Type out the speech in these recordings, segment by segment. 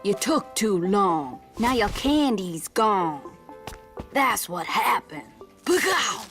You took too long. Now your candy's gone. That's what happened. Pagao!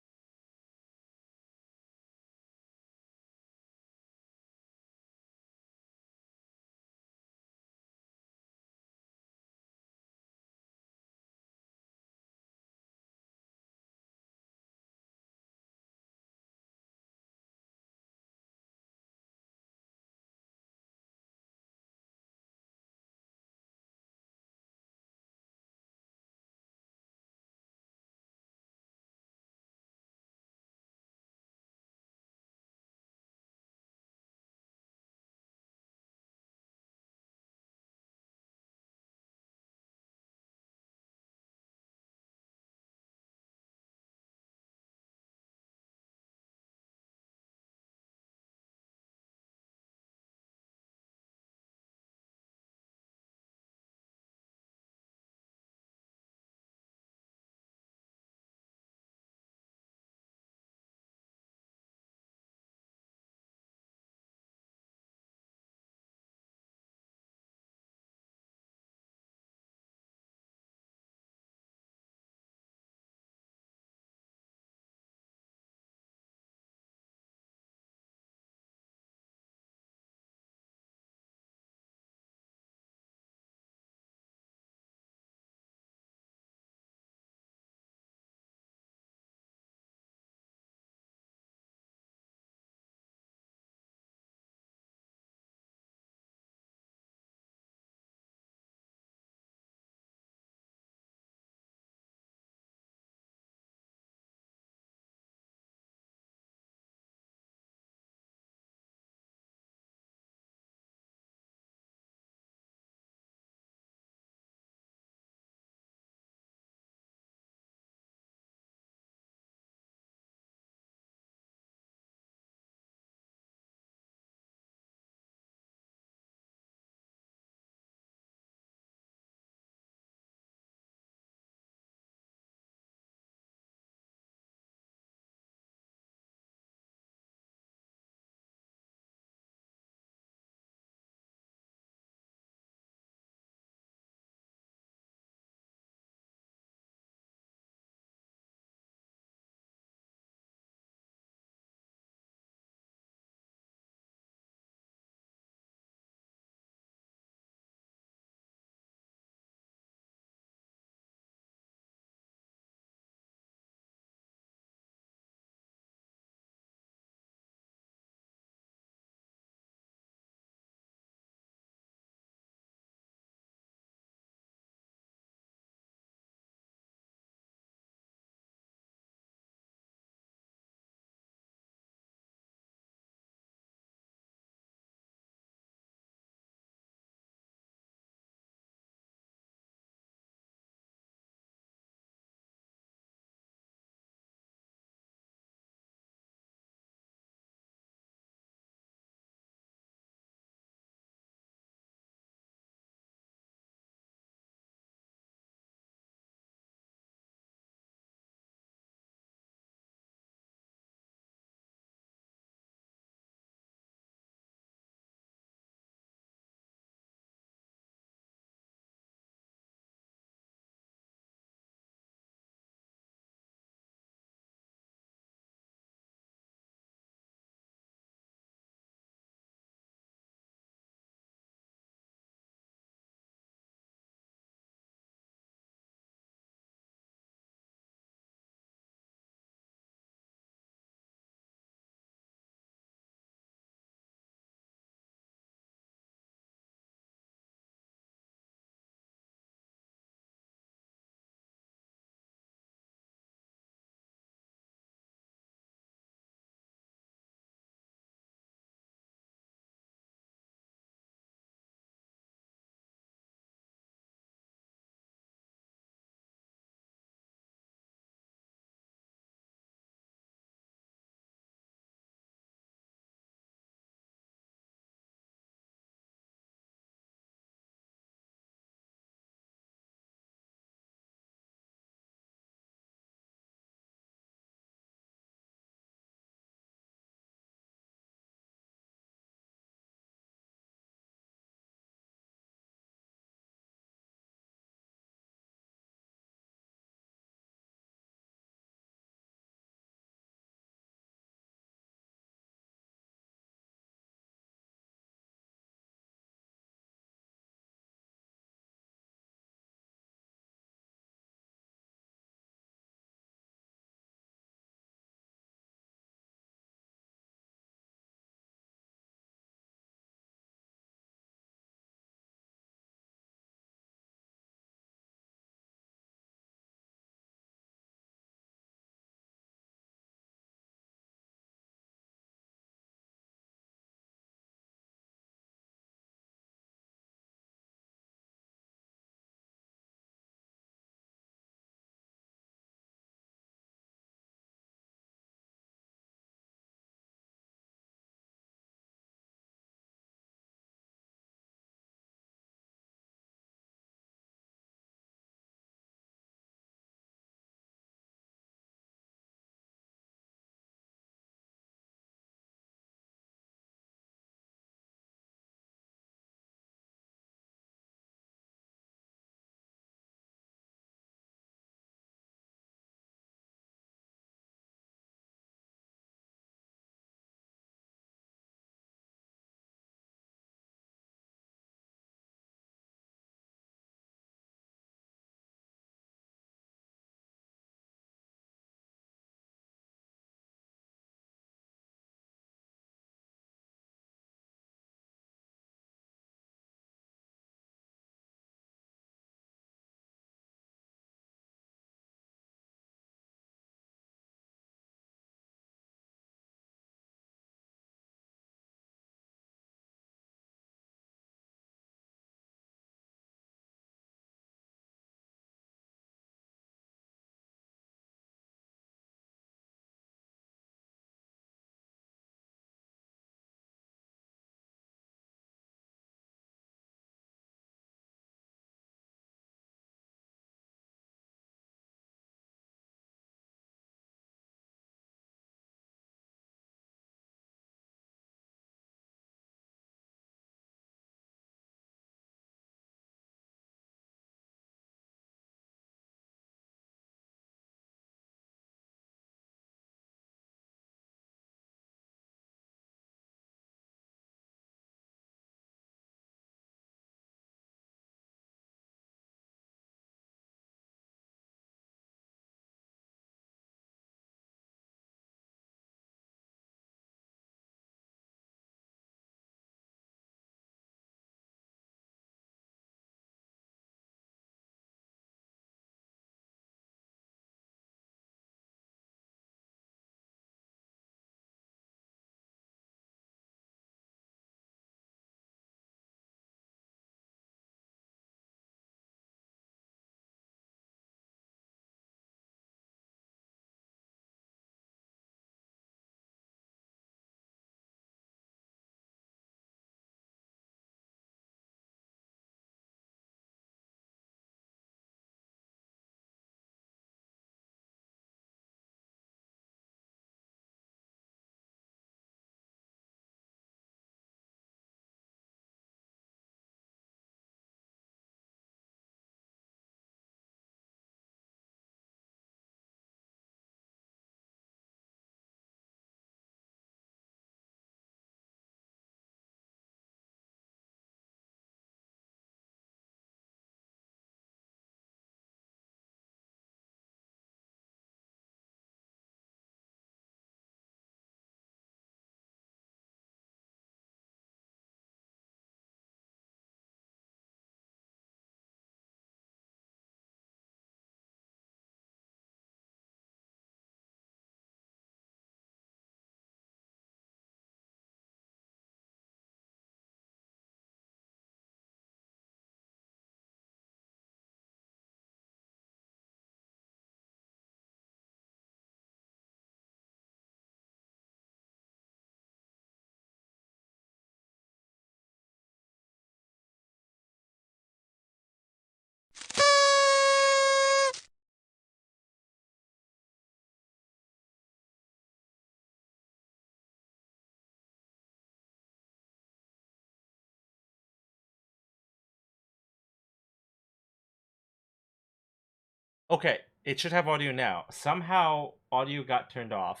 Okay, it should have audio now. Somehow audio got turned off.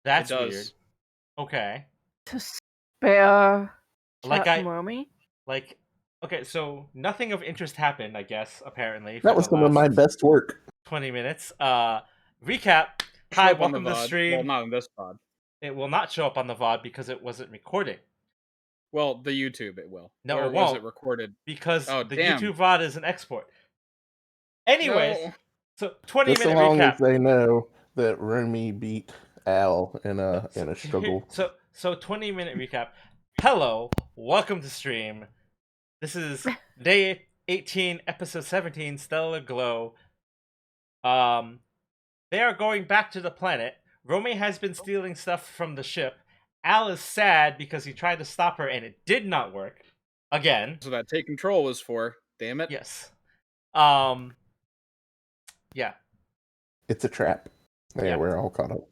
It That's weird. does. Okay. To spare Like chat Romy? like okay, so nothing of interest happened, I guess, apparently, for That was the some of my last best work. 20 minutes. Recap. Show Hi, up on the welcome to the VOD. Well, stream. not in this pod. It will not show up on the VOD because it wasn't recording. Well, the YouTube it will. No, or it was won't. it recorded? Because Oh, the damn. YouTube VOD is an export. Anyways, No. so 20 Just so minute long as recap. they know that Romy beat Al in a struggle. So 20-minute recap. Hello, welcome to stream. This is day 18, episode 17, Stellar Glow. They are going back to the planet. Romy has been stealing stuff from the ship. Al is sad because he tried to stop her and it did not work. Again. So that take control was for. Damn it. Yes. Yeah. It's a trap. Yeah, we're all caught up.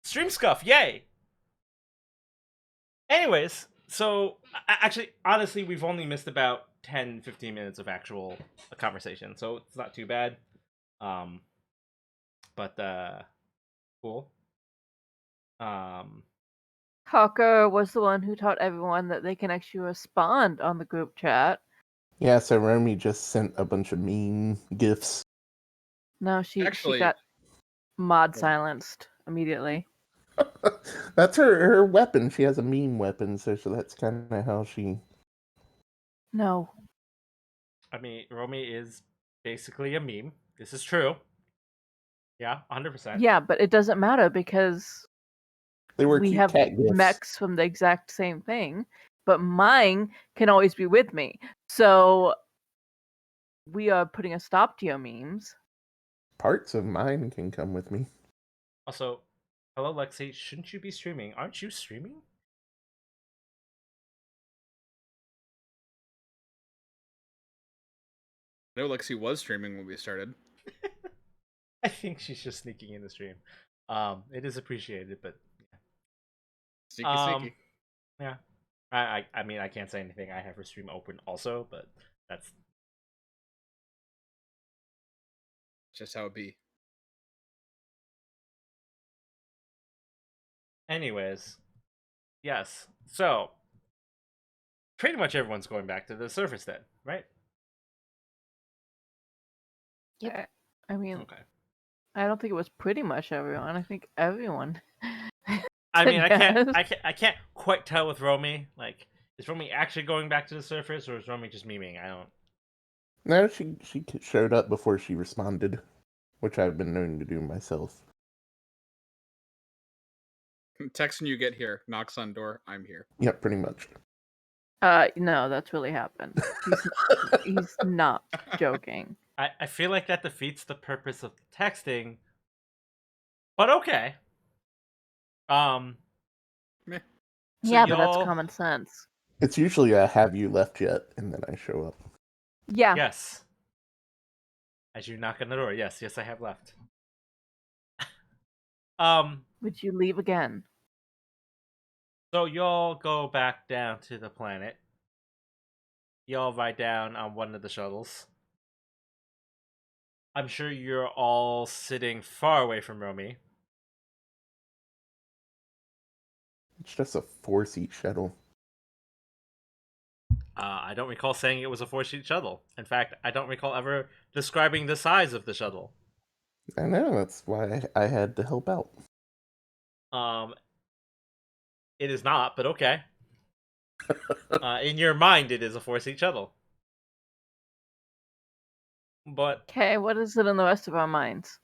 Stream scuff, yay! Anyways, so actually, honestly, we've only missed about 10-15 minutes of actual conversation, so it's not too bad. But cool. Hawker was the one who taught everyone that they can actually respond on the group chat. Yeah, so Romy just sent a bunch of meme gifs. No, she Actually- got mod silenced immediately. That's her weapon. She has a meme weapon, so that's kind of how she. No. I mean, Romy is basically a meme. This is true. Yeah, 100%. Yeah, but it doesn't matter because They were we cute have cat gifs. mechs from the exact same thing, but mine can always be with me. So we are putting a stop to your memes. Parts of mine can come with me. Also, hello, Lexi. Shouldn't you be streaming? Aren't you streaming? I know Lexi was streaming when we started. I think she's just sneaking in the stream. It is appreciated, but Sneaky, sneaky. yeah. I mean, I can't say anything. I have her stream open also, but that's Just how it be. Anyways, yes. So pretty much everyone's going back to the surface then, right? Yeah. I mean, Okay. I don't think it was pretty much everyone. I think everyone. I mean, Yes. I can't quite tell with Romy. Like, is Romy actually going back to the surface, or is Romy just memeing? I don't. No, she showed up before she responded, which I've been known to do myself. Text when you get here. Knocks on door. I'm here. Yep, pretty much. No, that's really happened. He's not joking. I feel like that defeats the purpose of texting. But okay. Meh. So Yeah, but y'all- that's common sense. It's usually a "Have you left yet?" and then I show up. Yeah. Yes. As you knock on the door, yes, I have left. Would you leave again? So y'all go back down to the planet. Y'all ride down on one of the shuttles. I'm sure you're all sitting far away from Romy. It's just a 4-seat shuttle. I don't recall saying it was a 4-seat shuttle. In fact, I don't recall ever describing the size of the shuttle. I know, that's why I had to help out. It is not, but okay. In your mind, it is a 4-seat shuttle. But Okay, what is it in the rest of our minds?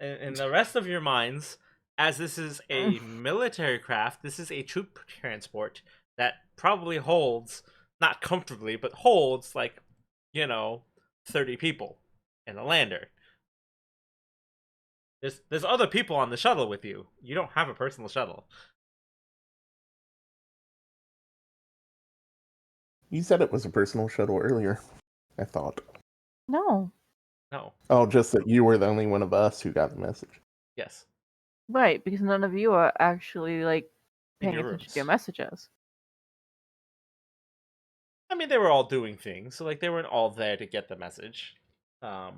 in the rest of your minds, as this is a military craft, this is a troop transport that probably holds, not comfortably, but holds, 30 people and a lander. There's other people on the shuttle with you. You don't have a personal shuttle. You said it was a personal shuttle earlier, I thought. No. No. Oh, just that you were the only one of us who got the message. Yes. Right, because none of you are actually, In paying your attention to rooms. your messages. I mean, they were all doing things, so like they weren't all there to get the message. But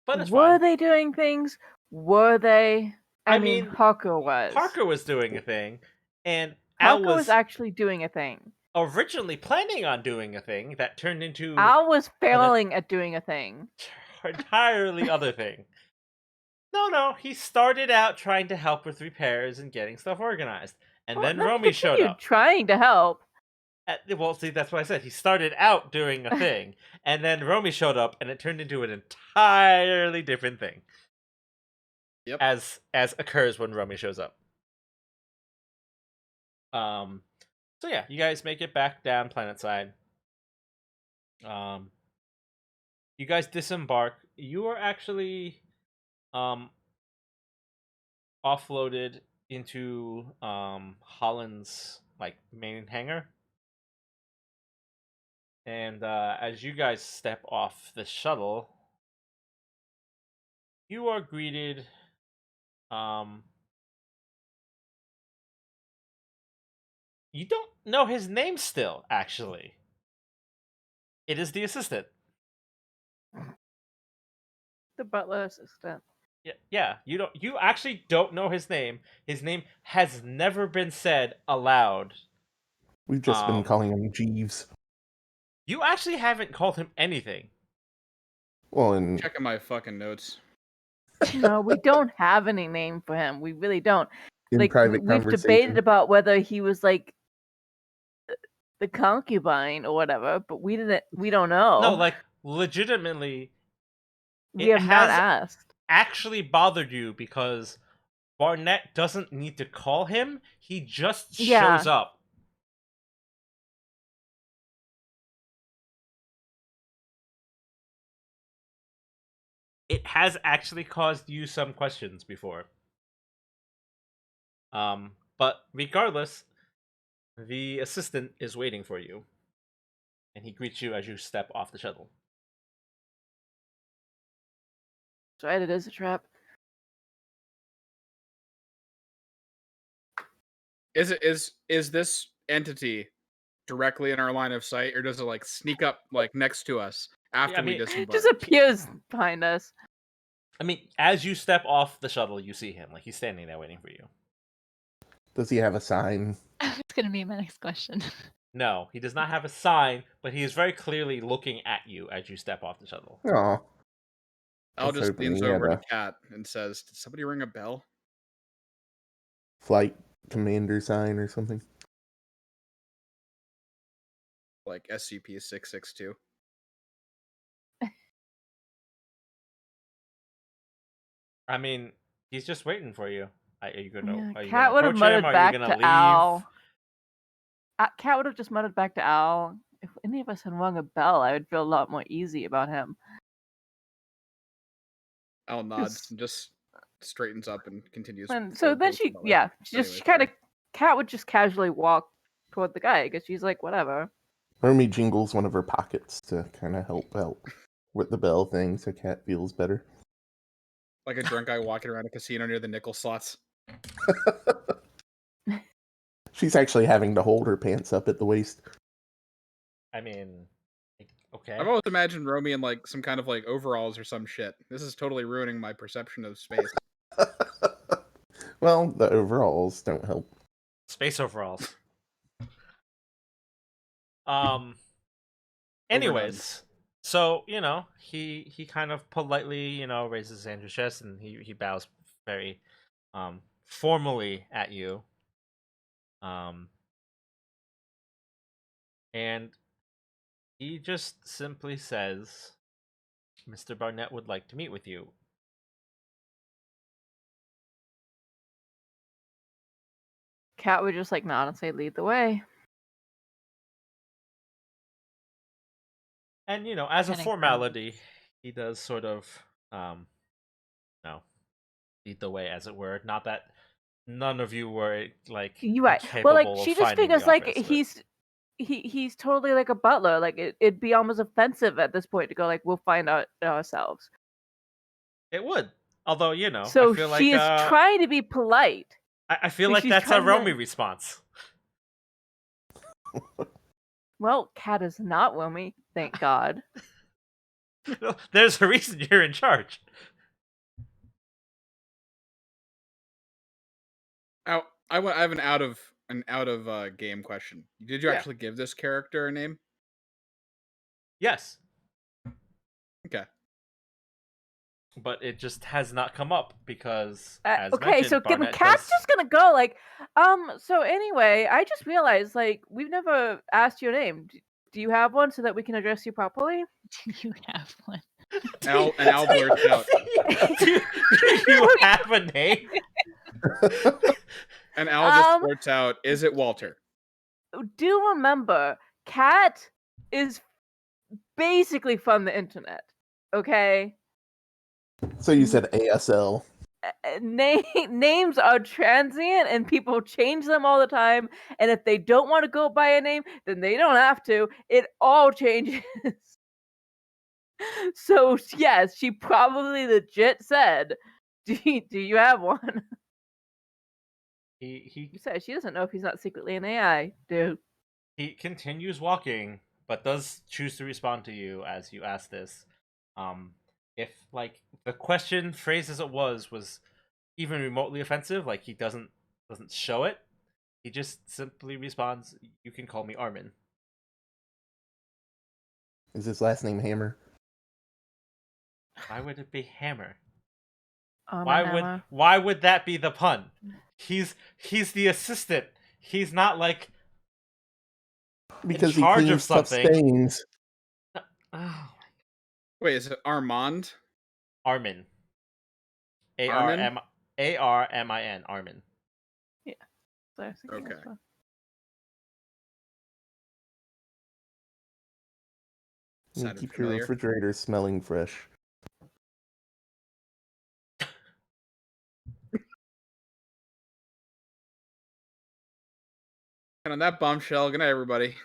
it's Were fine. they doing things? Were they? I mean, mean, Harker was. Parker was doing a thing, and Al Harker was was actually doing a thing. originally planning on doing a thing that turned into Al was failing at doing a thing. entirely other thing. No, he started out trying to help with repairs and getting stuff organized, and Well, then no, he Romy showed continued up. trying to help. Well, see, that's what I said. He started out doing a thing, and then Romy showed up, and it turned into an entirely different thing. Yep. As occurs when Romy shows up. So yeah, you guys make it back down planet side. You guys disembark. You are actually offloaded into Holland's like main hangar. And as you guys step off the shuttle, you are greeted you don't know his name still, actually. It is the assistant. The butler assistant. Yeah, you actually don't know his name. His name has never been said aloud. We've just been calling him Jeeves. You actually haven't called him anything. Well, and Checking my fucking notes. No, we don't have any name for him. We really don't. in Like private we've conversation, debated about whether he was like the concubine or whatever, but we don't know. No, like legitimately, we it have not has asked. actually bothered you because Barnett doesn't need to call him. He just Yeah. shows up. It has actually caused you some questions before. But regardless, the assistant is waiting for you, and he greets you as you step off the shuttle. That's right, it is a trap. Is this entity directly in our line of sight, or does it like sneak up like next to us after I mean, we disembark? Just appears behind us. I mean, as you step off the shuttle, you see him. Like, he's standing there waiting for you. does he have a sign? It's gonna be my next question. No, he does not have a sign, but he is very clearly looking at you as you step off the shuttle. Aw, Al was just hoping leans he had over to a- Kat and says, "Did somebody ring a bell?" flight commander sign or something. Like SCP-662. I mean, he's just waiting for you. Are you gonna? Yeah, Are you Cat gonna would have approach him? muttered Are you back gonna to leave? Al. Cat would have just muttered back to Al. If any of us had rung a bell, I would feel a lot more easy about him. Al nods and just straightens up and continues. And so then forward she, towards the yeah, butler. she just Anyway, kind of, sorry. Cat would just casually walk toward the guy because she's like, whatever. Romy jingles one of her pockets to kind of help out with the bell thing, so Cat feels better. Like a drunk guy walking around a casino near the nickel slots. She's actually having to hold her pants up at the waist. I mean, okay. I've always imagined Romy in like some kind of like overalls or some shit. This is totally ruining my perception of space. Well, the overalls don't help. Space overalls. Anyways, so he kind of politely raises his hand to his chest and he bows very formally at you. And he just simply says, "Mr. Barnett would like to meet with you." Cat would just like nod and say, lead the way. And as a Kinda formality, he does sort of lead the way, as it were. Not that none of you were like You right. Well, like capable she of just finding figures the like office, but- he's totally like a butler. Like it'd be almost offensive at this point to go like, we'll find out ourselves. It would. Although, So I feel she like, is trying to be polite. I feel so like she's that's a trying to- Romy response. Well, Cat is not Wilmy, thank God. There's a reason you're in charge. I have an out of game question. Did you Yeah. actually give this character a name? Yes, Okay. but it just has not come up because, as Okay, mentioned, so Barnett Cat's does... just gonna go like, so anyway, I just realized like we've never asked your name. Do you have one so that we can address you properly? Do you have one? Al blurts out. do you have a name? And Al just blurts out, "Is it Walter?" Do remember, Cat is basically from the internet. Okay, So you said ASL. names are transient and people change them all the time. And if they don't want to go by a name, then they don't have to. It all changes. So yes, she probably legit said, "Do you have one?" He said she doesn't know if he's not secretly an AI, dude. He continues walking, but does choose to respond to you as you ask this. If like the question phrased as it was even remotely offensive, like he doesn't show it, he just simply responds, "You can call me Armin." Is his last name Hammer? Why would it be Hammer? Hammer. Why would that be the pun? He's the assistant. He's not like Because in charge he cleans of tough something. stains. Oh, Wait, is it Armand? Armin. Armin? Armin. Armin. Yeah. So I was thinking Okay. as well. You Sounded keep your familiar. refrigerator smelling fresh. And on that bombshell, good night, everybody.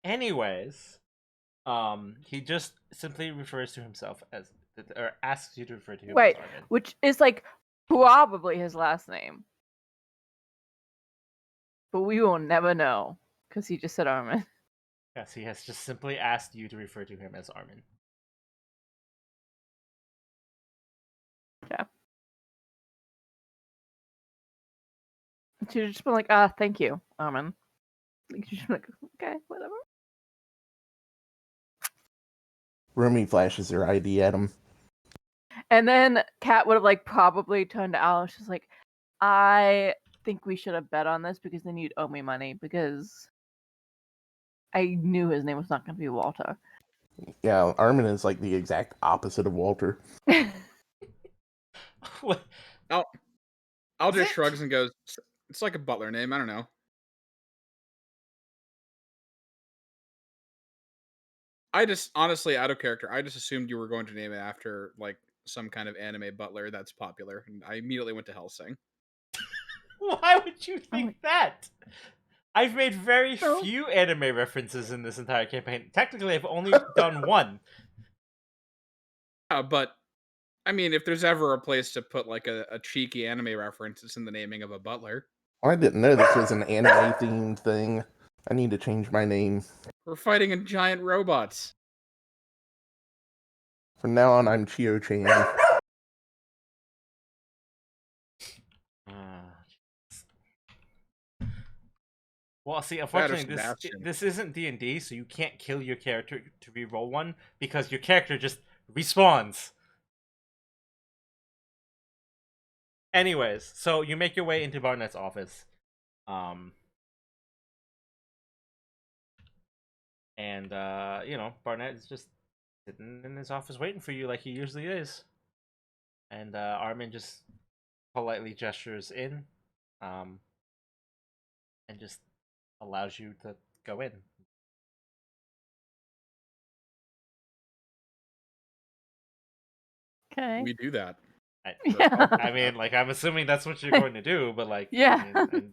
Anyways, he just simply refers to himself as, or asks you to refer to him Wait, as Armin. which is like probably his last name, but we will never know because he just said Armin. Yes, he has just simply asked you to refer to him as Armin. Yeah. She'd just been like, thank you, Armin. Like, she's like, okay, whatever. Romy flashes her ID at him. And then Kat would have like probably turned to Al and she's like, I think we should have bet on this because then you'd owe me money because I knew his name was not going to be Walter. Yeah, Armin is like the exact opposite of Walter. What? Al Is just it? shrugs and goes, "It's like a butler name. I don't know." I just, honestly, out of character, I just assumed you were going to name it after like some kind of anime butler that's popular, and I immediately went to Hellsing. Why would you think like- that? I've made very No. few anime references in this entire campaign. Technically, I've only done one. But I mean, if there's ever a place to put like a cheeky anime reference, it's in the naming of a butler. I didn't know this was an anime themed thing. I need to change my name. We're fighting in giant robots. From now on, I'm Chio-chan. Well, see, unfortunately, Sebastian. this isn't D&D, so you can't kill your character to re-roll one because your character just respawns. Anyways, so you make your way into Barnett's office, and you know, Barnett is just sitting in his office waiting for you like he usually is, and Armin just politely gestures in, and just allows you to go in. Okay. We do that. I mean, like, I'm assuming that's what you're going to do, but like, Yeah. I mean,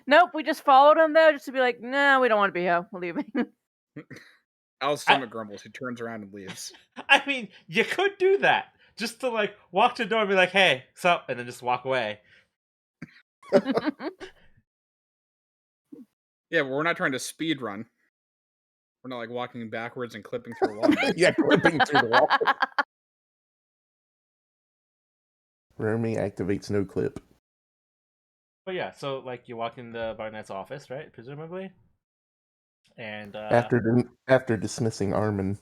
Nope, we just followed him there just to be like, nah, we don't want to be here. We're leaving. Al's stomach grumbles. He turns around and leaves. I mean, you could do that just to like walk to the door and be like, "Hey, sup," and then just walk away. Yeah, but we're not trying to speed run. We're not like walking backwards and clipping through a wall. Yeah, clipping through the wall. Romy activates no clip. But yeah, so like you walk into Barnett's office, right? Presumably, and After dismissing Armin.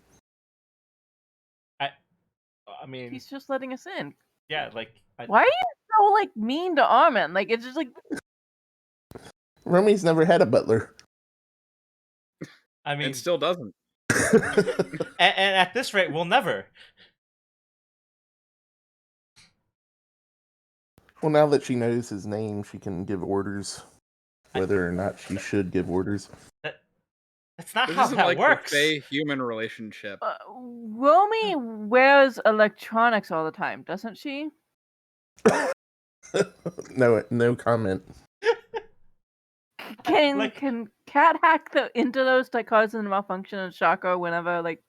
I mean, He's just letting us in. yeah, like Why are you so like mean to Armin? Like it's just like Romy's never had a butler. I mean, And still doesn't. and at this rate, we'll never. Well, now that she knows his name, she can give orders. Whether or not she should give orders. That's not This how isn't that like works. the Fae-human relationship. Romy wears electronics all the time, doesn't she? No comment. Can Cat hack into those to cause them to malfunction and shock her whenever like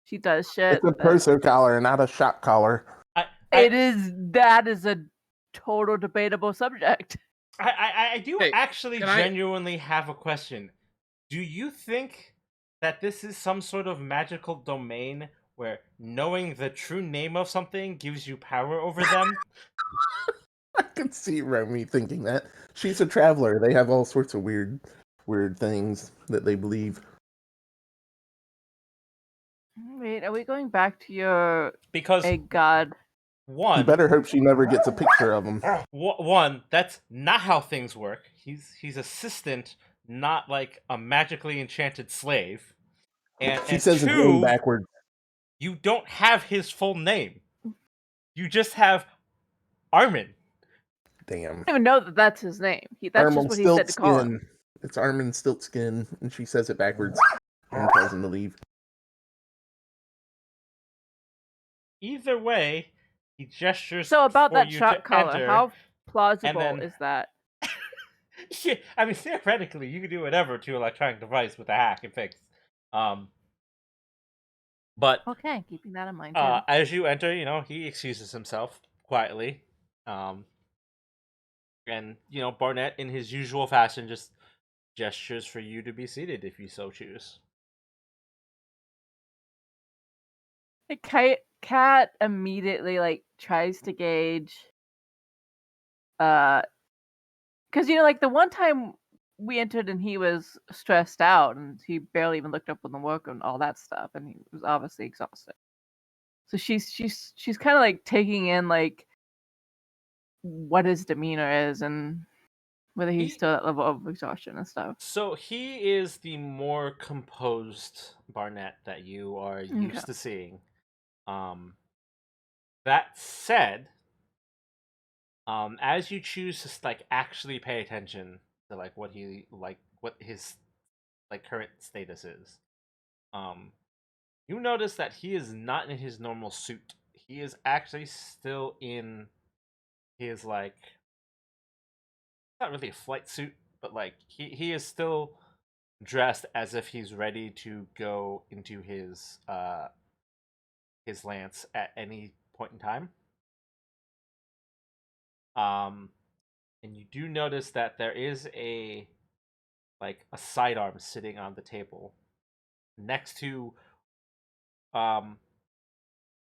she does shit? It's a perso collar, not a shock collar. That is a total debatable subject. I do Hey, actually can I- genuinely have a question. Do you think that this is some sort of magical domain where knowing the true name of something gives you power over them? I can see Romy thinking that. She's a traveler. They have all sorts of weird things that they believe. Wait, are we going back to your Because egg god? You one, better hope she never gets a picture of him. one, that's not how things work. He's assistant, not like a magically enchanted slave. And She says his name two, backwards. you don't have his full name. You just have Armin. Damn. I don't even know that that's his name. That's just what he said to call him. It's Armin Stiltskin, and she says it backwards and tells him to leave. Either way, he gestures. So about for that you shot to collar, enter, how plausible then- is that? Yeah, I mean, theoretically, you can do whatever to an electronic device with a hack and fix. But Okay, keeping that in mind too. as you enter, he excuses himself quietly, and Barnett, in his usual fashion, just gestures for you to be seated if you so choose. Cat immediately like tries to gauge, because like the one time we entered and he was stressed out and he barely even looked up on the work and all that stuff, and he was obviously exhausted. So she's kind of like taking in like what his demeanor is and whether he's still at level of exhaustion and stuff. So he is the more composed Barnett that you are used to seeing. That said, as you choose to like actually pay attention to like what his like current status is, you notice that he is not in his normal suit. He is actually still in his like not really a flight suit, but like he is still dressed as if he's ready to go into his lance at any point in time. And you do notice that there is a sidearm sitting on the table next to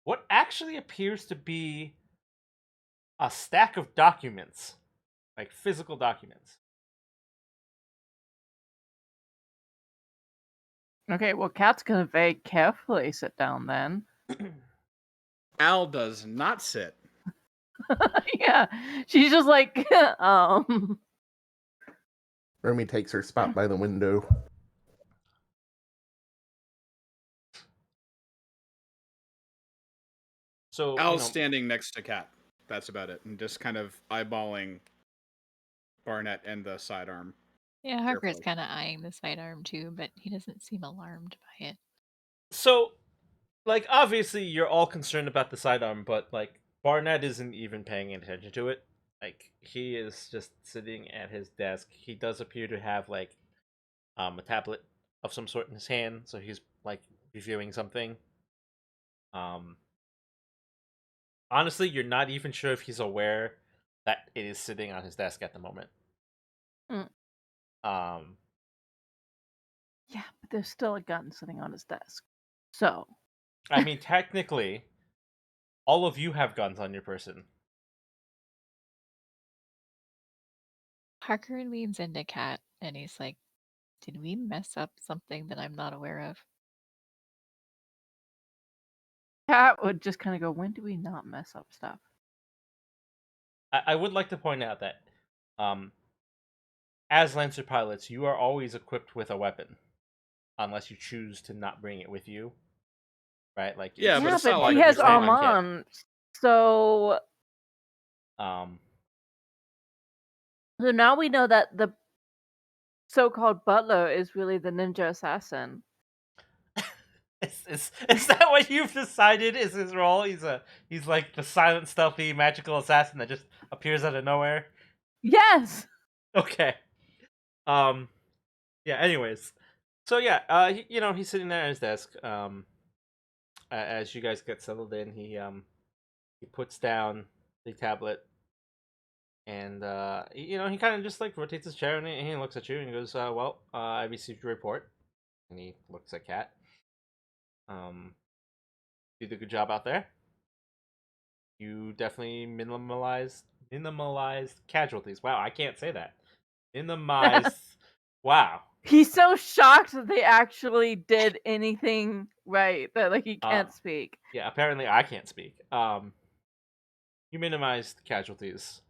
what actually appears to be a stack of documents, like physical documents. Okay, well, Cat's gonna very carefully sit down then. Al does not sit. Yeah, she's just like, Romy takes her spot by the window. So Al's standing next to Cat. That's about it, and just kind of eyeballing Barnett and the sidearm. Yeah, Harper's Carefully. kind of eyeing the sidearm too, but he doesn't seem alarmed by it. So, like, obviously you're all concerned about the sidearm, but like Barnett isn't even paying attention to it. Like, he is just sitting at his desk. He does appear to have like a tablet of some sort in his hand, so he's like reviewing something. Honestly, you're not even sure if he's aware that it is sitting on his desk at the moment. Mm. Um, Yeah, but there's still a gun sitting on his desk. So I mean, technically, all of you have guns on your person. Parker leans into Kat and he's like, "Did we mess up something that I'm not aware of?" Kat would just kind of go, "When do we not mess up stuff?" I would like to point out that, um, as Lancer pilots, you are always equipped with a weapon, unless you choose to not bring it with you. Right? Like, Yeah, but Yeah, it's but not part like he of has your you're safety kit. Armand, so Um, now we know that the so-called butler is really the ninja assassin. is that what you've decided is his role? He's like the silent, stealthy, magical assassin that just appears out of nowhere. Yes. Okay. Um. Yeah. Anyways, so yeah. He's sitting there at his desk. As you guys get settled in, he puts down the tablet, and he kind of just like rotates his chair and he looks at you and he goes, "Well, I received your report." And he looks at Kat. You did a good job out there. You definitely minimalized casualties. Wow, I can't say that. Minimized. Wow. He's so shocked that they actually did anything right that like he Uh, can't speak. Yeah, apparently I can't speak. You minimized casualties.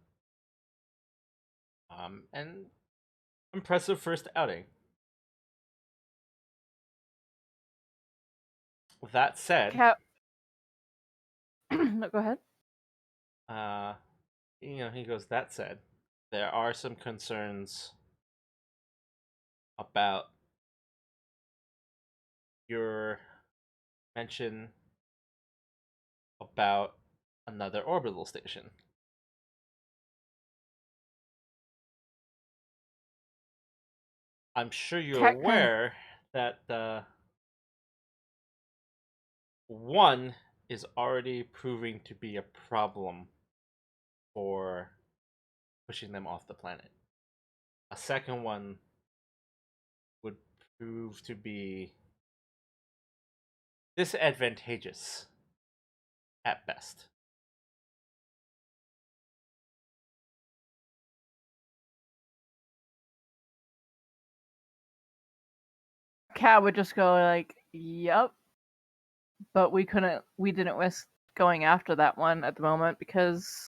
And impressive first outing. With that said, Cat. No, go ahead. uh, he goes. That said, there are some concerns about your mention about another orbital station. I'm sure you're Cat kind of. aware that one is already proving to be a problem for pushing them off the planet. A second one would prove to be disadvantageous at best. Cat would just go like, "Yep," but we couldn't. We didn't risk going after that one at the moment because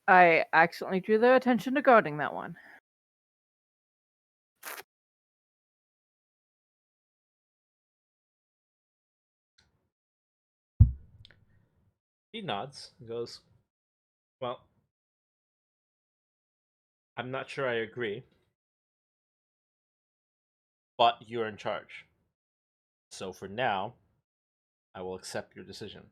I accidentally drew their attention to guarding that one. He nods and goes, "Well, I'm not sure I agree, but you're in charge. So for now, I will accept your decision."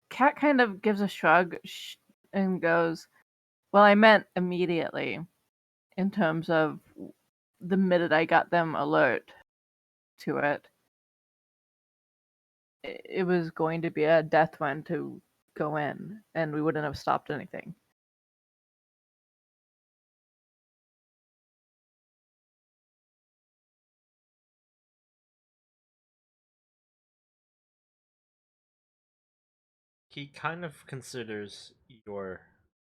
Cat kind of gives a shrug and goes, "Well, I meant immediately, in terms of the minute I got them alert to it. It was going to be a death run to go in, and we wouldn't have stopped anything." He kind of considers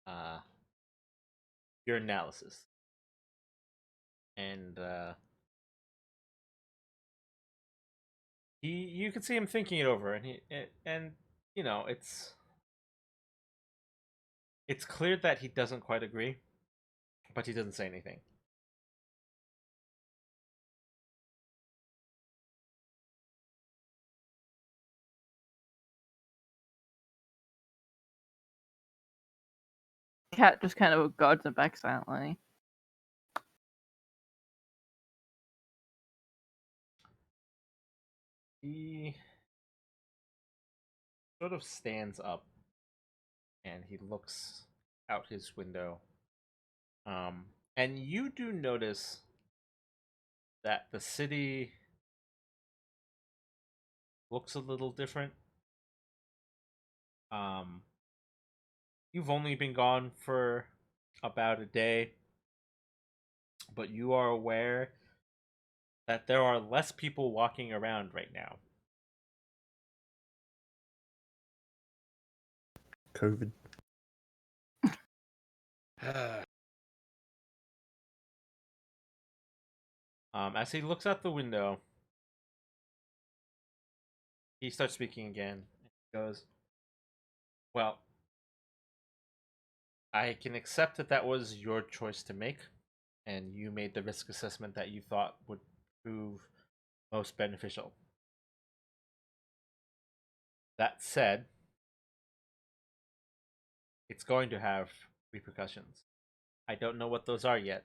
uh your analysis, and you can see him thinking it over, and it's clear that he doesn't quite agree, but he doesn't say anything. Cat just kind of guards it back silently. He sort of stands up and he looks out his window. And you do notice that the city looks a little different. Um, You've only been gone for about a day, but you are aware that there are less people walking around right now. COVID. As he looks out the window, he starts speaking again. He goes, "Well, I can accept that that was your choice to make, and you made the risk assessment that you thought would prove most beneficial. That said, it's going to have repercussions. I don't know what those are yet,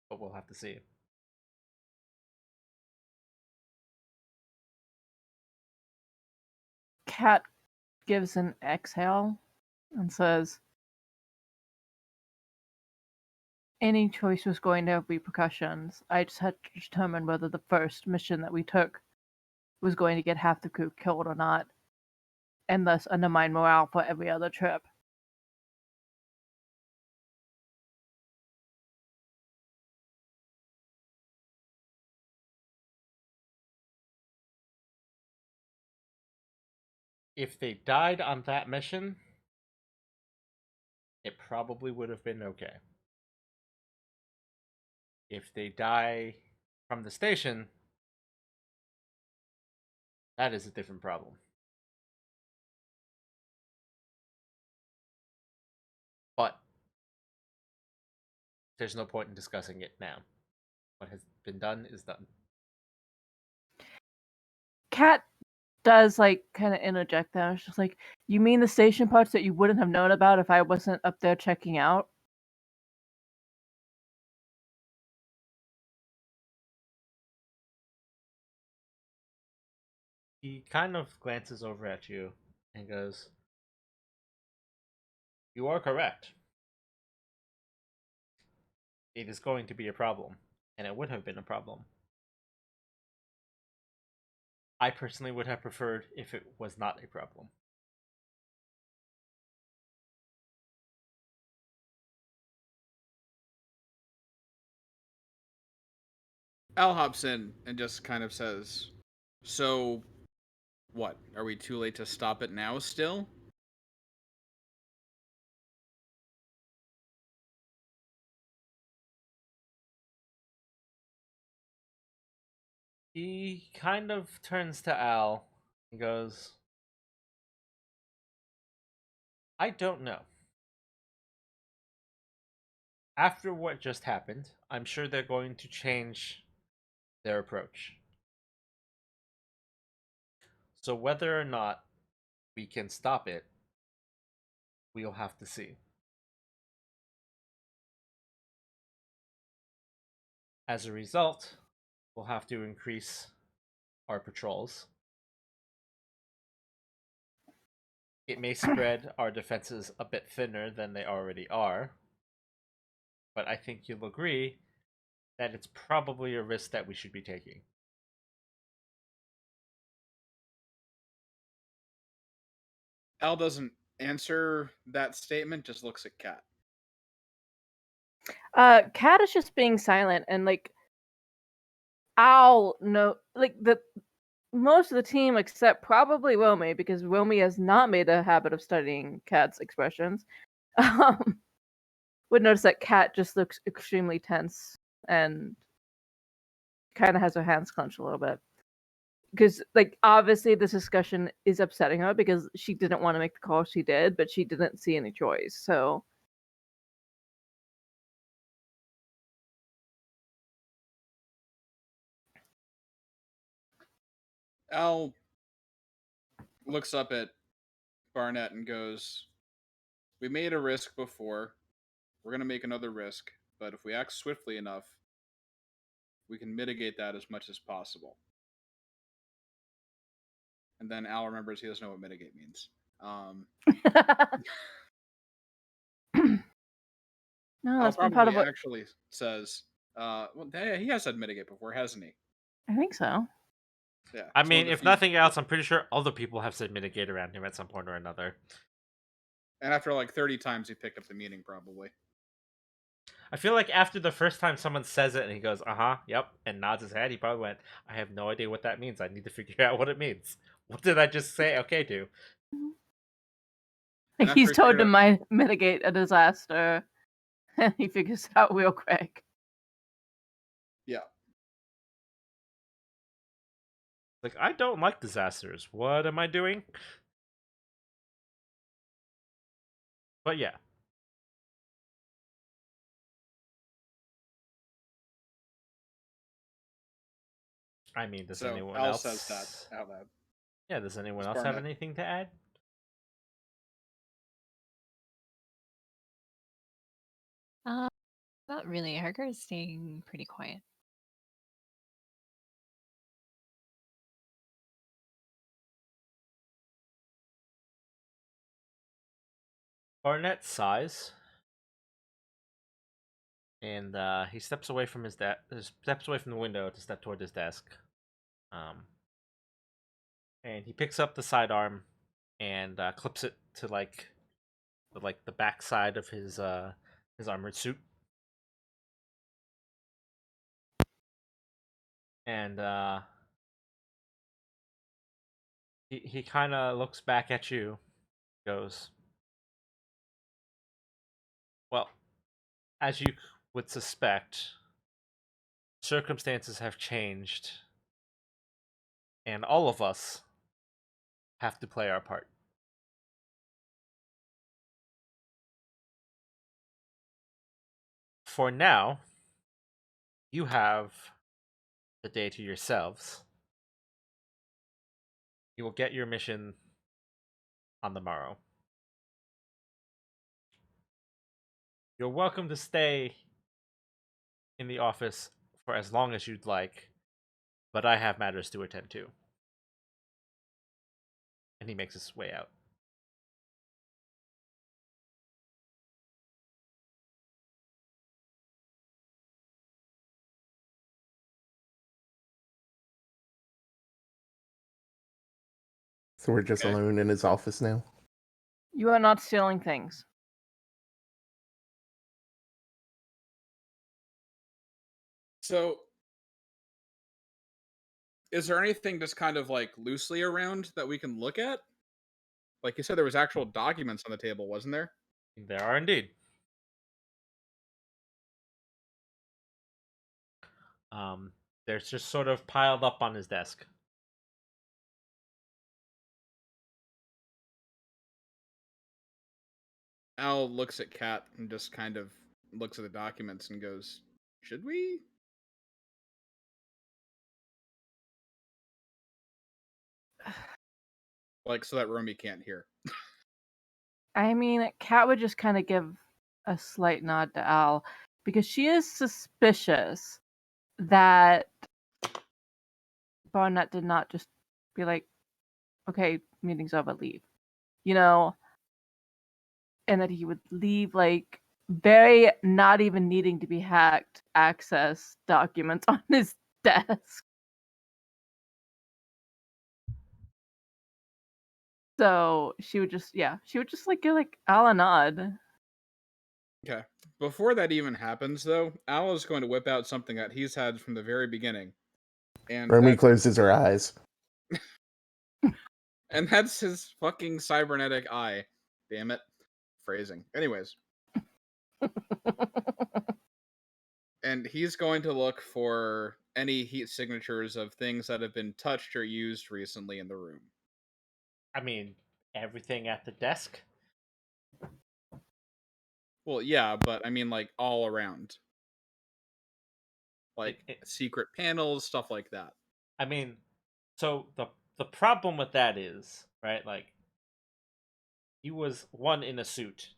but we'll have to see." Cat gives an exhale and says, any choice was going to have repercussions. I just had to determine whether the first mission that we took was going to get half the crew killed or not, and thus undermine morale for every other trip. If they died on that mission, it probably would have been okay. If they die from the station, that is a different problem. But there's no point in discussing it now. What has been done is done. Cat does kind of interject there. It's just like, you mean the station parts that you wouldn't have known about if I wasn't up there checking out? He kind of glances over at you and goes, "You are correct. It is going to be a problem, and it would have been a problem. I personally would have preferred if it was not a problem." Al hops in and just kind of says, "So, what? Are we too late to stop it now still?" He kind of turns to Al and goes, "I don't know. After what just happened, I'm sure they're going to change their approach. So whether or not we can stop it, we'll have to see. As a result, we'll have to increase our patrols. It may spread our defenses a bit thinner than they already are, but I think you'll agree that it's probably a risk that we should be taking." Al doesn't answer that statement, just looks at Cat. Cat is just being silent, and Al no the most of the team except probably Romy, because Romy has not made a habit of studying Cat's expressions, would notice that Cat just looks extremely tense and kind of has her hands clenched a little bit. Because, obviously this discussion is upsetting her because she didn't want to make the call she did, but she didn't see any choice, so... Al looks up at Barnett and goes, "We made a risk before. We're going to make another risk, but if we act swiftly enough, we can mitigate that as much as possible." And then Al remembers he doesn't know what mitigate means. No, Al that's been part of probably what... actually says, well, he has said mitigate before, hasn't he? I think so. Yeah. I it's one of mean, the if few- nothing else, I'm pretty sure other people have said mitigate around him at some point or another. And after like 30 times, he picked up the meaning, probably. I feel like after the first time someone says it and he goes, yep, and nods his head, he probably went, I have no idea what that means. I need to figure out what it means. What did I just say okay to? And He's after he told to figured mitigate a disaster, and he figures it out real quick. Yeah. Like, I don't like disasters. What am I doing? But yeah. I mean, does So anyone Al else says that out loud. Yeah, does anyone It's else have Barnett. anything to add? Not really. Harker is staying pretty quiet. Barnett sighs, and he steps away from steps away from the window to step toward his desk. And he picks up the sidearm and clips it to the back side of his armored suit. And he kind of looks back at you, goes, well, as you would suspect, circumstances have changed, and all of us have to play our part. For now, you have the day to yourselves. You will get your mission on the morrow. You're welcome to stay in the office for as long as you'd like, but I have matters to attend to. And he makes his way out. So we're just Okay. alone in his office now. You are not stealing things. So, is there anything just kind of like loosely around that we can look at? Like you said, there was actual documents on the table, wasn't there? There are indeed. They're just sort of piled up on his desk. Al looks at Kat and just kind of looks at the documents and goes, "Should we?" Like so that Romy can't hear. I mean, Kat would just kind of give a slight nod to Al because she is suspicious that Barnett did not just be like, okay, meeting's over, leave. You know, and that he would leave like very not even needing to be hacked access documents on his desk. So she would just like give like Al a nod. Okay. Before that even happens, though, Al is going to whip out something that he's had from the very beginning, and Romy closes her eyes. that's his fucking cybernetic eye. Damn it, phrasing. Anyways, and he's going to look for any heat signatures of things that have been touched or used recently in the room. I mean, everything at the desk. Well, yeah, but I mean, like all around, like secret panels, stuff like that. I mean, so the problem with that is, right, like, he was one in a suit,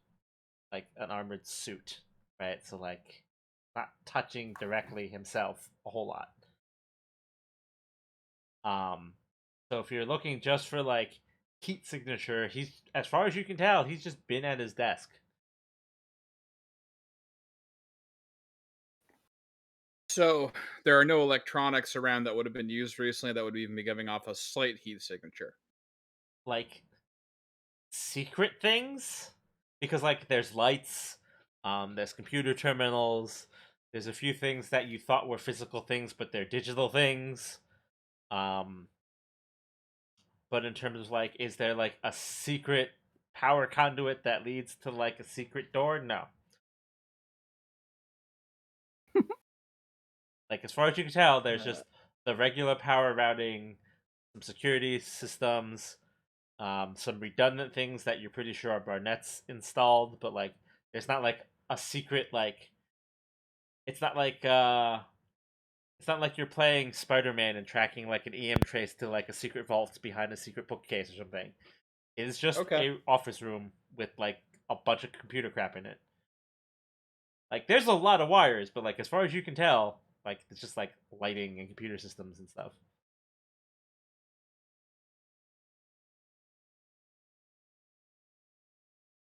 like an armored suit, right? So like not touching directly himself a whole lot. So if you're looking just for like heat signature, he's, as far as you can tell, he's just been at his desk. So there are no electronics around that would have been used recently that would even be giving off a slight heat signature. Like secret things? because like there's lights, there's computer terminals, there's a few things that you thought were physical things but they're digital things. um but in terms of like, is there like a secret power conduit that leads to like a secret door? No. Like as far as you can tell, there's just the regular power routing, some security systems, some redundant things that you're pretty sure are Barnett's installed, but like there's not like a secret like, it's not like you're playing Spider-Man and tracking like an EM trace to like a secret vault behind a secret bookcase or something. It is just Okay. a office room with like a bunch of computer crap in it. Like there's a lot of wires, but like as far as you can tell, like it's just like lighting and computer systems and stuff.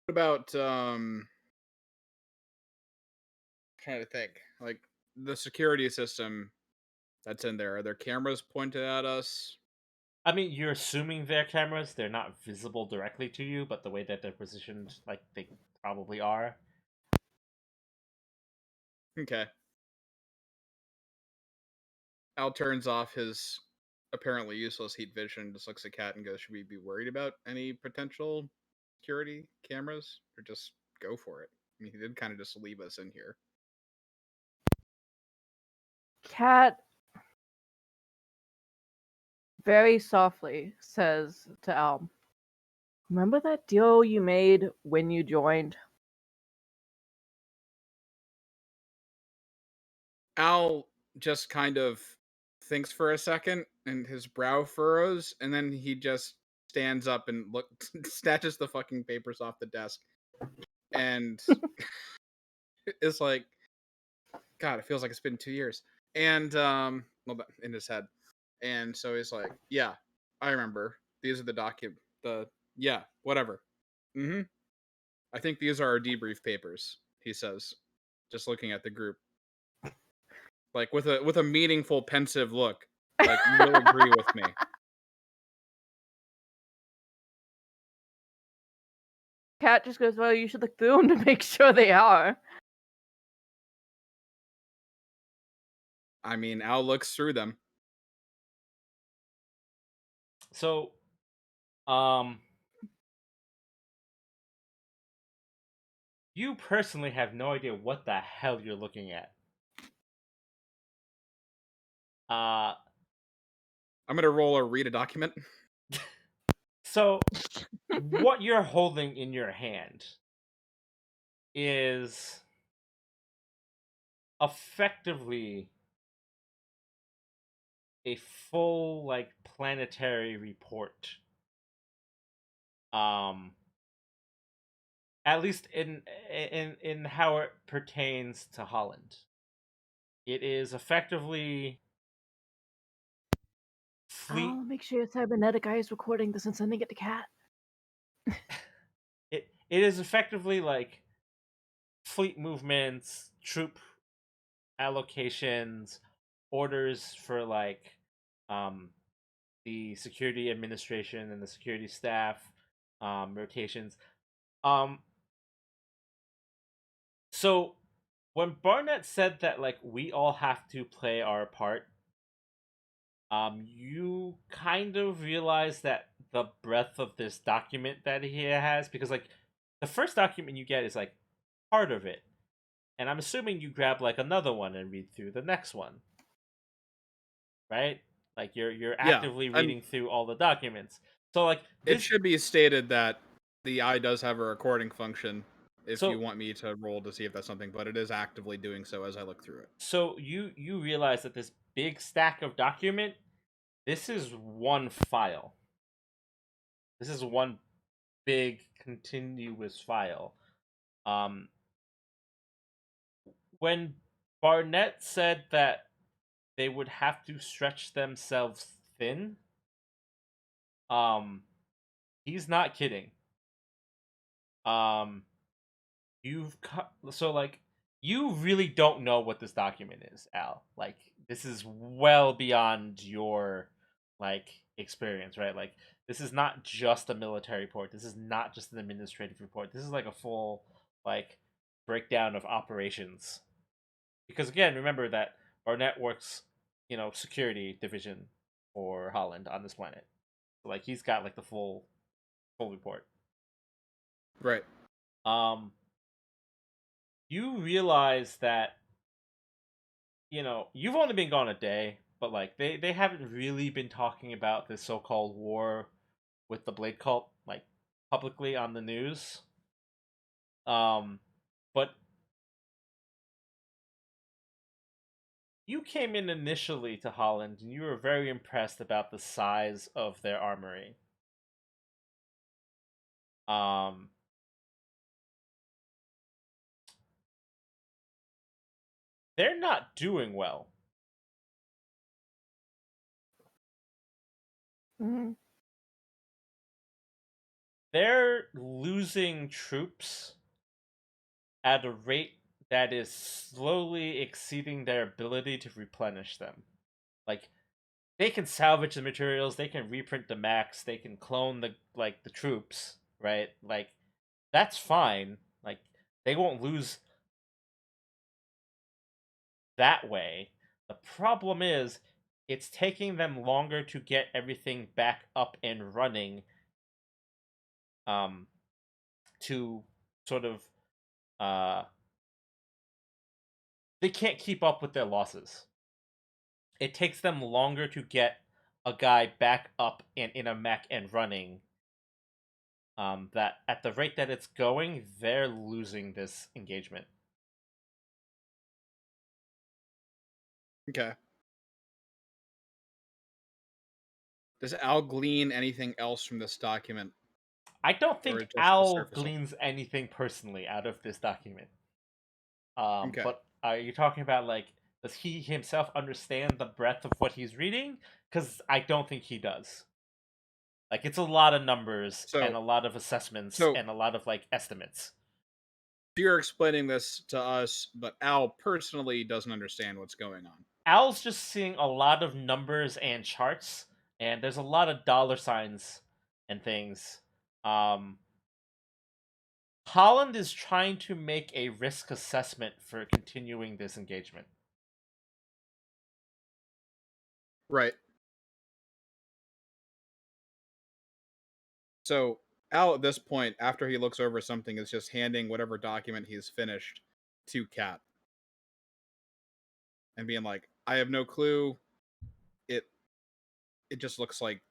What about trying to think, like the security system that's in there? Are there cameras pointed at us? I mean, you're assuming they're cameras. They're not visible directly to you, but the way that they're positioned, like they probably are. Okay. Al turns off his apparently useless heat vision, just looks at Cat and goes, "Should we be worried about any potential security cameras, or just go for it?" I mean, he did kind of just leave us in here. Cat very softly says to Al, "Remember that deal you made when you joined?" Al just kind of thinks for a second, and his brow furrows, and then he just stands up and snatches the fucking papers off the desk, and it's like, God, it feels like it's been 2 years. And well, in his head, and so he's like, "Yeah, I remember. These are the yeah, whatever. Mm-hmm. I think these are our debrief papers," he says, just looking at the group, like with a meaningful, pensive look, like you will agree with me. Cat just goes, "Well, you should look through them to make sure they are." I mean, Al looks through them. So, you personally have no idea what the hell you're looking at. I'm gonna roll a read a document. So what you're holding in your hand is effectively a full like planetary report. At least in how it pertains to Holland. It is effectively fleet. I'll make sure your cybernetic eye is recording this and sending it to Cat. It is effectively like fleet movements, troop allocations, orders for like the security administration and the security staff, rotations. So when Barnett said that like we all have to play our part, you kind of realize that the breadth of this document that he has, because like the first document you get is like part of it, and I'm assuming you grab like another one and read through the next one, right? Like you're actively reading through all the documents. So like it should be stated that the eye does have a recording function. If So- you want me to roll to see if that's something, but it is actively doing so as I look through it. So you realize that this big stack of document, this is one file. This is one big continuous file. When Barnett said that they would have to stretch themselves thin, he's not kidding. So like you really don't know what this document is, Al. Like this is well beyond your like experience, right? Like This is not just a military report. This is not just an administrative report. This is like a full like breakdown of operations. Because again, remember that Barnett works, security division for Holland on this planet. So, like he's got like the full report. Right. You realize that you've only been gone a day, but like they haven't really been talking about this so-called war with the Blade Cult like publicly on the news. But you came in initially to Holland and you were very impressed about the size of their armory. They're not doing well. Mm-hmm. They're losing troops at a rate that is slowly exceeding their ability to replenish them. Like they can salvage the materials, they can reprint the max, they can clone the troops, right? Like that's fine. Like they won't lose that way. The problem is it's taking them longer to get everything back up and running um to sort of they can't keep up with their losses. It takes them longer to get a guy back up and in a mech and running. That at the rate that it's going, they're losing this engagement. Okay. Does Al glean anything else from this document? I don't Or think just the Al surface level? gleans anything personally out of this document. Okay. But are you talking about like does he himself understand the breadth of what he's reading? Because I don't think he does. Like it's a lot of numbers and So a lot of assessments so and a lot of like estimates. you're explaining this to us, but Al personally doesn't understand what's going on. Al's just seeing a lot of numbers and charts, and there's a lot of dollar signs and things. Um, Holland is trying to make a risk assessment for continuing this engagement. Right. So Al at this point, after he looks over something, is just handing whatever document he's finished to Kat. And being like, I have no clue. It just looks like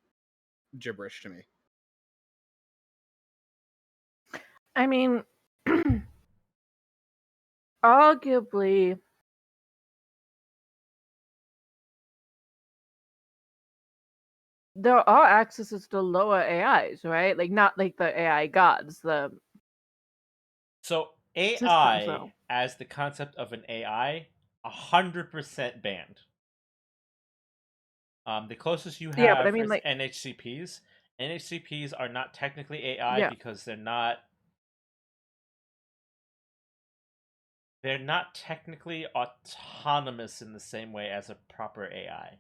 gibberish to me. I mean, arguably, there are accesses to lower AIs, right? Like not like the AI gods, the So systems. AI, Though. as the concept of an AI, 100% banned. The closest you Yeah, but I have mean, is like, NHCPs. NHCPs are not technically AI yeah, because they're not technically autonomous in the same way as a proper AI.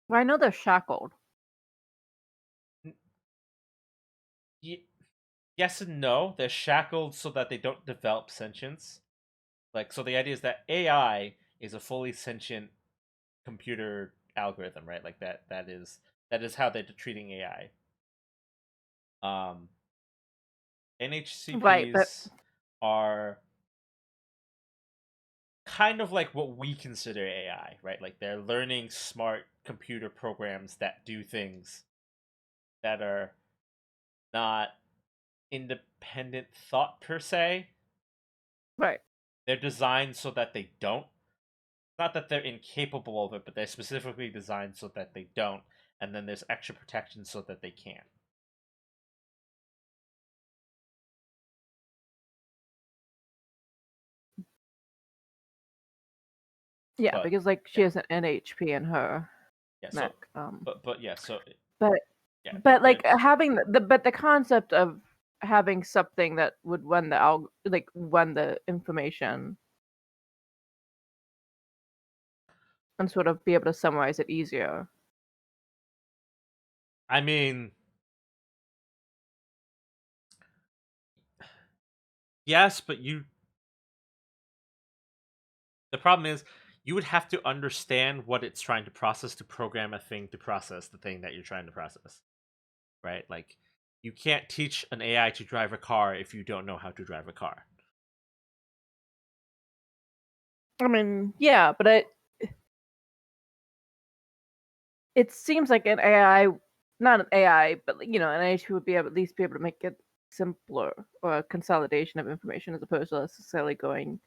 well, I know they're shackled. Yes and no. They're shackled so that they don't develop sentience. Like, so the idea is that AI is a fully sentient computer algorithm, right? Like that is how they're treating AI. Um, Right, but NHCPs are kind of like what we consider AI, right? Like they're learning smart computer programs that do things that are not independent thought per se. right. They're designed so that they don't. Not that they're incapable of it, but they're specifically designed so that they don't. And then there's extra protection so that they can. Yeah, But because like she yeah, has an NHP in her yeah. So, mech. but yeah. So But yeah, like having the concept of having something that would run run the information and sort of be able to summarize it easier. I mean, Yes, but the problem is you would have to understand what it's trying to process to program a thing to process the thing that you're trying to process. Right? Like you can't teach an AI to drive a car if you don't know how to drive a car. I mean, yeah, but it seems like an AI, not an AI, but an AI would be able, at least be able to make it simpler or a consolidation of information as opposed to necessarily going.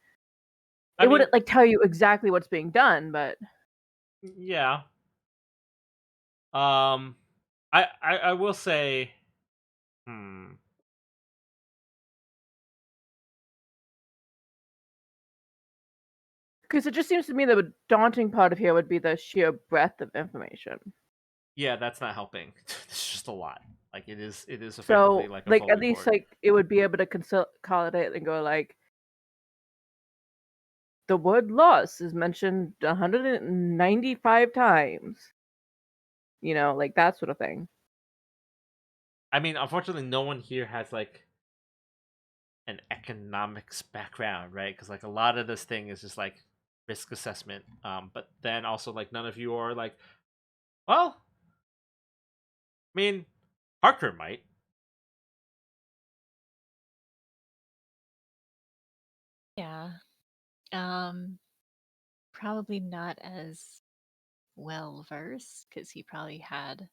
I It mean, wouldn't like tell you exactly what's being done, but yeah. Um I will say because it just seems to me that the daunting part of here would be the sheer breadth of information. yeah, that's not helping. It's just a lot. Like it is effectively So, like a like, at folding least, board. like, it would be able to consolidate and go, like, the word loss is mentioned 195 times. Like that sort of thing. I mean, unfortunately no one here has like an economics background, right? Cuz like a lot of this thing is just like risk assessment. But then also like none of you are like, well, I mean, Harker might. Yeah. Um, Probably not as well versed because he probably had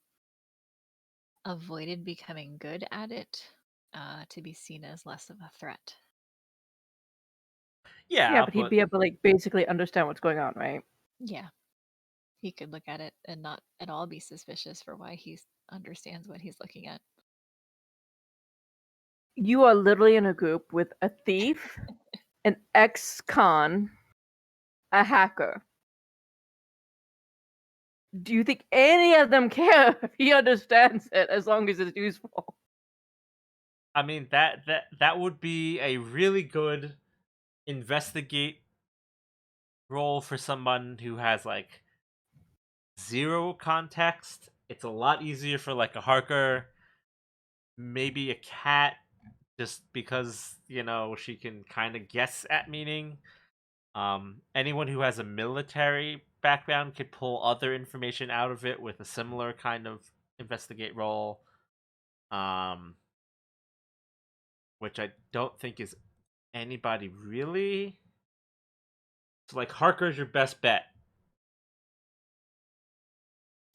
avoided becoming good at it to be seen as less of a threat. Yeah, Yeah, but he'd but be able to, like, basically understand what's going on, right? Yeah, he could look at it and not at all be suspicious for why he understands what he's looking at. You are literally in a group with a thief, an ex-con, a hacker. Do you think any of them care if he understands it as long as it's useful? I mean that would be a really good investigate role for someone who has like zero context. It's a lot easier for like a Harker, maybe a cat, just because she can kind of guess at meaning. Anyone who has a military background could pull other information out of it with a similar kind of investigate role. Um, which I don't think is anybody really. So like Harker's your best bet.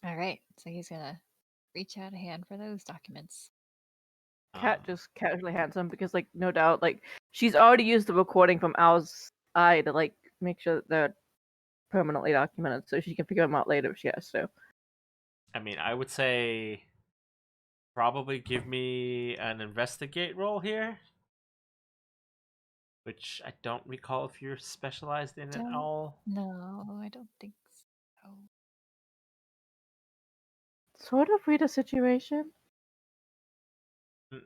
All right, so he's gonna reach out a hand for those documents. Cat Um, just casually hands him because, like, no doubt, like, she's already used the recording from Al's eye to, like, make sure that they're permanently documented so she can figure them out later if she has to. I mean, I would say probably give me an investigate role here, which I don't recall if you're specialized in it at Don't all. No, I don't think so. Sort of read a situation.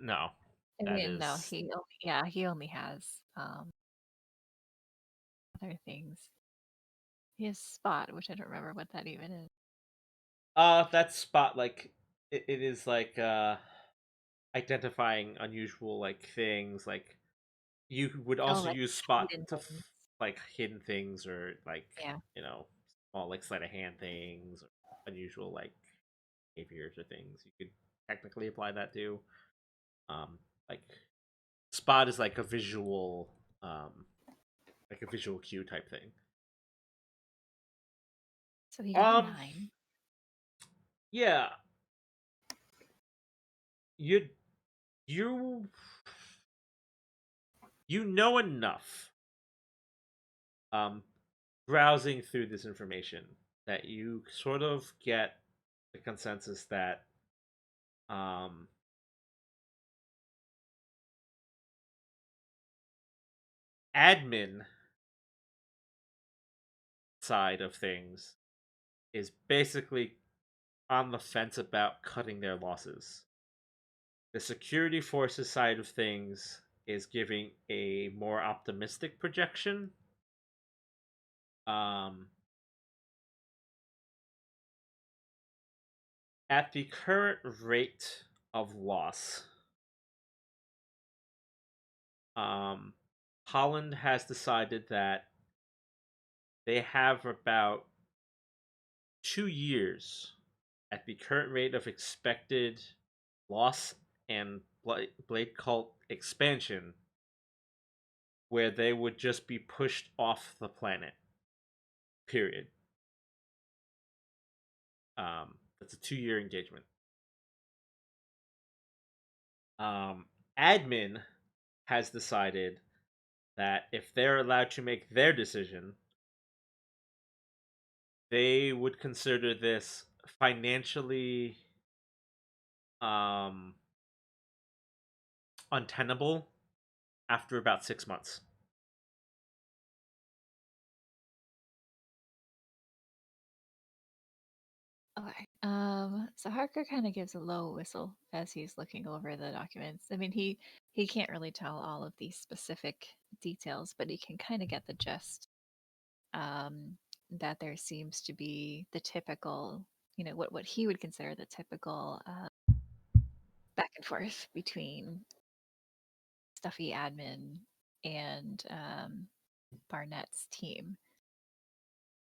No, I that mean, no, is. he only has other things. He has spot, which I don't remember what that even is. That spot like it is like identifying unusual like things. Like you would Oh, also like use spot hidden to things. like hidden things or like Yeah. small like sleight of hand things or unusual like behaviors or things. You could technically apply that to. Um, like spot is like a visual cue type thing. So he got a Um, 9. yeah, you you you know enough. Browsing through this information that you sort of get the consensus that um admin side of things is basically on the fence about cutting their losses. The security forces side of things is giving a more optimistic projection. Um, at the current rate of loss, Holland has decided that they have about 2 years at the current rate of expected loss and Blade Cult expansion, where they would just be pushed off the planet. Period. That's a 2-year engagement. Admin has decided that if they're allowed to make their decision, they would consider this financially untenable after about 6 months. Okay. So Harker kind of gives a low whistle as he's looking over the documents. I mean, he can't really tell all of these specific details, but he can kind of get the gist. That there seems to be the typical, what he would consider the typical back and forth between stuffy admin and Barnett's team.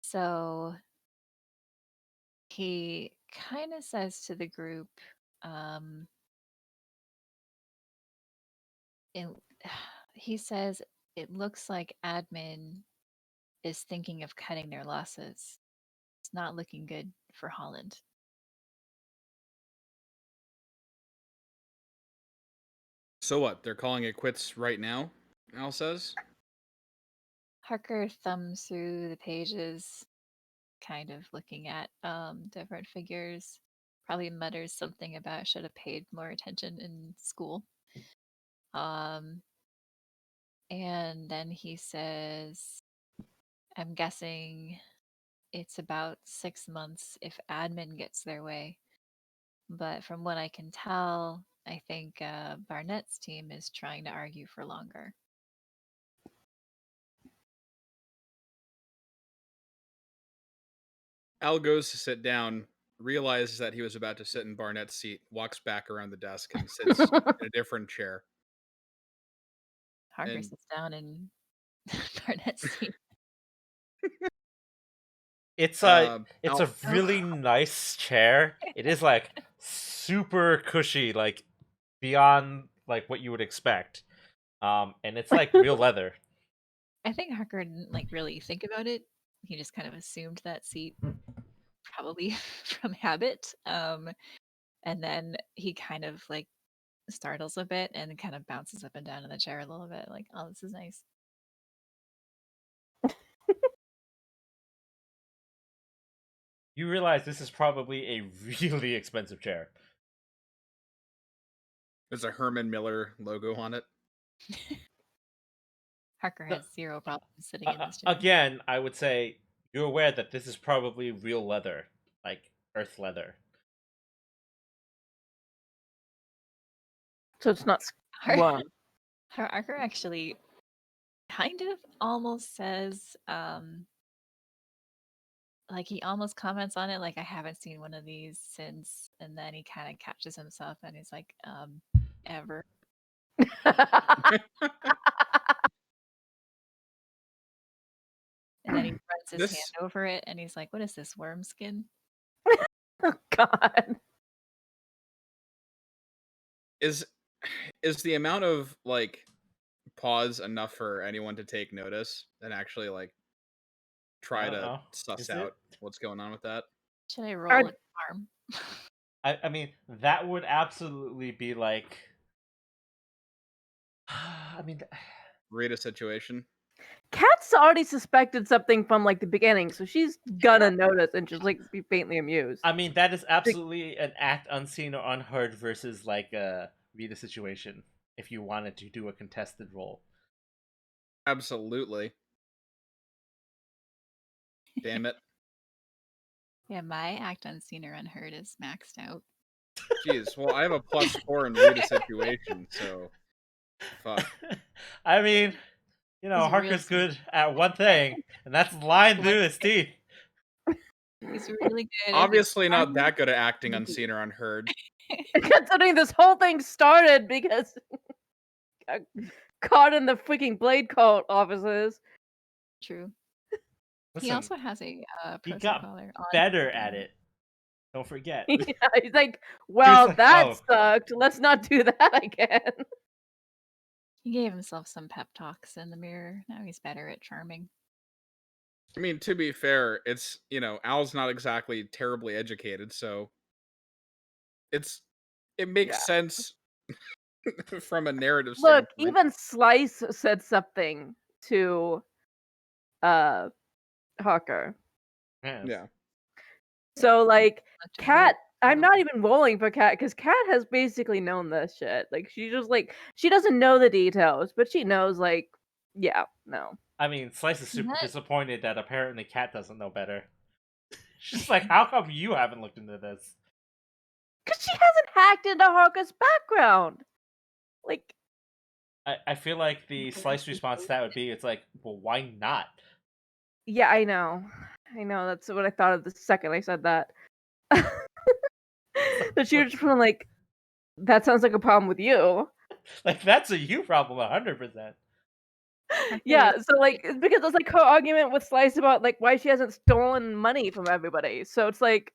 So he kind of says to the group, he says, it looks like admin is thinking of cutting their losses. It's not looking good for Holland. So what? They're calling it quits right now, Al says? Harker thumbs through the pages, kind of looking at different figures. Probably mutters something about should have paid more attention in school. And then he says, I'm guessing it's about 6 months if admin gets their way. But from what I can tell, I think Barnett's team is trying to argue for longer. Al goes to sit down, realizes that he was about to sit in Barnett's seat, walks back around the desk and sits in a different chair. Harker And- sits down in Barnett's seat. It's a Al- really nice chair. It is like super cushy, like beyond like what you would expect. And it's like real leather. I think Harker didn't really think about it. He just kind of assumed that seat, probably from habit. And then he kind of startles a bit and kind of bounces up and down in the chair a little bit, like, oh, this is nice. You realize this is probably a really expensive chair. There's a Herman Miller logo on it. Harker has zero problem sitting in this chair. Again, I would say you're aware that this is probably real leather, like earth leather. So it's not Harker actually kind of almost says, he almost comments on it, like, I haven't seen one of these since, and then he kind of catches himself and he's like, ever. And then he runs his hand over it and he's like, what is this, worm skin? Oh God. Is the amount of pause enough for anyone to take notice and actually try to suss out what's going on with that? Should I roll a charm? I mean, that would absolutely be like. I mean, read a situation. Kat's already suspected something from the beginning, so she's gonna notice and just be faintly amused. I mean, that is absolutely an act unseen or unheard versus read a situation if you wanted to do a contested roll. Absolutely. Damn it. Yeah, my act unseen or unheard is maxed out. Jeez, well, I have a +4 in read a situation, so fuck. I mean, Harker's good at one thing, and that's lying through his teeth. He's really good. Obviously not that good at acting unseen or unheard. Considering this whole thing started because caught in the freaking blade cult offices. True. He Listen, also has a he pro got collar on. better at it. Don't forget. Yeah, he's like, well, like, that "Oh." sucked. Let's not do that again. He gave himself some pep talks in the mirror. Now he's better at charming. I mean, to be fair, it's, Al's not exactly terribly educated, so it makes Yeah. sense from a narrative Look, standpoint. even Slice said something to Hawker. Yes. Yeah. So like Looked at Kat, her. I'm not even rolling for Kat because Kat has basically known this shit. Like she just like she doesn't know the details, but she knows like yeah, no. I mean, Slice is super That- disappointed that apparently Cat doesn't know better. She's like, how come you haven't looked into this? Because she hasn't hacked into Hawker's background. Like I feel like the Slice response to that would be, it's like, well, why not? yeah, I know. I know, that's what I thought of the second I said that. But she was just from like that sounds like a problem with you. Like, that's a you problem, 100%. Yeah, so like it's because it's like her argument with Slice about like why she hasn't stolen money from everybody. So it's like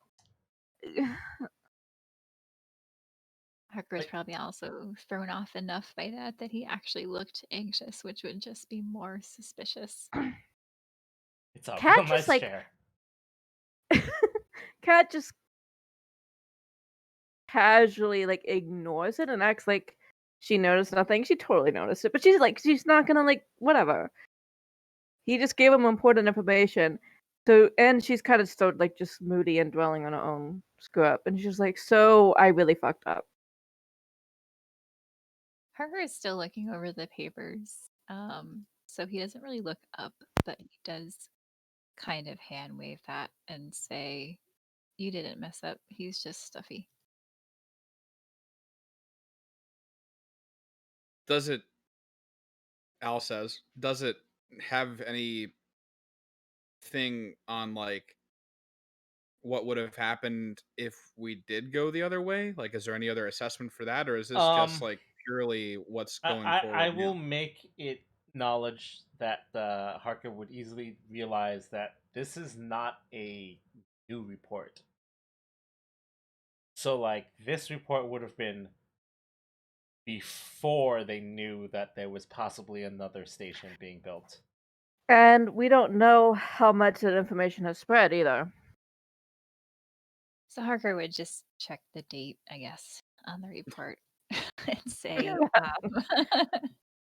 Harker's Like- probably also thrown off enough by that he actually looked anxious, which would just be more suspicious. It's a Cat real just, nice like- chair. Kat just casually like ignores it and acts like she noticed nothing. She totally noticed it, but she's not gonna like whatever. He just gave him important information. So and she's kind of so like just moody and dwelling on her own screw up, and she's like, so I really fucked up. Harker is still looking over the papers, so he doesn't really look up, but he does kind of hand wave that and say, "You didn't mess up. He's just stuffy." Al says, does it have any thing on like what would have happened if we did go the other way? Like, is there any other assessment for that, or is this just like purely what's going forward? I will now? make it knowledge that Harker would easily realize that this is not a new report. So, like, this report would have been before they knew that there was possibly another station being built. And we don't know how much that information has spread either. So Harker would just check the date, I guess, on the report and say,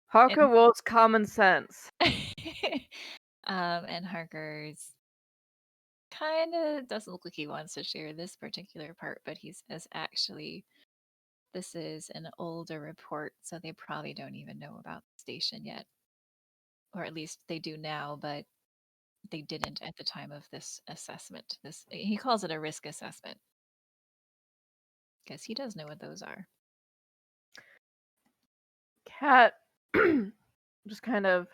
Harker rules common sense. and Harker's kind of doesn't look like he wants to share this particular part, but he says, actually, this is an older report, so they probably don't even know about the station yet. Or at least they do now, but they didn't at the time of this assessment. He calls it a risk assessment. Because he does know what those are. Kat just kind of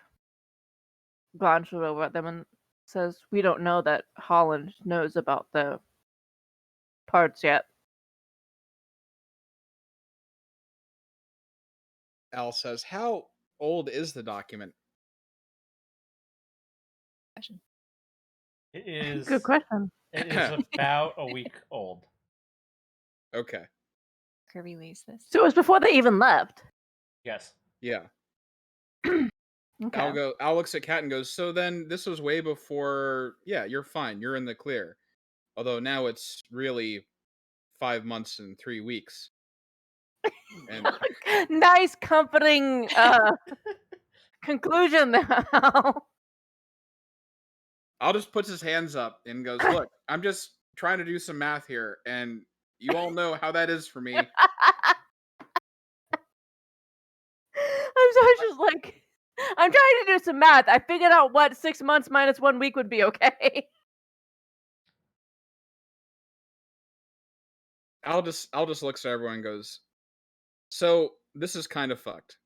glances over at them and says, we don't know that Holland knows about the parts yet. Al says, how old is the document? Question. It is Good question. It is about a week old. Okay. Kirby lays this. So it was before they even left. Yes. Yeah. Okay. Al looks at Kat and goes, so then this was way before. Yeah, you're fine. You're in the clear. Although now it's really 5 months and 3 weeks. And Nice comforting conclusion now. Al just puts his hands up and goes, look, I'm just trying to do some math here, and you all know how that is for me. I'm just like, I'm trying to do some math. I figured out what 6 months minus 1 week would be okay. Al just looks at everyone and goes, so this is kind of fucked.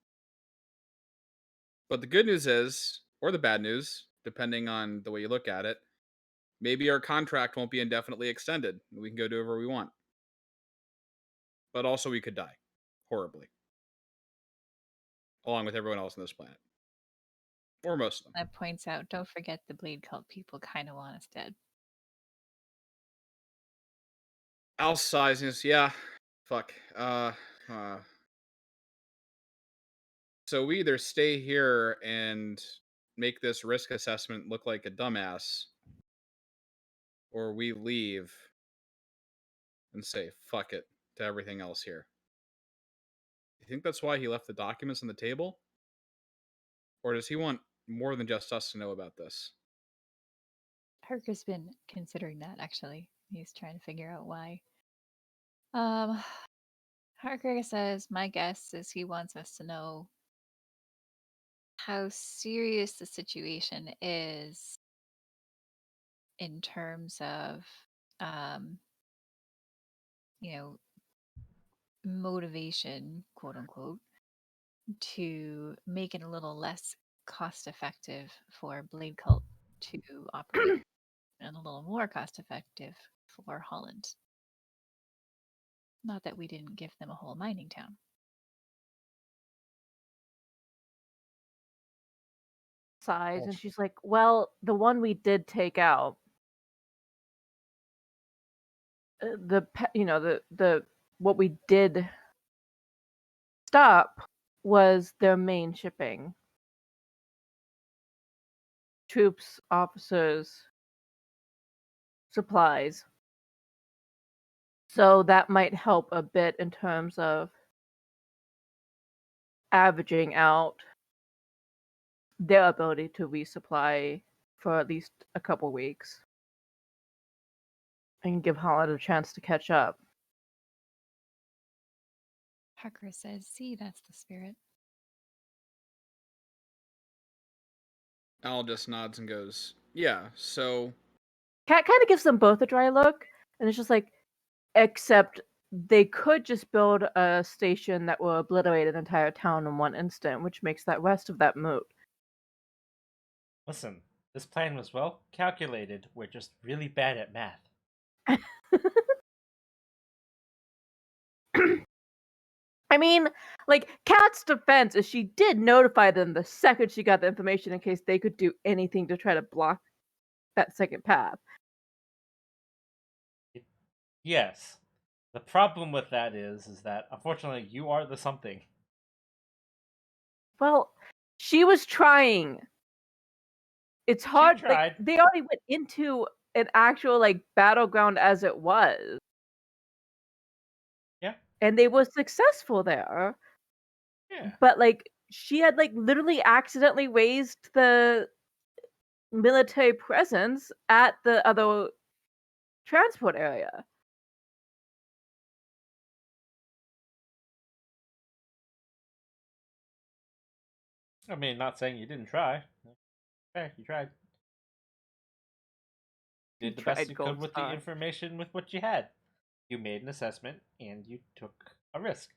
But the good news is, or the bad news, depending on the way you look at it, maybe our contract won't be indefinitely extended. We can go do whatever we want. But also we could die. Horribly. along with everyone else on this planet, or most of them. That points out, don't forget the Blade Cult people kind of want us dead. Al sighs and says, "Yeah, fuck. So we either stay here and make this risk assessment look like a dumbass, or we leave and say fuck it to everything else here." You think that's why he left the documents on the table? Or does he want more than just us to know about this? Harker's been considering that, actually. He's trying to figure out why. Um, Harker says, my guess is he wants us to know how serious the situation is in terms of, um, you know, motivation, quote unquote, to make it a little less cost effective for Blade Cult to operate and a little more cost effective for Holland. Not that we didn't give them a whole mining town. Sighs, and she's like, well, the one we did take out, the what we did stop was their main shipping. Troops, officers, supplies. So that might help a bit in terms of averaging out their ability to resupply for at least a couple weeks and give Holland a chance to catch up. Harker says, see, that's the spirit. Al just nods and goes, "Yeah, so Cat kind of gives them both a dry look, and it's just like, except they could just build a station that will obliterate an entire town in one instant, which makes that rest of that moot. Listen, this plan was well calculated. We're just really bad at math. I mean, like, Kat's defense is she did notify them the second she got the information in case they could do anything to try to block that second path. Yes. The problem with that is that unfortunately you are the something. Well, she was trying. It's hard. Like, tried. they already went into an actual, like, battleground as it was. Yeah. And they were successful there. Yeah. But, like, she had, like, literally accidentally raised the military presence at the other transport area. I mean, not saying you didn't try. Okay, you tried. Did the best Tried you could Gold with Star. the information with what you had. You made an assessment and you took a risk.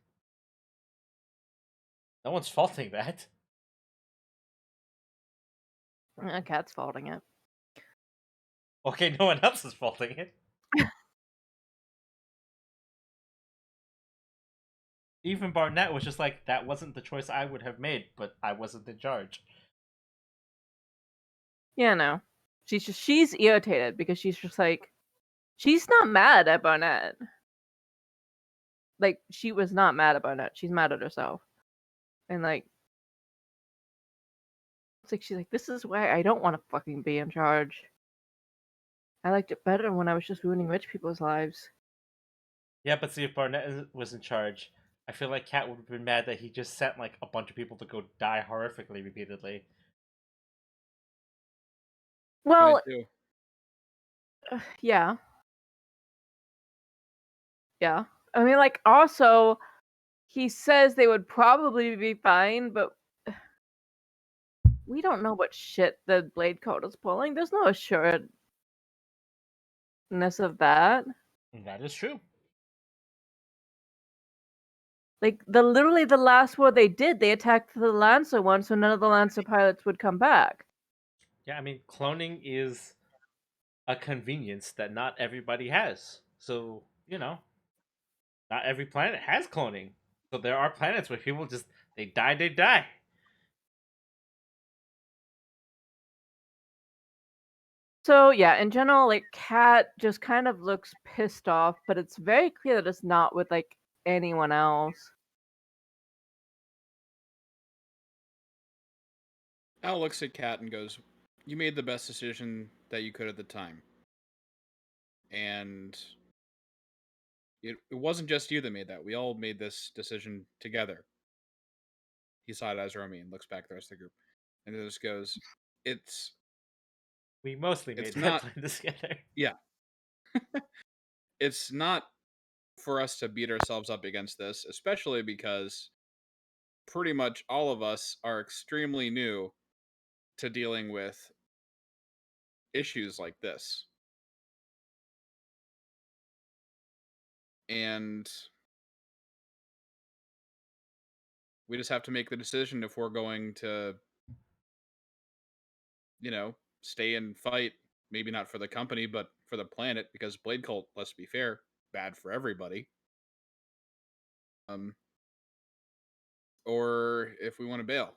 No one's faulting that. Cat's faulting it. Okay, no one else is faulting it. Even Barnett was just like, that wasn't the choice I would have made, but I wasn't in charge. Yeah, no. She's irritated because she's just like, she's not mad at Barnett. Like, she was not mad at Barnett. She's mad at herself. And like, it's like she's like, this is why I don't want to fucking be in charge. I liked it better when I was just ruining rich people's lives. Yeah, but see, if Barnett was in charge, I feel like Kat would have been mad that he just sent like a bunch of people to go die horrifically repeatedly. Well, 22. yeah. Yeah. I mean, like, also, he says they would probably be fine, but we don't know what shit the Blade Code is pulling. There's no assuredness of that. And that is true. Like, literally the last war they did, they attacked the Lancer one, so none of the Lancer pilots would come back. Yeah, I mean, cloning is a convenience that not everybody has. So, not every planet has cloning. So there are planets where people just, they die. So yeah, in general, like Kat just kind of looks pissed off, but it's very clear that it's not with like anyone else. Al looks at Kat and goes, "You made the best decision that you could at the time, and it wasn't just you that made that. We all made this decision together." He side eyes Romy and looks back at the rest of the group, and just goes, "It's We mostly made it's that not plan together. yeah, it's not for us to beat ourselves up against this, especially because pretty much all of us are extremely new to dealing with issues like this. And we just have to make the decision if we're going to, stay and fight, maybe not for the company, but for the planet, because Blade Cult, let's be fair, bad for everybody. Um, or if we want to bail.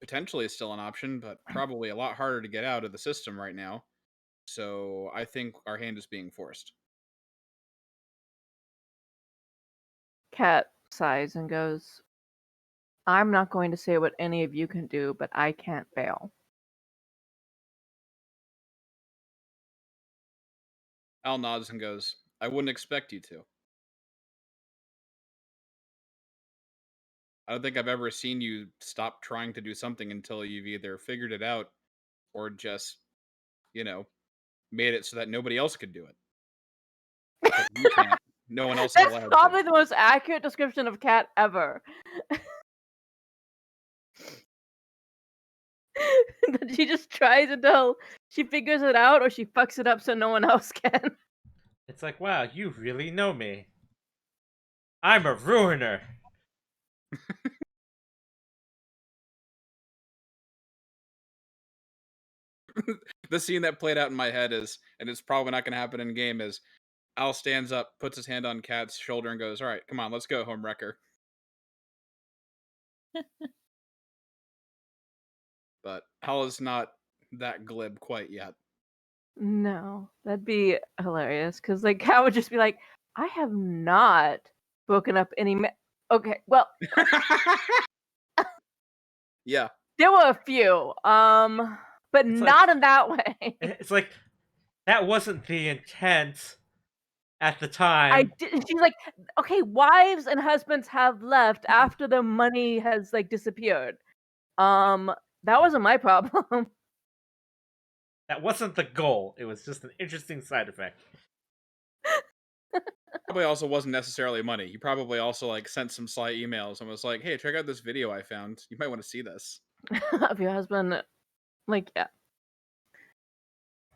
Potentially it's still an option, but probably a lot harder to get out of the system right now. So I think our hand is being forced. Kat sighs and goes, I'm not going to say what any of you can do, but I can't bail. Al nods and goes, "I wouldn't expect you to. I don't think I've ever seen you stop trying to do something until you've either figured it out or just, you know, made it so that nobody else could do it. Because you can't. No one else is That's allowed to." probably the most accurate description of Kat ever. That she just tries until she figures it out or she fucks it up so no one else can. It's like, wow, you really know me. I'm a ruiner. The scene that played out in my head is, and it's probably not going to happen in game, is Al stands up, puts his hand on Kat's shoulder, and goes, "All right, come on, let's go, home wrecker." But Al is not that glib quite yet. No, that'd be hilarious because like Kat would just be like, I have not broken up any. Okay, well, Yeah. there were a few, but It's not like- in that way. It's like that wasn't the intent at the I time. did, she's like, okay, wives and husbands have left after the money has like disappeared. That wasn't my problem. That wasn't the goal. It was just an interesting side effect. Probably also wasn't necessarily money. He probably also like sent some sly emails and was like, "Hey, check out this video I found. You might want to see this." Of your husband, like, yeah,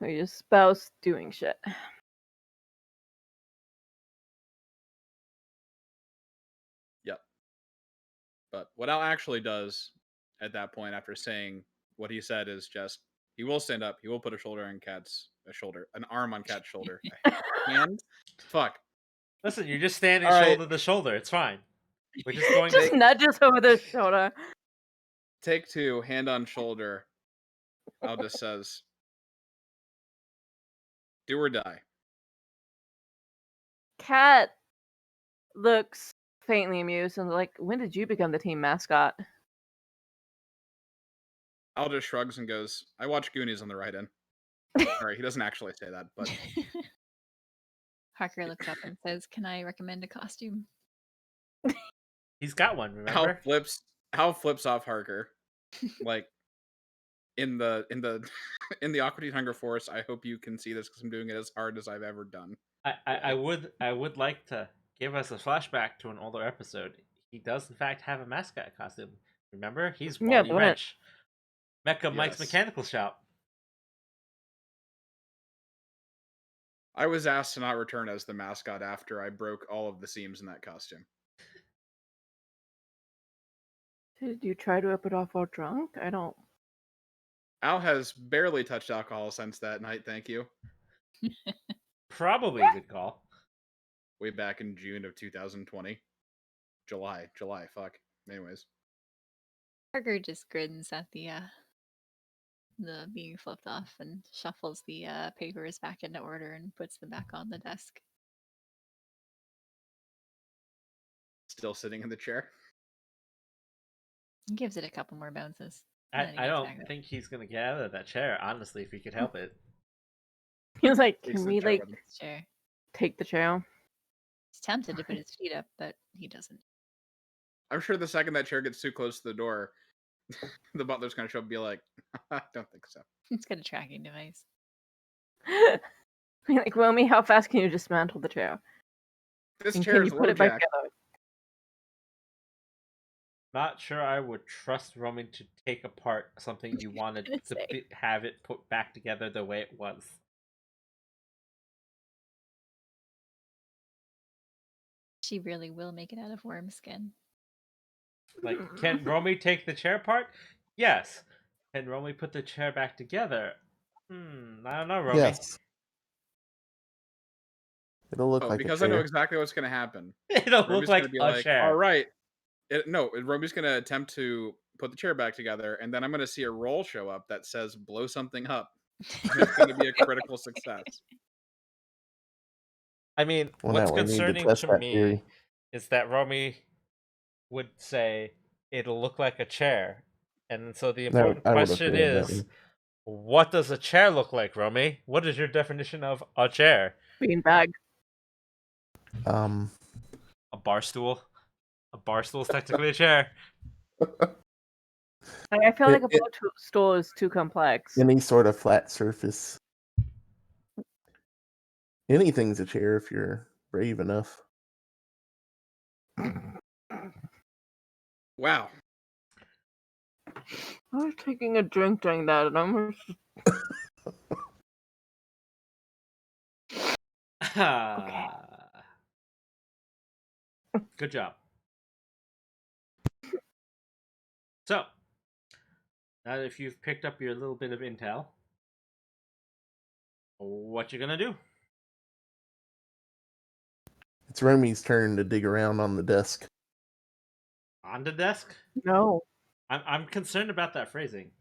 or your spouse doing shit. Yep. But what Al actually does at that point, after saying what he said, is just he will stand up. He will put an arm on Cat's shoulder, a hand. Fuck. Listen, you're just standing All right. shoulder to shoulder. It's fine. We're just going Just to. nudges over the shoulder. Take two, hand on shoulder. Al just says, "Do or die." Cat looks faintly amused and like, when did you become the team mascot? Al just shrugs and goes, "I watch Goonies on the ride in." All right, he doesn't actually say that, but Harker looks up and says, "Can I recommend a costume?" He's got one. Remember? Hal flips off Harker, like in the in the Aqua Teen Hunger Force. I hope you can see this because I'm doing it as hard as I've ever done. I would like to give us a flashback to an older episode. He does in fact have a mascot costume. Remember? He's Yeah, Wally go ahead. Wrench. Mecha Mike's Yes. Mechanical Shop. I was asked to not return as the mascot after I broke all of the seams in that costume. Did you try to rip it off while drunk? I don't. Al has barely touched alcohol since that night, thank you. Probably a good call. Way back in June of 2020. July, fuck. Anyways. Harker just grins at the the being flipped off and shuffles the papers back into order and puts them back on the desk. Still sitting in the chair. Gives it a couple more bounces. I don't think he's gonna get out of that chair, honestly, if he could help it. He was like, Takes "Can the we chair like with him. Sure. take the chair?" He's tempted to put his feet up, but he doesn't. I'm sure the second that chair gets too close to the door, the butler's gonna show up and be like, I don't think so. It's got a tracking device. Like, Romy, how fast can you dismantle the chair? This And chair can is you put it back LoJack. together? Not sure I would trust Roman to take apart something you wanted gonna to say. have it put back together the way it was. She really will make it out of worm skin. Like, can Romy take the chair apart? Yes. Can Romy put the chair back together? I don't know, Romy. Yes. It'll look like Because a I know chair. exactly what's gonna happen. It'll Romy's look like gonna be a like, chair. all right. No, Romy's gonna attempt to put the chair back together, and then I'm gonna see a roll show up that says blow something up. And it's gonna be a critical success. I mean, Well, what's now we need to concerning test to that me theory. is that Romy would say it'll look like a chair. And so the important I would question agree with that is, one. what does a chair look like, Romy? What is your definition of a chair? Beanbag. Um, A bar stool? A bar stool is technically a chair. I feel like a It- bar stool is too complex. any sort of flat surface. Anything's a chair if you're brave enough. Wow. I was taking a drink during that, and I'm Good job. So, now that if you've picked up your little bit of intel, what you gonna do? It's Romy's turn to dig around on the desk. On the desk? no. I'm concerned about that phrasing.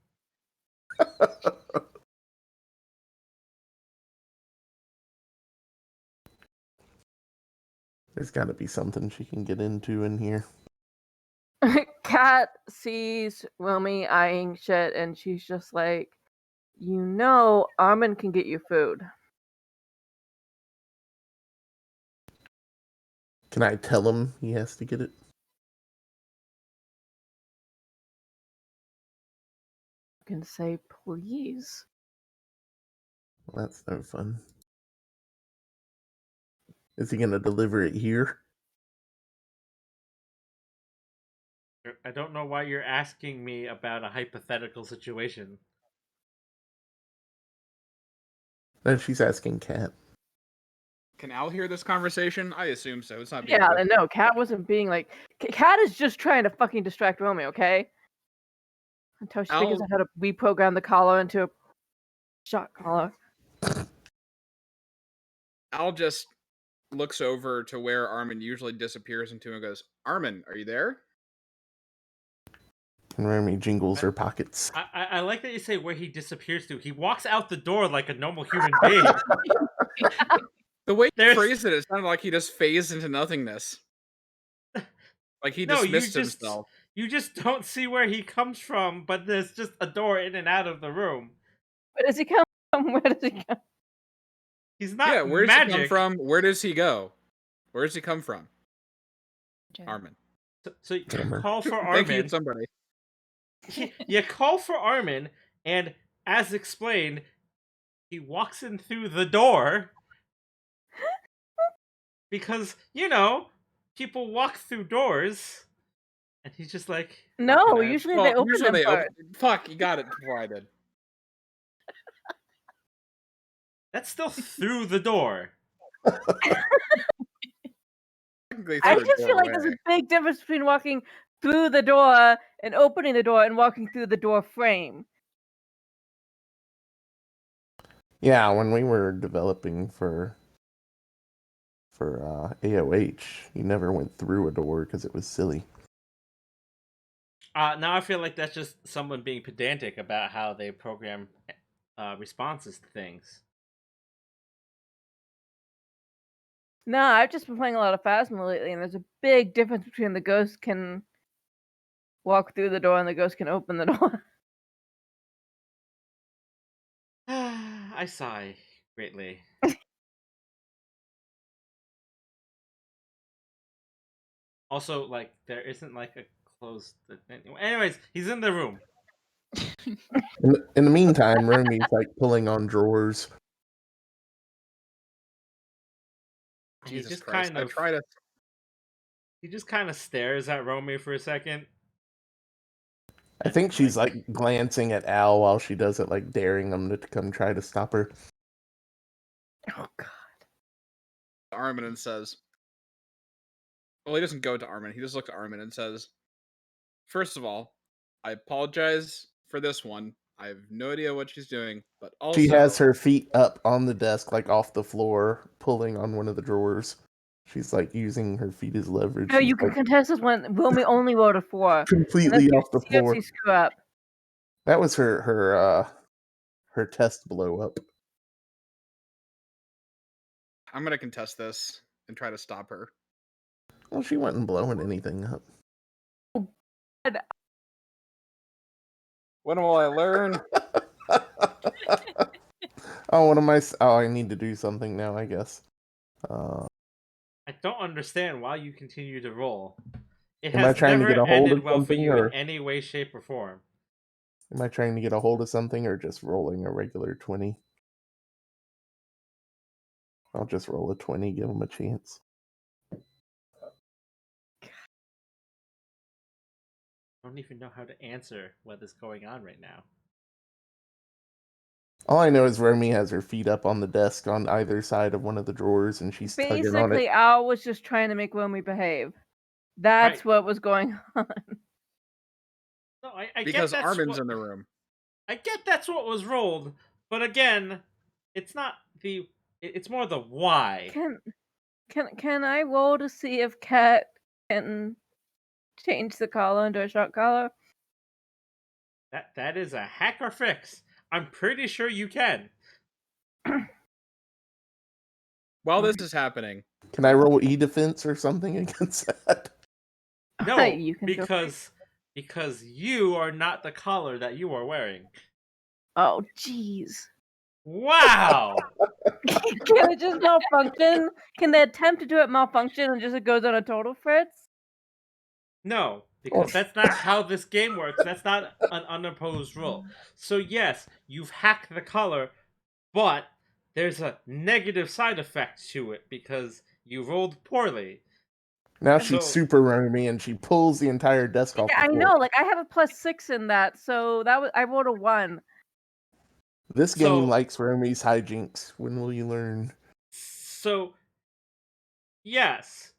There's got to be something she can get into in here. Kat sees Romy eyeing shit, and she's just like, Armin can get you food. Can I tell him he has to get it? You can say, please. Well, that's no fun. Is he going to deliver it here? I don't know why you're asking me about a hypothetical situation. No, she's asking Kat. Can Al hear this conversation? I assume so. It's not being Yeah, good. and no, Kat wasn't being like. Kat is just trying to fucking distract Romy, okay? Until she figures out how to reprogram the collar into a shot collar. Al just looks over to where Armin usually disappears into and goes, Armin, are you there? And Romy jingles her pockets. I like that you say where he disappears to. He walks out the door like a normal human being. The way you phrased it, it sounded like he just phased into nothingness. Like he dismissed himself. You just don't see where he comes from, but there's just a door in and out of the room. Where does he come from? Where does he come? He's not Yeah, where does magic. he come from? Where does he go? Where does he come from? Armin. So you call for Thank you, Armin. somebody. You call for Armin, and as explained, he walks in through the door. Because, people walk through doors. And he's just like... No, usually they open them first. Fuck, you got it before I did. That's still through the door. I just feel like there's a big difference between walking through the door and opening the door and walking through the door frame. Yeah, when we were developing for AOH, you never went through a door because it was silly. Now I feel like that's just someone being pedantic about how they program responses to things. No, I've just been playing a lot of Phasma lately, and there's a big difference between the ghost can walk through the door and the ghost can open the door. I sigh greatly. Also, like, there isn't like a closed. Anyways, he's in the room. In the meantime, Romy's like pulling on drawers. He Jesus just Christ! kind I of try to. he just kind of stares at Romy for a second. I think she's like glancing at Al while she does it, like daring him to come try to stop her. Oh god. Armin and says, well, he doesn't go to Armin. He just looks at Armin and says, first of all, I apologize for this one. I have no idea what she's doing, but also She has her feet up on the desk, like off the floor, pulling on one of the drawers. She's like using her feet as leverage. No, She's you can like contest this one. Wilmy only rolled a 4. And completely that's off the a floor. CFC screw up. That was her test blow up. I'm gonna contest this and try to stop her. Well, she wasn't blowing anything up. When will I learn? Oh, what am I? Oh, I need to do something now, I guess. I don't understand why you continue to roll. It Am I has trying to never get a hold ended of well for something, you or in any way, shape, or form. am I trying to get a hold of something, or just rolling a regular 20? I'll just roll a 20, give him a chance. I don't even know how to answer what is going on right now. All I know is Romy has her feet up on the desk on either side of one of the drawers, and she's tugging on Basically, it. Al was just trying to make Wilmy behave. That's Right. what was going on. No, I Because get that's Armin's what, in the room. I get that's what was rolled, but again, it's not the. It's more the why. Can I roll to see if Cat can change the collar into a shot collar? That is a hack or fix. I'm pretty sure you can. While this is happening, Can I roll e-defense or something against that? No, You can go because you are not the collar that you are wearing. Oh, jeez. Wow. Can it just malfunction? Can they attempt to do it malfunction and just it goes on a total fritz? No, because that's not how this game works. That's not an unopposed rule. So yes, you've hacked the color, but there's a negative side effect to it because you rolled poorly. Now she's So- super Romy, and she pulls the entire desk off the I floor. know, like I have a +6 in that, so that was I rolled a 1. This game So- likes Romy's hijinks. When will you learn? So yes,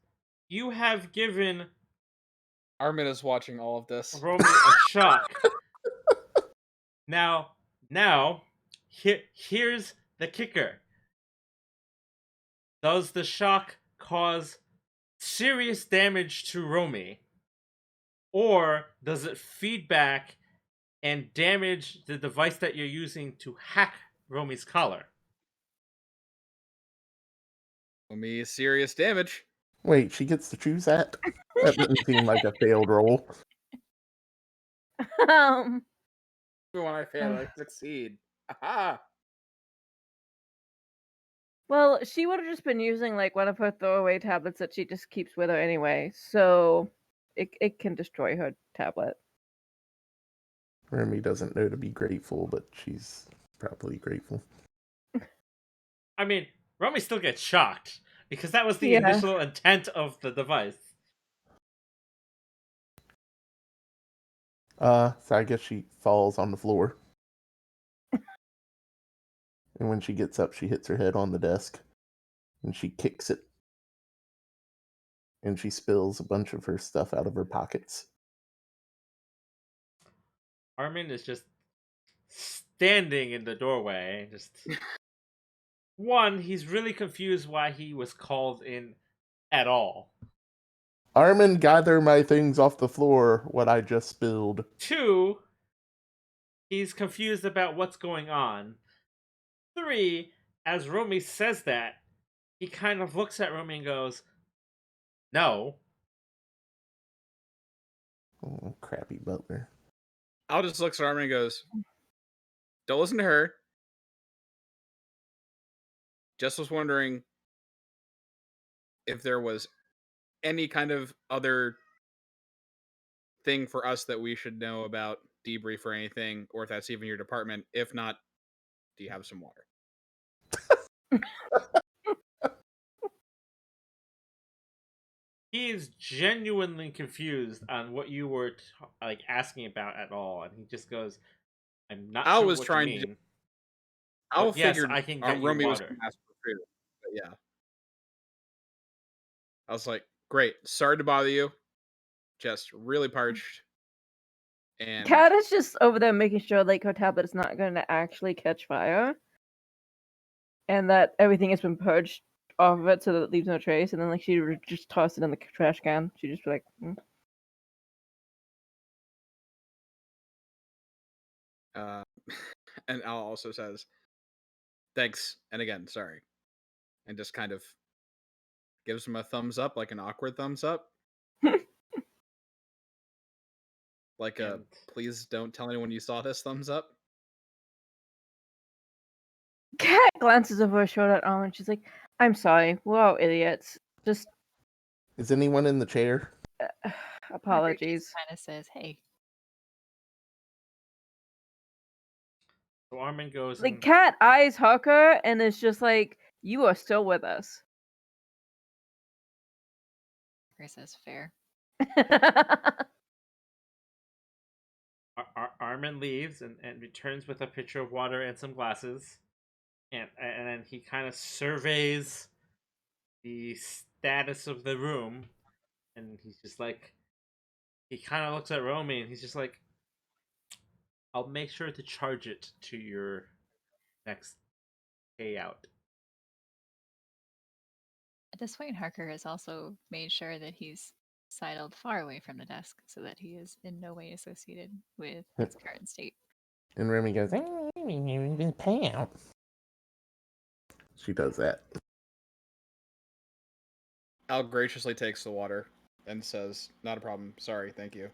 you have given Armin is watching all of this. Romy a shock. Now, here's the kicker. Does the shock cause serious damage to Romy? Or does it feedback and damage the device that you're using to hack Romy's collar? Me serious damage. Wait, she gets to choose that? That didn't seem like a failed roll. When I fail, I succeed. Aha! Well, she would have just been using like one of her throwaway tablets that she just keeps with her anyway, so it can destroy her tablet. Romy doesn't know to be grateful, but she's probably grateful. I mean, Romy still gets shocked because that was the Yeah. initial intent of the device. So I guess she falls on the floor. And when she gets up, she hits her head on the desk. And she kicks it. And she spills a bunch of her stuff out of her pockets. Armin is just standing in the doorway. Just one, he's really confused why he was called in at all. Armin, gather my things off the floor, what I just spilled. 2, he's confused about what's going on. 3, as Romy says that, he kind of looks at Romy and goes, "No." Oh, crappy butler. Al just looks at Armin and goes, "Don't listen to her. Just was wondering if there was any kind of other thing for us that we should know about, debrief or anything, or if that's even your department. If not, do you have some water?" He is genuinely confused on what you were like asking about at all, and he just goes, "I'm not Al sure was what trying you to. mean." Al But yes, figured I can get you Romy was going water. to ask for food, but yeah, I was like, "Great, sorry to bother you. Just really parched." And Kat is just over there making sure like her tablet is not going to actually catch fire, and that everything has been purged off of it so that it leaves no trace. And then like she would just toss it in the trash can. She'd just be like, uh, and Al also says, "Thanks, and again, sorry," and just kind of gives him a thumbs up, like an awkward thumbs up, like a And "please don't tell anyone you saw this" thumbs up. Kat glances over her shoulder at Almond. She's like, "I'm sorry, we're all idiots. Just Is anyone in the chair? apologies." Kind of says, "Hey, so Armin goes Like and Kat eyes Hucker and is just like, "You are still with us." Chris says fair." Armin leaves and returns with a pitcher of water and some glasses, and then he kind of surveys the status of the room, and he's just like, he kind of looks at Romy and he's just like, "I'll make sure to charge it to your next payout." At this point, Harker has also made sure that he's sidled far away from the desk so that he is in no way associated with its current state. And Remy goes, payout. She does that. Al graciously takes the water and says, "Not a problem. Sorry, thank you."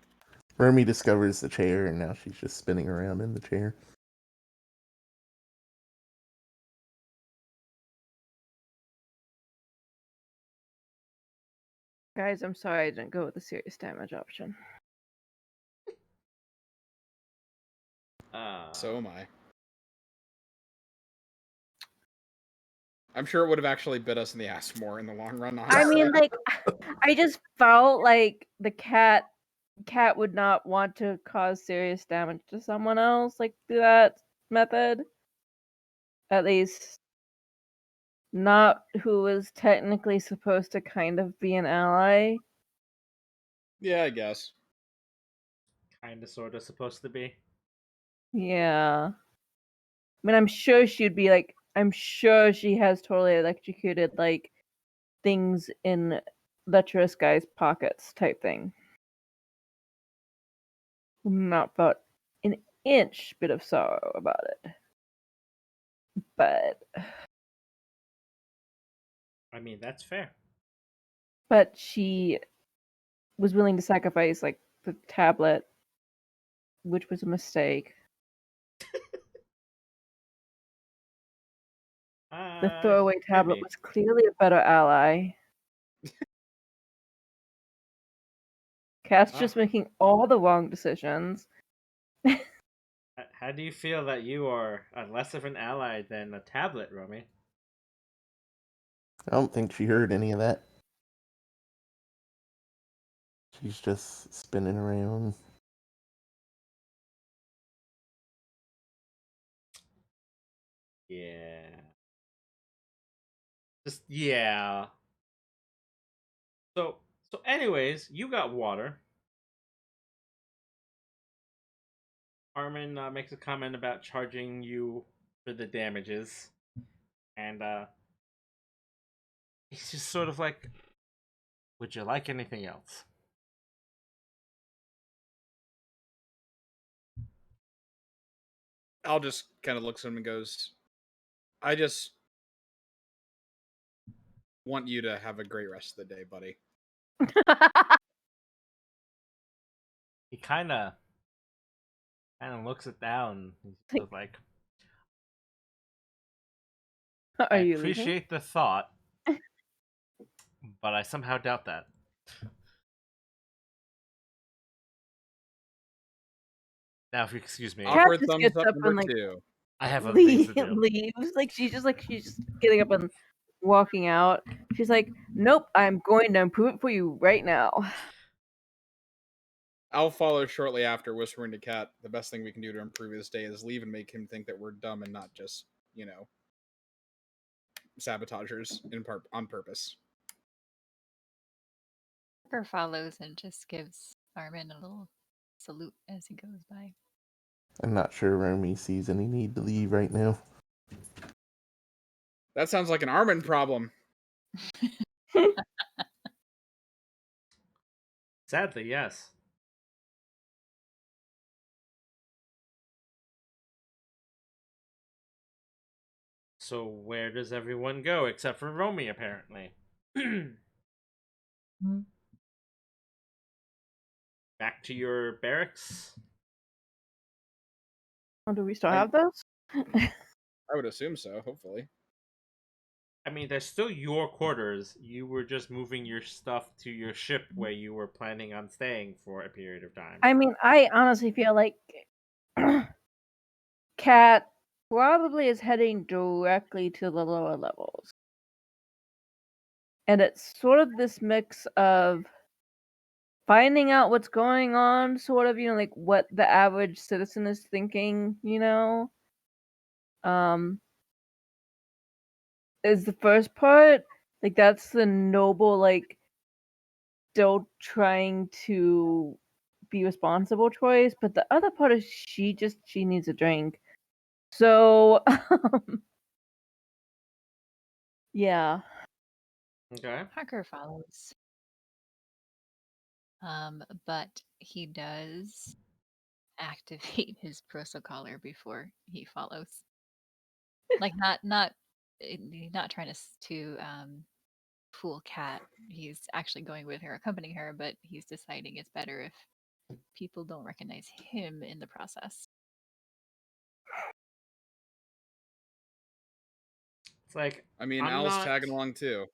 Remy discovers the chair, and now she's just spinning around in the chair. Guys, I'm sorry I didn't go with the serious damage option. So am I. I'm sure it would have actually bit us in the ass more in the long run, honestly. I mean, like, I just felt like the cat would not want to cause serious damage to someone else, like through that method. At least, not who was technically supposed to kind of be an ally. Yeah, I guess. Kind of, sort of supposed to be. Yeah. I mean, I'm sure she'd be like, I'm sure she has totally electrocuted, like, things in lecherous guy's pockets type thing. Not felt an inch bit of sorrow about it. But I mean, that's fair. she was willing to sacrifice like the tablet, which was a mistake. The throwaway tablet Maybe. was clearly a better ally. Cat's just making all the wrong decisions. How do you feel that you are less of an ally than a tablet, Romy? I don't think she heard any of that. She's just spinning around. Yeah. Just yeah. So anyways, you got water. Armin makes a comment about charging you for the damages, and he's just sort of like, Would you like anything else? Al just kind of looks at him and goes, I just want you to have a great rest of the day, buddy. He kind of looks it down. He's like, Are I you leaving? appreciate the thought, but I somehow doubt that. Now, if you excuse me, Cat Awkward just thumbs gets up up and number like 2. I have other things to do. leaves. Like she's just getting up and walking out. She's like, nope, I'm going to improve it for you right now. I'll follow shortly after, whispering to Cat, the best thing we can do to improve his day is leave and make him think that we're dumb and not just, sabotagers on purpose. Parker follows and just gives Armin a little salute as he goes by. I'm not sure Romy sees any need to leave right now. That sounds like an Armin problem. Sadly, yes. So where does everyone go except for Romy, apparently? Back to your barracks? Oh, do we still I- have those? I would assume so, hopefully. I mean, they're still your quarters. You were just moving your stuff to your ship where you were planning on staying for a period of time. I mean, I honestly feel like Cat probably is heading directly to the lower levels. And it's sort of this mix of finding out what's going on, sort of, like what the average citizen is thinking, is the first part. Like, that's the noble, like, still trying to be responsible choice. But the other part is she needs a drink. So, yeah. Okay. Parker follows. But he does activate his prosocollar before he follows. Like he's not trying to fool Cat. He's actually going with her, accompanying her, but he's deciding it's better if people don't recognize him in the process. It's like, I mean, I'm Al's not tagging along too.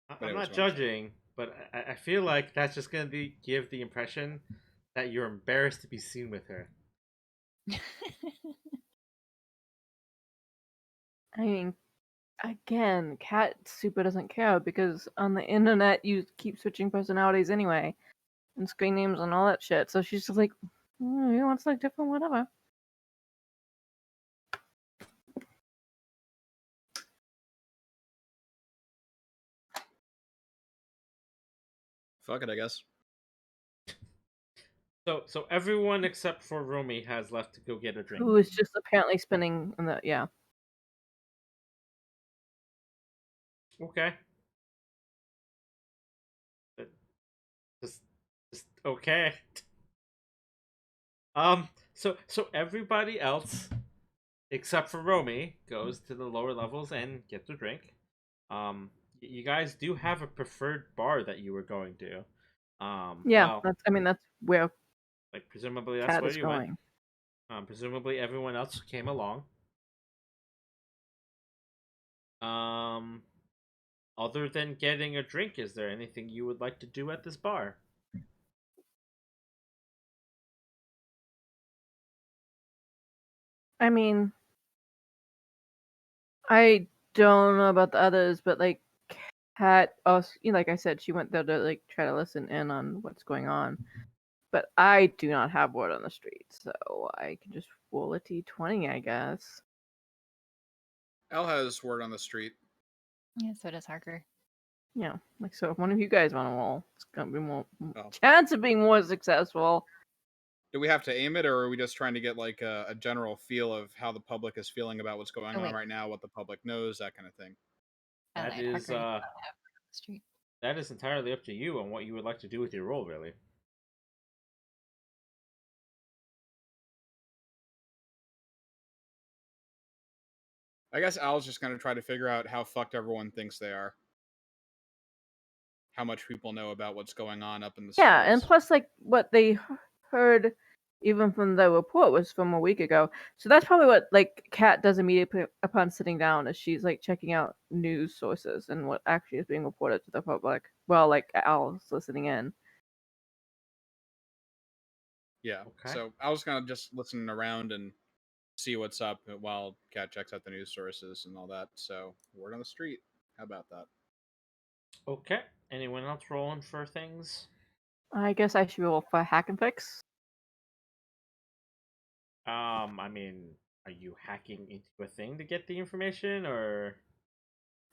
I'm not judging, but I feel like that's just going to give the impression that you're embarrassed to be seen with her. I mean, again, Cat super doesn't care because on the internet you keep switching personalities anyway, and screen names and all that shit. So she's just like, you want something different, whatever. Fuck it, I guess. So everyone except for Romy has left to go get a drink. Who is just apparently spinning in the yeah. Okay. Just okay. So everybody else except for Romy goes to the lower levels and gets a drink. You guys do have a preferred bar that you were going to. Yeah, Well, that's where like presumably that's Cat where is you going. went. Presumably everyone else came along. Other than getting a drink, is there anything you would like to do at this bar? I mean, I don't know about the others, but like Cat also, like I said, she went there to like try to listen in on what's going on. But I do not have word on the street, so I can just roll a T20, I guess. Al has word on the street. Yeah, so does Harker. Yeah, like so. If one of you guys want to roll, it's gonna be more Oh. chance of being more successful. Do we have to aim it, or are we just trying to get like a general feel of how the public is feeling about what's going on wait. right now, what the public knows, that kind of thing? That Allied is Harker does not have word on the street. That is entirely up to you on what you would like to do with your role, really. I guess Al's just gonna try to figure out how fucked everyone thinks they are. How much people know about what's going on up in the Yeah, and skies. plus, like, what they heard even from the report was from a week ago. So that's probably what, like, Kat does immediately upon sitting down, is she's, like, checking out news sources and what actually is being reported to the public. Well, like, Al's listening in. Yeah. Okay. So I was gonna just listen around and see what's up while Kat checks out the news sources and all that. So word on the street. How about that? Okay. Anyone else rolling for things? I guess I should roll for hack and fix. I mean, are you hacking into a thing to get the information, or?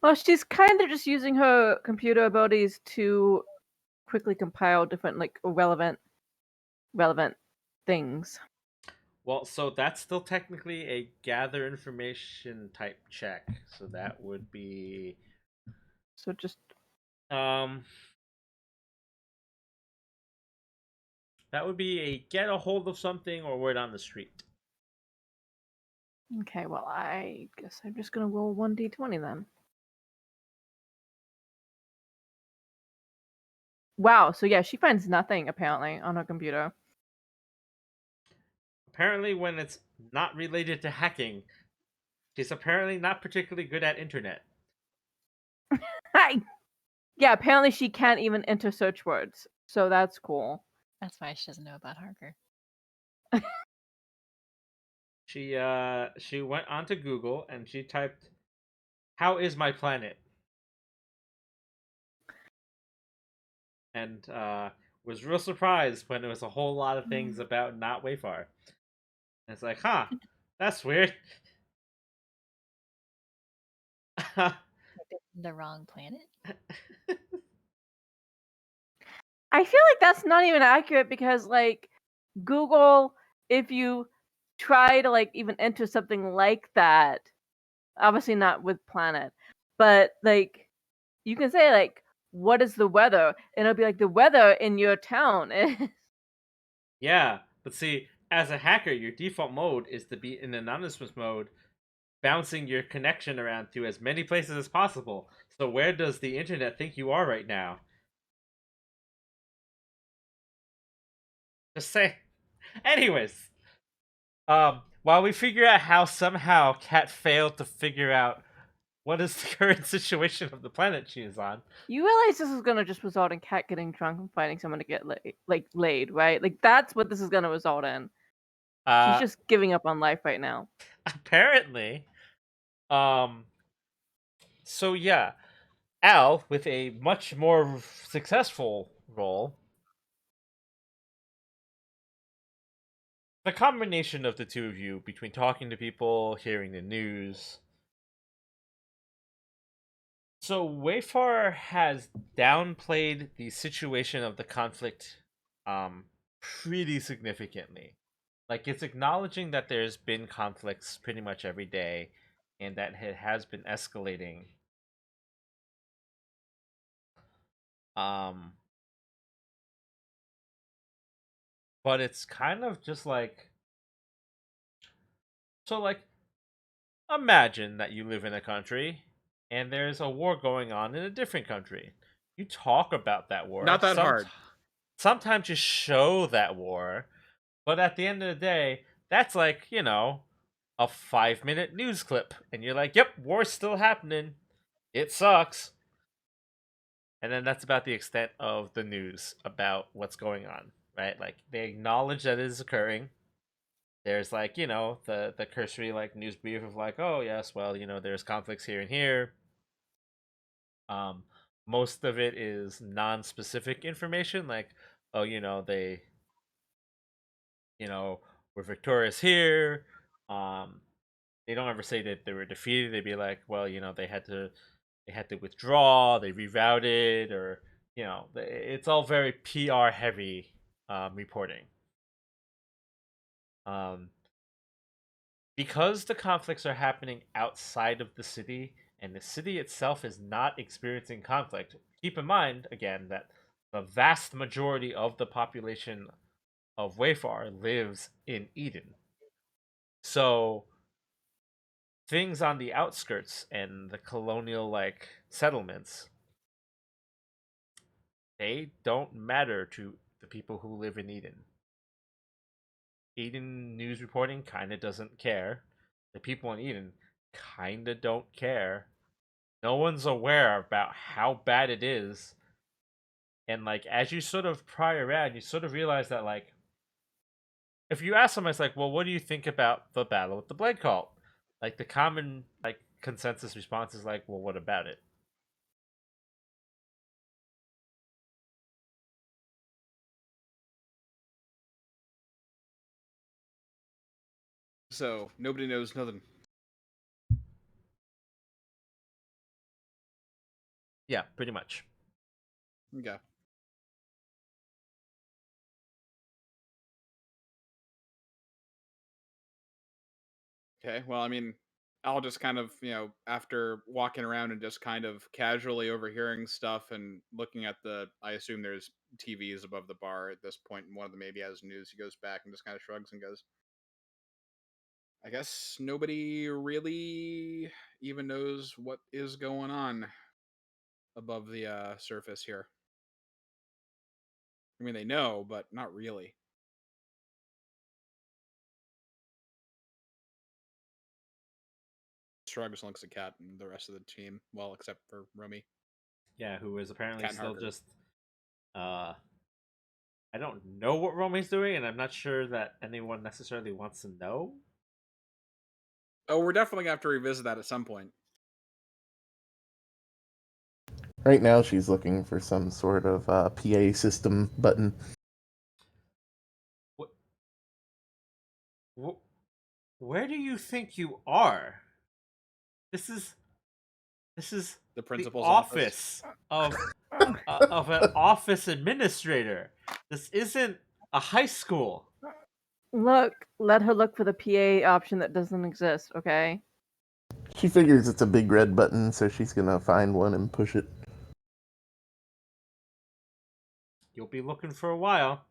Well, she's kind of just using her computer abilities to quickly compile different, like, relevant things. Well, so that's still technically a gather information type check. So that would be So just um that would be a get a hold of something or word on the street. okay. Well, I guess I'm just gonna roll 1d20 then. Wow. So yeah, she finds nothing apparently on her computer. Apparently when it's not related to hacking, she's apparently not particularly good at internet. Hi. Yeah. Apparently she can't even enter search words. So that's cool. That's why she doesn't know about Harker. She went onto Google and she typed, "How is my planet?" and was real surprised when it was a whole lot of things about not Wayfar. And it's like, huh, that's weird. The wrong planet? I feel like that's not even accurate because, like, Google, if you try to, like, even enter something like that, obviously not with planet, but, like, you can say, like, what is the weather? And it'll be like, the weather in your town is. Yeah, but see, as a hacker, your default mode is to be in anonymous mode, bouncing your connection around to as many places as possible. So where does the internet think you are right now? Just say. Anyways, while we figure out how somehow Kat failed to figure out what is the current situation of the planet she is on, You realize this is gonna just result in Kat getting drunk and finding someone to get laid, right? Like that's what this is gonna result in. She's uh, just giving up on life right now. apparently, um, so yeah, Al with a much more successful role. The combination of the two of you, between talking to people, hearing the news. So Wayfar has downplayed the situation of the conflict pretty significantly. Like it's acknowledging that there's been conflicts pretty much every day and that it has been escalating. Um but it's kind of just like, so like, imagine that you live in a country and there's a war going on in a different country. You talk about that war. Not that hard. Sometimes you show that war, but at the end of the day, that's like, a 5-minute news clip. And you're like, yep, war's still happening. It sucks. And then that's about the extent of the news about what's going on, right? Like, they acknowledge that it is occurring. There's like, the cursory like news brief of like, oh yes, well, there's conflicts here and here. Um, Most of it is non-specific information, like, oh, they, were victorious here. They don't ever say that they were defeated. They'd be like, well, they had to withdraw, they rerouted, or it's all very PR heavy reporting. Um, because the conflicts are happening outside of the city and the city itself is not experiencing conflict. keep in mind again that the vast majority of the population of Wayfar lives in Eden. So things on the outskirts and the colonial like settlements, they don't matter to the people who live in Eden. Eden news reporting kind of doesn't care. The people in Eden kind of don't care. No one's aware about how bad it is. And like as you sort of pry around, you sort of realize that like if you ask someone, it's like, well, what do you think about the battle with the Blade Cult? Like the common like consensus response is like, well, what about it? So nobody knows nothing. Yeah, pretty much. Okay. Okay. Well, I mean, I'll just kind of, after walking around and just kind of casually overhearing stuff and looking at I assume there's TVs above the bar at this point, and one of them maybe has news. He goes back and just kind of shrugs and goes, I guess nobody really even knows what is going on above the surface here. I mean, they know, but not really. Shrugs and looks at Cat and the rest of the team. Well, except for Romy. Yeah, who is apparently Cat and still Harker. just I don't know what Romy's doing, and I'm not sure that anyone necessarily wants to know. Oh, we're definitely going to have to revisit that at some point. Right now, she's looking for some sort of PA system button. Where do you think you are? This is The the principal's office of an office administrator. This isn't a high school. Look, let her look for the PA option that doesn't exist, okay? She figures it's a big red button, so she's gonna find one and push it. You'll be looking for a while.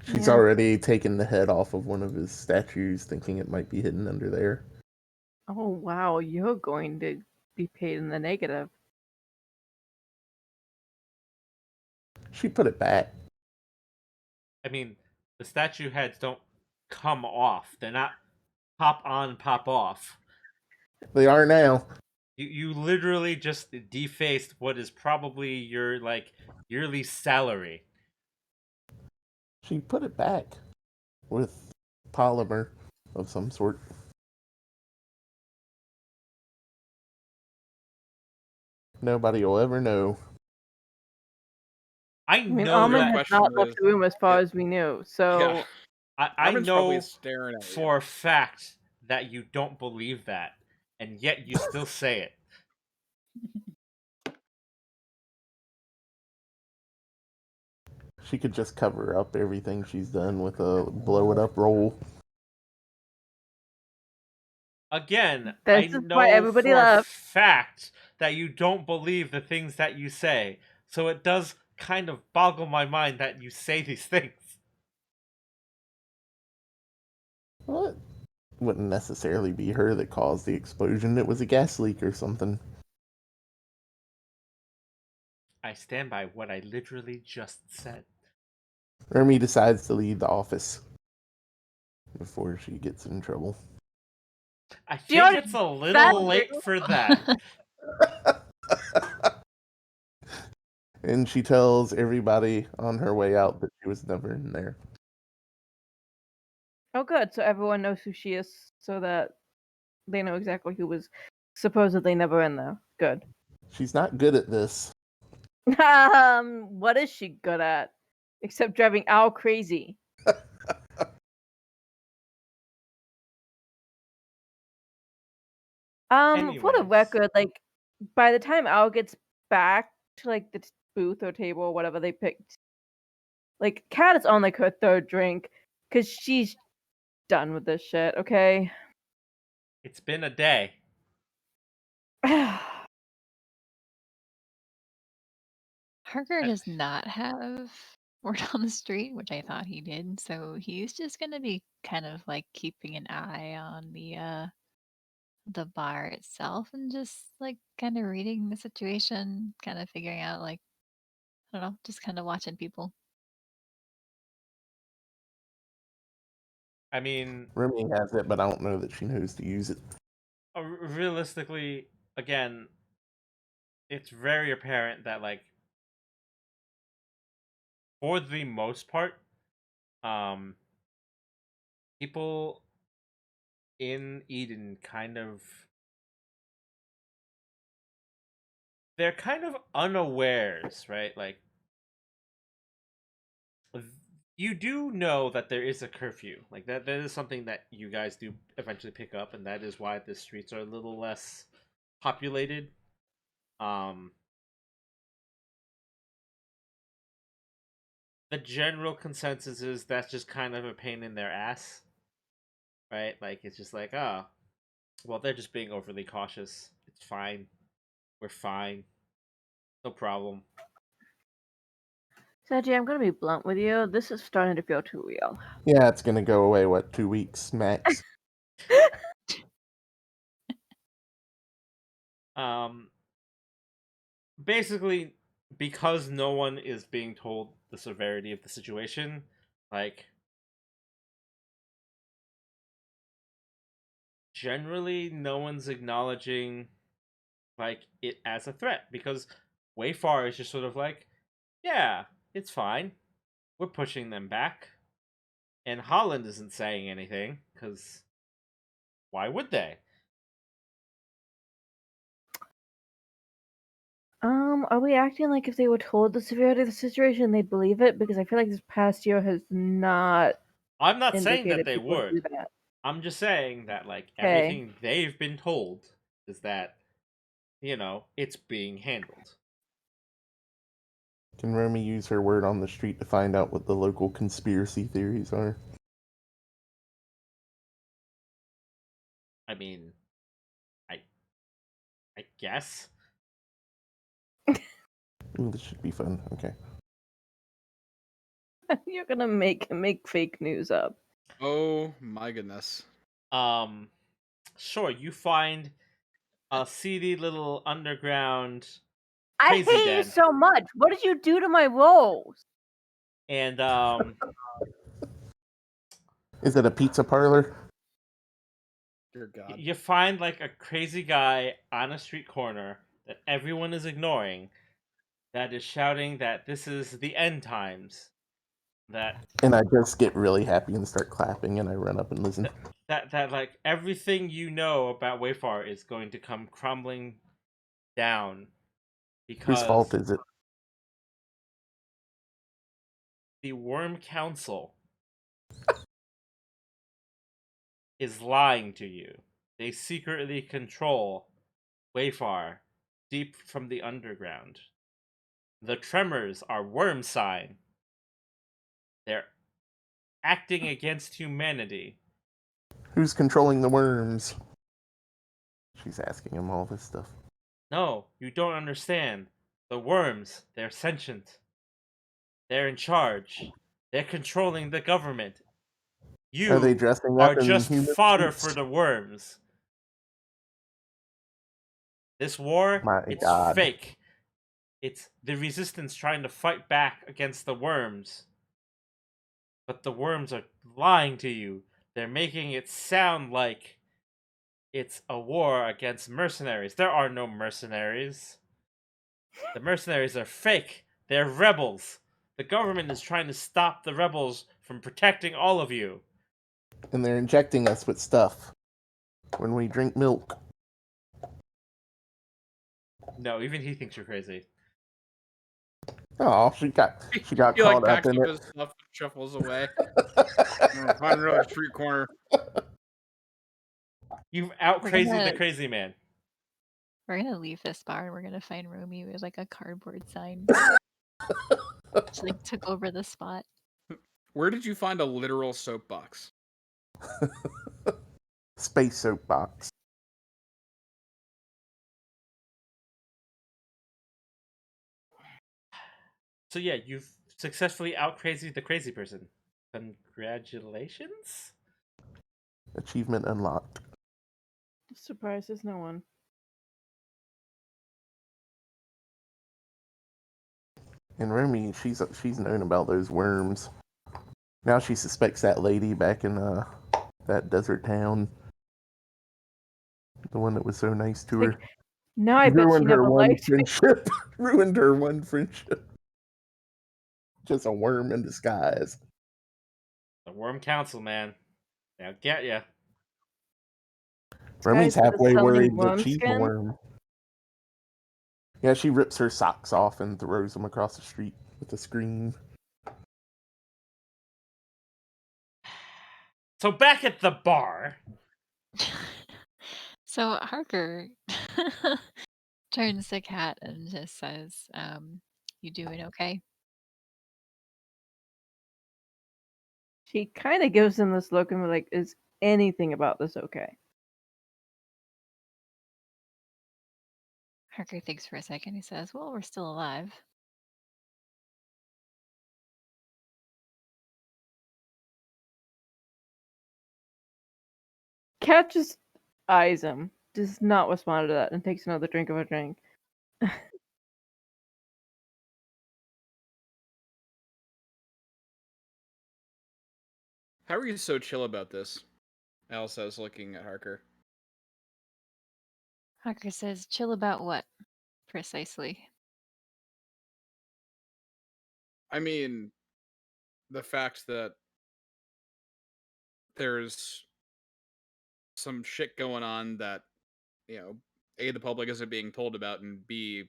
She's Yeah. already taken the head off of one of his statues, thinking it might be hidden under there. Oh, wow, you're going to be paid in the negative. She put it back. I mean, the statue heads don't come off. They're not pop on, pop off. They are now. You literally just defaced what is probably your like yearly salary. She put it back with polymer of some sort. Nobody will ever know. I I mean, know Almond that has question not left is- the room as far as we knew, so Yeah. I Armin's probably know staring at for a fact that you don't believe that, and yet you still say it. She could just cover up everything she's done with a blow it up roll. Again, This I is know why everybody for a left. fact that you don't believe the things that you say. So it does kind of boggle my mind that you say these things. Well, it wouldn't necessarily be her that caused the explosion. It was a gas leak or something. I stand by what I literally just said. Remy decides to leave the office before she gets in trouble. I She think already it's a little found late you. for that. And she tells everybody on her way out that she was never in there. Oh, good. So everyone knows who she is, so that they know exactly who was supposedly never in there. Good. She's not good at this. What is she good at? Except driving Al crazy. For the Anyways. record, like by the time Al gets back to like the booth or table or whatever they picked, like Kat is on like her third drink because she's done with this shit. Okay. It's been a day. Harker Uh, does not have word on the street, which I thought he did, so he's just gonna be kind of like keeping an eye on the bar itself and just like kind of reading the situation, kind of figuring out like I don't know, just kind of watching people. I mean, Remy has it, but I don't know that she knows to use it. realistically, again, it's very apparent that like for the most part, um, people in Eden they're kind of unawares, right? Like you do know that there is a curfew. Like that is something that you guys do eventually pick up, and that is why the streets are a little less populated. Um the general consensus is that's just kind of a pain in their ass, right? Like it's just like, ah, oh, well, they're just being overly cautious. It's fine. We're fine. No problem. Saji, I'm gonna be blunt with you. This is starting to feel too real. Yeah, it's gonna go away. What, 2 weeks max? Um basically because no one is being told the severity of the situation, like generally no one's acknowledging like it as a threat because Wayfar is just sort of like, yeah, it's fine. We're pushing them back. And Holland isn't saying anything because why would they? Are we acting like if they were told the severity of the situation, they'd believe it? Because I feel like this past year has not I'm not saying that indicated they people do would. that. I'm just saying that like Okay. everything they've been told is that, it's being handled. Can Romy use her word on the street to find out what the local conspiracy theories are? I mean, I I guess. Ooh, this should be fun. Okay. You're gonna make fake news up. Oh my goodness. Um sure, you find a seedy little underground I crazy hate you den. so much. What did you do to my rolls? And Is it a pizza parlor? Dear God. you find like a crazy guy on a street corner that everyone is ignoring that is shouting that this is the end times. That And I just get really happy and start clapping, and I run up and listen. that like everything you know about Wayfar is going to come crumbling down Whose fault because is it? the Worm Council is lying to you. They secretly control Wayfar deep from the underground. The tremors are worm sign. They're acting against humanity. Who's controlling the worms? She's asking him all this stuff. No, you don't understand. The worms, they're sentient. They're in charge. They're controlling the government. Are they You dressing are up in just human fodder for suits? the worms. This war, My it's God. fake. It's the resistance trying to fight back against the worms. But the worms are lying to you. They're making it sound like it's a war against mercenaries. There are no mercenaries. The mercenaries are fake. They're rebels. The government is trying to stop the rebels from protecting all of you. And they're injecting us with stuff when we drink milk. No, even he thinks you're crazy. Oh, she got He like caught up packs in up it. his stuff and shuffles away. Find another street corner. You've out We're crazied the gonna crazy man. we're gonna leave this bar and we're gonna find Romy with like a cardboard sign. She like took over the spot. Where did you find a literal soapbox? Space soapbox. So yeah, you've successfully out crazied the crazy person. Congratulations. Achievement unlocked. Surprises no one. And Romy, she's known about those worms. Now she suspects that lady back in that desert town, the one that was so nice to her. Like, now I bet she Ruined her never one liked me. friendship. Ruined her one friendship. Just a worm in disguise. The Worm Council, man. They'll get ya. Remy's Disguised as halfway selling worried that worm she's a skin? worm. Yeah, she rips her socks off and throws them across the street with a scream. So back at the bar. So Harker turns to Cat and just says, "You doing okay?" She kind of gives him this look and we're like, is anything about this okay? Harker thinks for a second. He says, "Well, we're still alive." Cat just eyes him, does not respond to that, and takes another drink of her drink. How are you so chill about this? Al says, looking at Harker. Harker says, "Chill about what, precisely?" I mean, the fact that there's some shit going on that, A, the public isn't being told about, and B,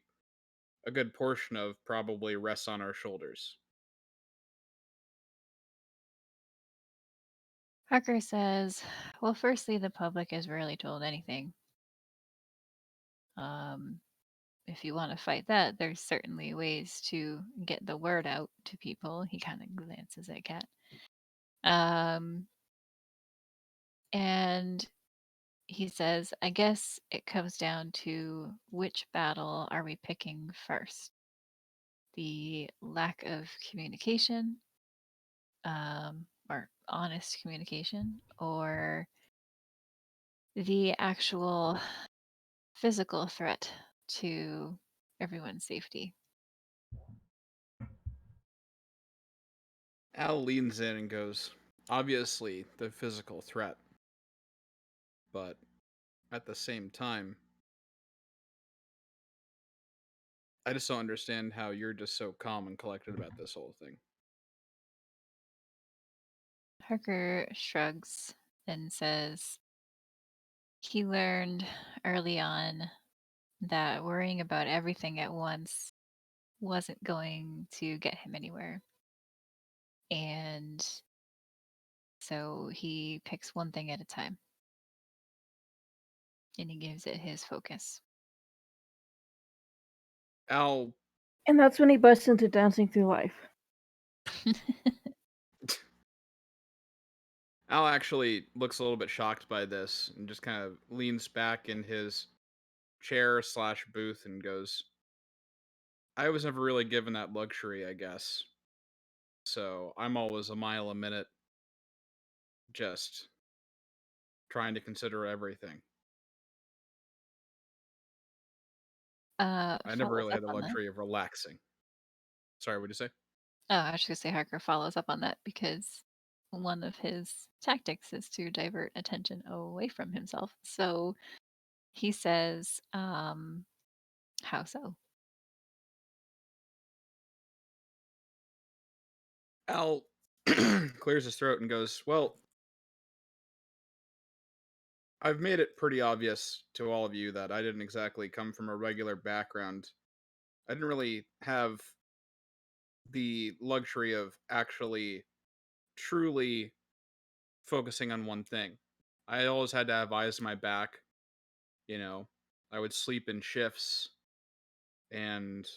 a good portion of probably rests on our shoulders. Harker says, "Well, firstly, the public is rarely told anything. Um, if you want to fight that, there's certainly ways to get the word out to people." He kind of glances at Cat. And he says, "I guess it comes down to which battle are we picking first? The lack of communication, or honest communication, or the actual physical threat to everyone's safety?" Al leans in and goes, obviously, the physical threat. But at the same time, I just don't understand how you're just so calm and collected about this whole thing. Harker shrugs and says he learned early on that worrying about everything at once wasn't going to get him anywhere. And so he picks one thing at a time and he gives it his focus. Al And that's when he busts into Dancing Through Life. Al actually looks a little bit shocked by this and just kind of leans back in his chair slash booth and goes, I was never really given that luxury, I guess. So I'm always a mile a minute, just trying to consider everything. I never Follows really up had the on that. luxury of relaxing. Sorry, what'd you say? Oh, I was just gonna say Harker follows up on that because one of his tactics is to divert attention away from himself. So he says, "How so?" Al clears his throat and goes, well, I've made it pretty obvious to all of you that I didn't exactly come from a regular background. I didn't really have the luxury of actually truly focusing on one thing. I always had to have eyes on my back. You know, I would sleep in shifts, and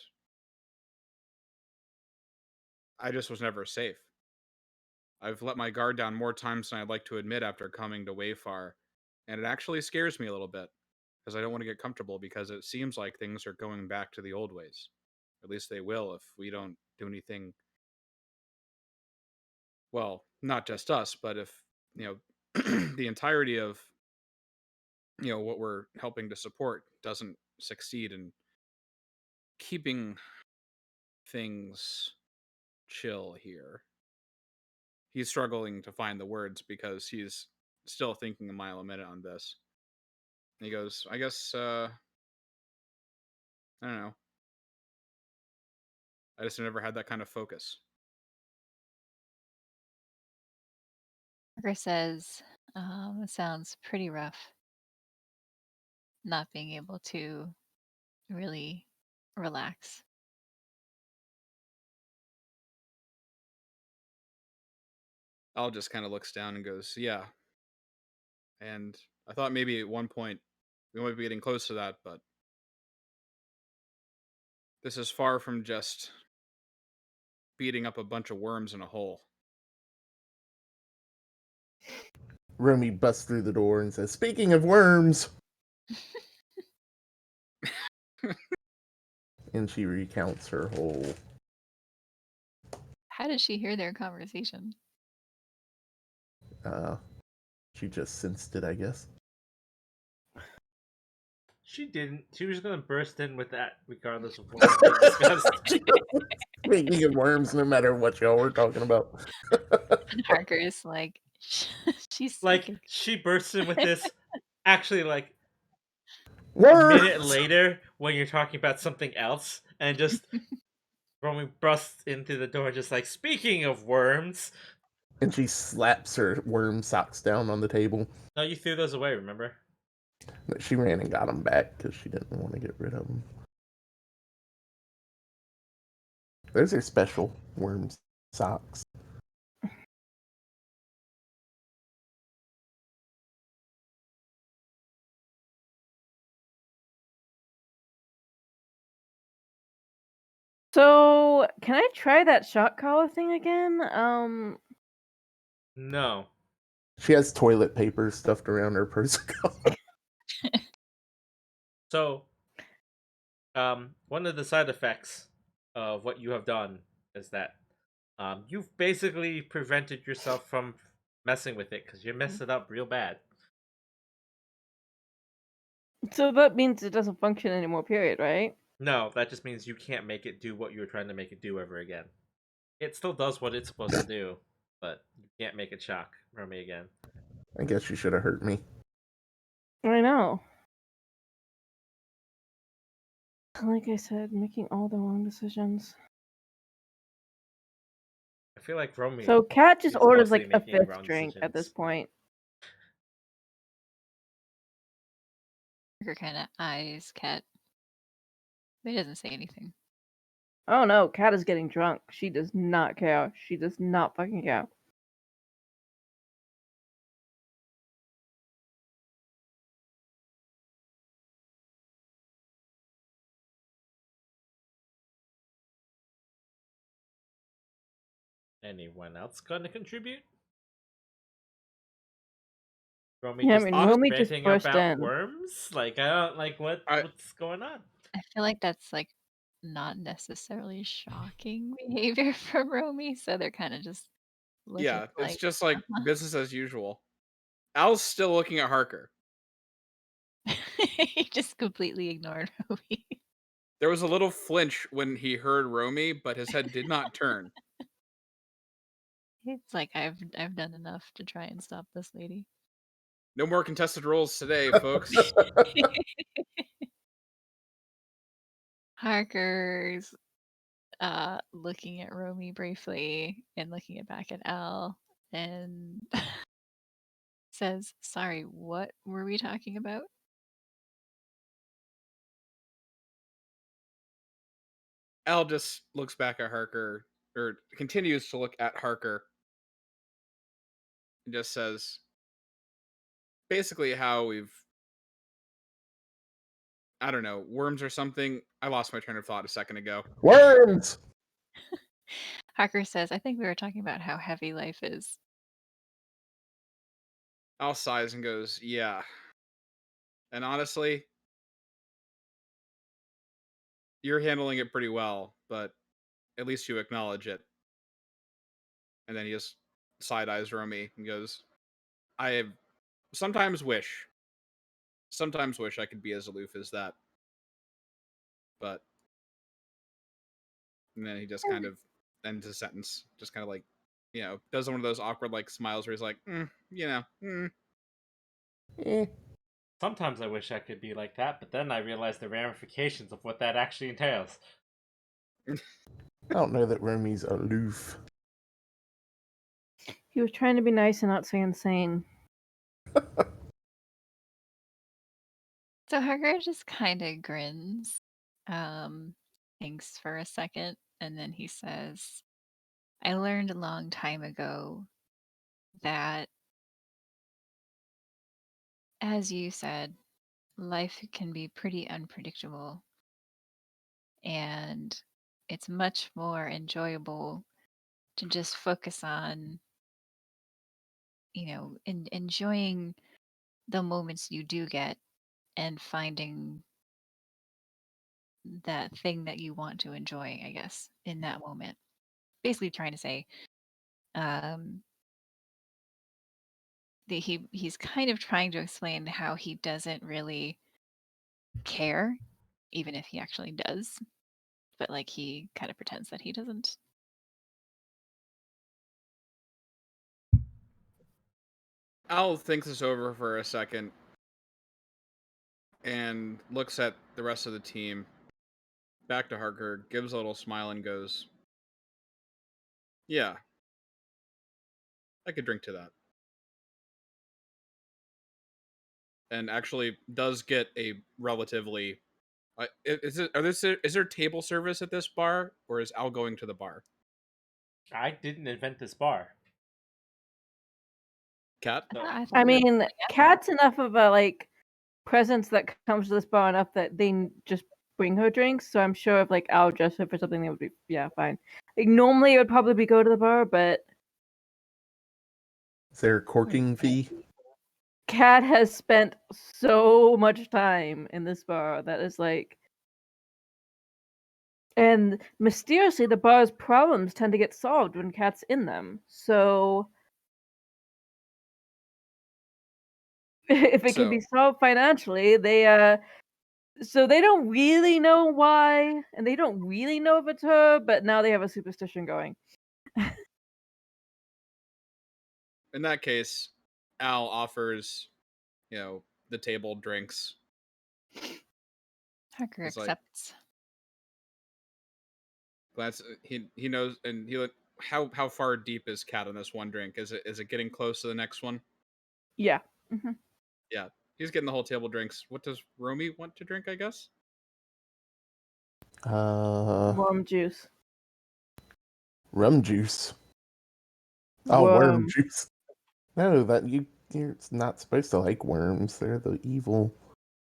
I just was never safe. I've let my guard down more times than I'd like to admit after coming to Wayfar, and it actually scares me a little bit because I don't want to get comfortable because it seems like things are going back to the old ways. At least they will if we don't do anything. Well, not just us, but if, the entirety of, what we're helping to support doesn't succeed in keeping things chill here. He's struggling to find the words because he's still thinking a mile a minute on this. And he goes, I guess, I don't know. I just never had that kind of focus. Parker says, it sounds pretty rough not being able to really relax. Al just kind of looks down and goes, yeah. And I thought maybe at one point we might be getting close to that, but this is far from just beating up a bunch of worms in a hole. Romy busts through the door and says, "Speaking of worms," and she recounts her whole. How did she hear their conversation? She just sensed it, I guess. She didn't. She was gonna burst in with that regardless of what was being discussed. Speaking of worms, no matter what y'all were talking about. And Harker is like, she's Like psychic. she bursts in with this. Actually, like a Worms! minute later, when you're talking about something else, and just Romy busts into the door, just like, speaking of worms. And she slaps her worm socks down on the table. No, you threw those away, remember? But she ran and got them back because she didn't want to get rid of them. Those are special worm socks. So, can I try that shock collar thing again? No. She has toilet paper stuffed around her purse. So, one of the side effects of what you have done is that you've basically prevented yourself from messing with it because you messed it up real bad. So that means it doesn't function anymore, period, right? No, that just means you can't make it do what you were trying to make it do ever again. It still does what it's supposed to do, but you can't make it shock Romy again. I guess you should have hurt me. I know. Like I said, making all the wrong decisions. I feel like Romy. So Kat just is orders mostly like a making fifth wrong drink at this decisions. point. Parker kind of eyes Cat. But he doesn't say anything. Oh no, Kat is getting drunk. She does not care. She does not fucking care. Anyone else gonna contribute? Romy Yeah, I just mean, honest- Romy just ranting burst about in. worms? Like, I don't like what's going on. I feel like that's like not necessarily shocking behavior from Romy, so they're kind of just looking Yeah, it's like just like business as usual. Al's still looking at Harker. he just completely ignored Romy. There was a little flinch when he heard Romy, but his head did not turn. It's like I've done enough to try and stop this lady. No more contested roles today, folks. Harker's looking at Romy briefly and looking it back at Al and says, "Sorry, what were we talking about?" Al just looks back at Harker, or continues to look at Harker, and just says, basically how we've, I don't know, worms or something. I lost my train of thought a second ago. Worms! Harker says, "I think we were talking about how heavy life is." Al sighs and goes, yeah. And honestly, You're handling it pretty well, but at least you acknowledge it. And then he just side eyes Romy and goes, I sometimes wish I could be as aloof as that. But and then he just kind of ends his sentence, just kind of like, does one of those awkward like smiles where he's like, Eh, Sometimes I wish I could be like that, but then I realize the ramifications of what that actually entails. I don't know that Romy's aloof. He was trying to be nice and not say insane. So Hagar just kind of grins, thinks for a second, and then he says, I learned a long time ago that, as you said, life can be pretty unpredictable, and it's much more enjoyable to just focus on, enjoying the moments you do get and finding that thing that you want to enjoy, I guess, in that moment. Basically trying to say, um, that he's kind of trying to explain how he doesn't really care, even if he actually does, but like he kind of pretends that he doesn't. Al thinks this over for a second and looks at the rest of the team, back to Harker, gives a little smile and goes, yeah, I could drink to that. And actually does get a relatively is there table service at this bar, or is Al going to the bar? I didn't invent this bar. Cat? I thought I we were mean, going Kat's enough of a presence that comes to this bar enough that they just bring her drinks. So I'm sure if Al dressed her for something, that would be fine. Normally it would probably be go to the bar, but Is there a corking fee? Kat has spent so much time in this bar that is and mysteriously the bar's problems tend to get solved when Kat's in them. So if it can be solved financially, so they don't really know why, and they don't really know if it's her, but now they have a superstition going. In that case, Al offers, the table drinks. Harker It's like, accepts. glance. He knows, and how far deep is Cat on this one drink? Is it getting close to the next one? Yeah. Mm-hmm. Yeah, he's getting the whole table drinks. What does Romy want to drink? I guess. Worm juice. Rum juice. Oh, worm Worm. juice. No, you're not supposed to like worms. They're the evil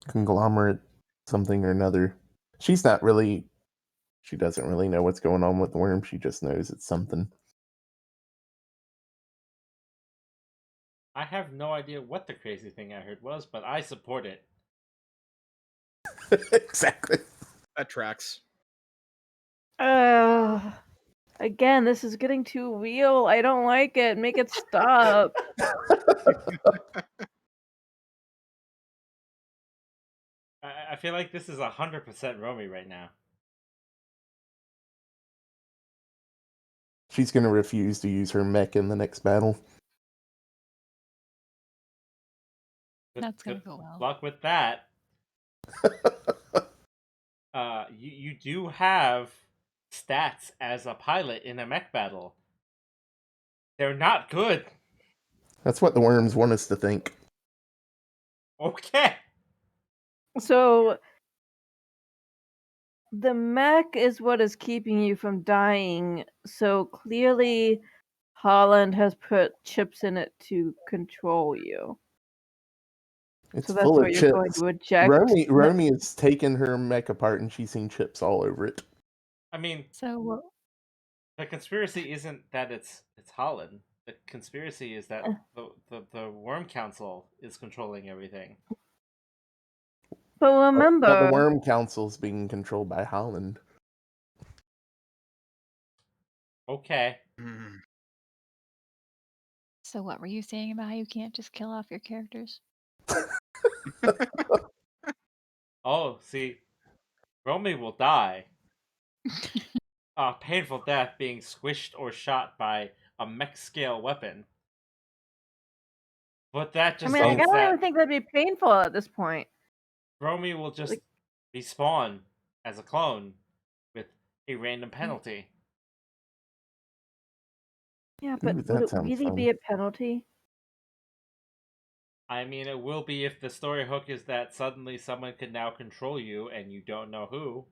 conglomerate, something or another. She doesn't really know what's going on with the worm. She just knows it's something. I have no idea what the crazy thing I heard was, but I support it. Exactly. That tracks. Again, this is getting too real. I don't like it. Make it stop. I feel like this is 100% Romy right now. She's gonna refuse to use her mech in the next battle. That's gonna go well. Luck with that. You do have stats as a pilot in a mech battle. They're not good. That's what the worms want us to think. Okay. So the mech is what is keeping you from dying. So clearly Holland has put chips in it to control you. It's So that's full what of you're going chips. to eject. Romy has taken her mech apart and she's seen chips all over it. I mean, So the conspiracy isn't that it's Holland. The conspiracy is that the Worm Council is controlling everything. But Now remember, the Worm Council's being controlled by Holland. Okay. Hmm. So what were you saying about how you can't just kill off your characters? Oh, see, Romy will die. A painful death being squished or shot by a mech scale weapon. But that I just mean, I means don't that even think that'd be painful at this point. Romy will just Like- respawn as a clone with a random penalty. Yeah, but Ooh, would that it sounds really fun. be a penalty? I mean, it will be if the story hook is that suddenly someone can now control you and you don't know who.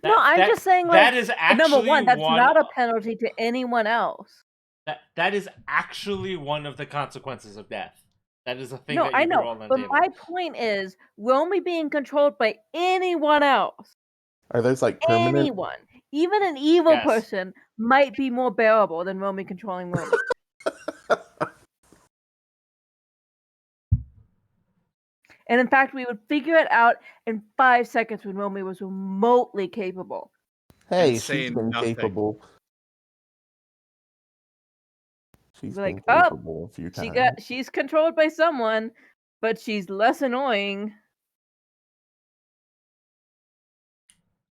No, I'm just saying, like, that is number actually one, that's one. not a penalty to anyone else. That is actually one of the consequences of death. That is a thing No, that I you can know, roll on the but table. my point is, Romy being controlled by anyone else, Are those like permanent? anyone, even an evil Yes. person, might be more bearable than Romy controlling Romy. And in fact, we would figure it out in 5 seconds when Romy was remotely capable. Hey, And she's saying been nothing. capable. She's Be been like, oh, capable a few times. she's controlled by someone, but she's less annoying.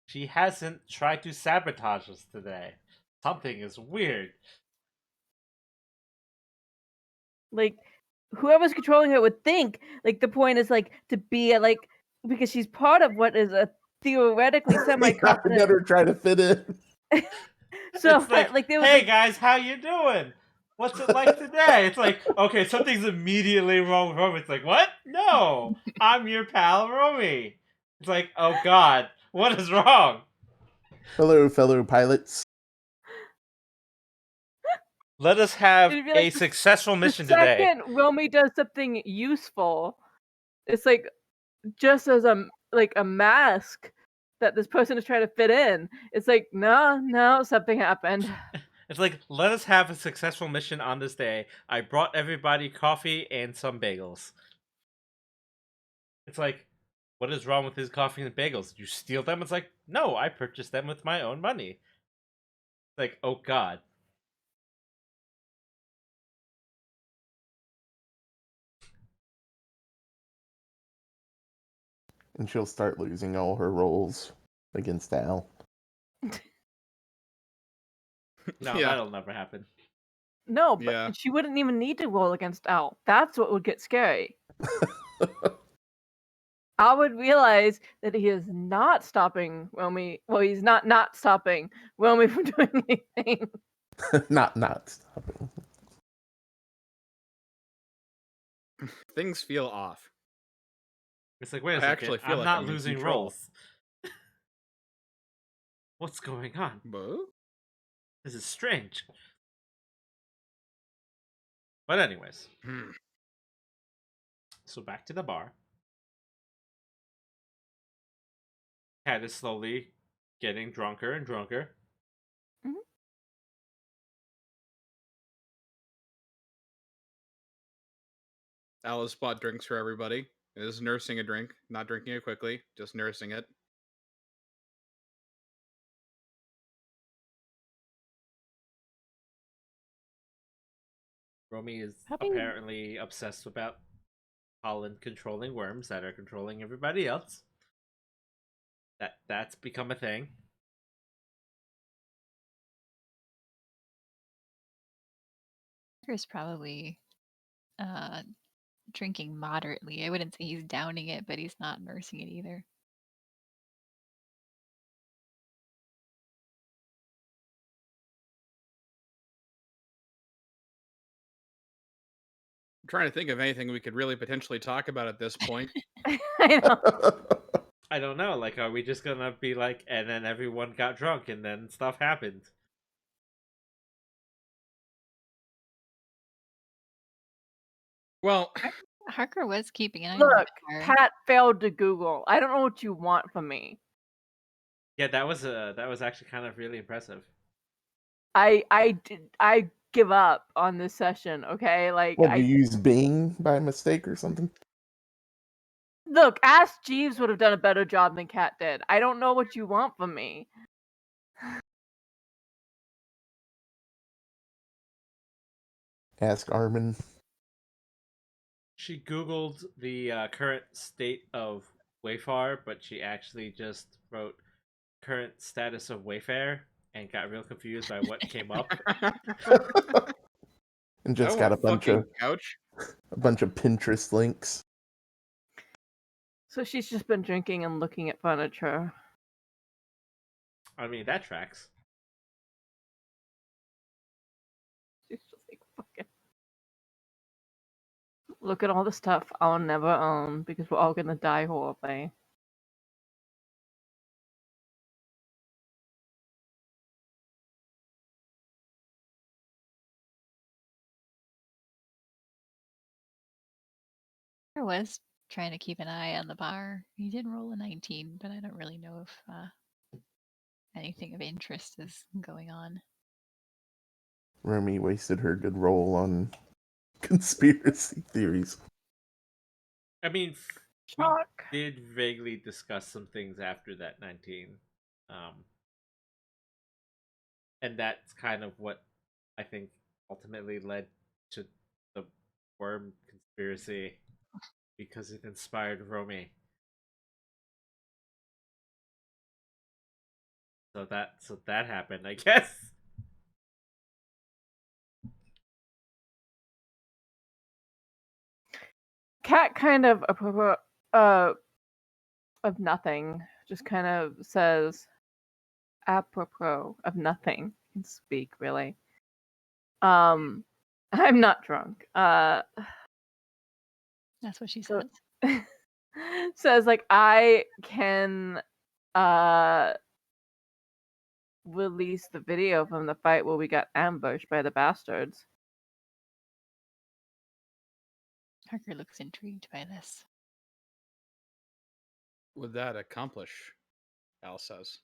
She hasn't tried to sabotage us today. Something is weird. Like, whoever's controlling her would think, like, the point is, like, to be, like, because she's part of what is a theoretically I semi-competent. better try to fit in. So, It's like, like, they would hey think, guys, how you doing? What's it like today? It's like, okay, something's immediately wrong with Romy. It's like, what? No, I'm your pal, Romy. It's like, oh god, what is wrong? Hello, fellow pilots. Let us have It'd be a like the successful mission the today. second Romy does something useful, it's like just as a mask that this person is trying to fit in. It's like, no, something happened. It's like, let us have a successful mission on this day. I brought everybody coffee and some bagels. It's like, what is wrong with his coffee and bagels? Did you steal them? It's like, no, I purchased them with my own money. It's like, oh god. And she'll start losing all her rolls against Al. No, Yeah. that'll never happen. No, but Yeah. she wouldn't even need to roll against Al. That's what would get scary. Al would realize that he is not stopping Romy. Well, he's not stopping Romy from doing anything. not stopping. Things feel off. It's like, wait a I second, actually feel I'm like not I'm in losing control. rolls. What's going on? Boo? This is strange. But anyways, Hmm. so back to the bar. Cat is slowly getting drunker and drunker. Mhm. Alice bought drinks for everybody. Is nursing a drink, not drinking it quickly, just nursing it. Romy is Having- apparently obsessed about Holland controlling worms that are controlling everybody else. That's become a thing. Parker's probably drinking moderately. I wouldn't say he's downing it, but he's not nursing it either. I'm trying to think of anything we could really potentially talk about at this point. I know. I don't know. Like, are we just gonna be like, and then everyone got drunk, and then stuff happened? Well, Harker was keeping an eye Look, on her. Pat failed to Google. I don't know what you want from me. Yeah, that was actually kind of really impressive. I give up on this session. Okay, like What, you use Bing by mistake or something? Look, Ask Jeeves would have done a better job than Kat did. I don't know what you want from me. Ask Armin. She Googled the current state of Wayfar, but she actually just wrote current status of Wayfair and got real confused by what came up. And just Oh, got a a bunch fucking of couch. Pinterest links. So she's just been drinking and looking at furniture. I mean, that tracks. She's just like, fucking. Look at all the stuff I'll never own because we're all gonna die horribly. I was trying to keep an eye on the bar. He did roll a 19, but I don't really know if anything of interest is going on. Romy wasted her good roll on conspiracy theories. I mean, we Shock. did vaguely discuss some things after that 19. And that's kind of what I think ultimately led to the worm conspiracy because it inspired Romy. So that happened, I guess. Cat kind of of nothing just kind of says apropos of nothing. Can speak really. I'm not drunk. That's what she So- says. says like I can release the video from the fight where we got ambushed by the bastards. Harker looks intrigued by this. Would that accomplish? Al says.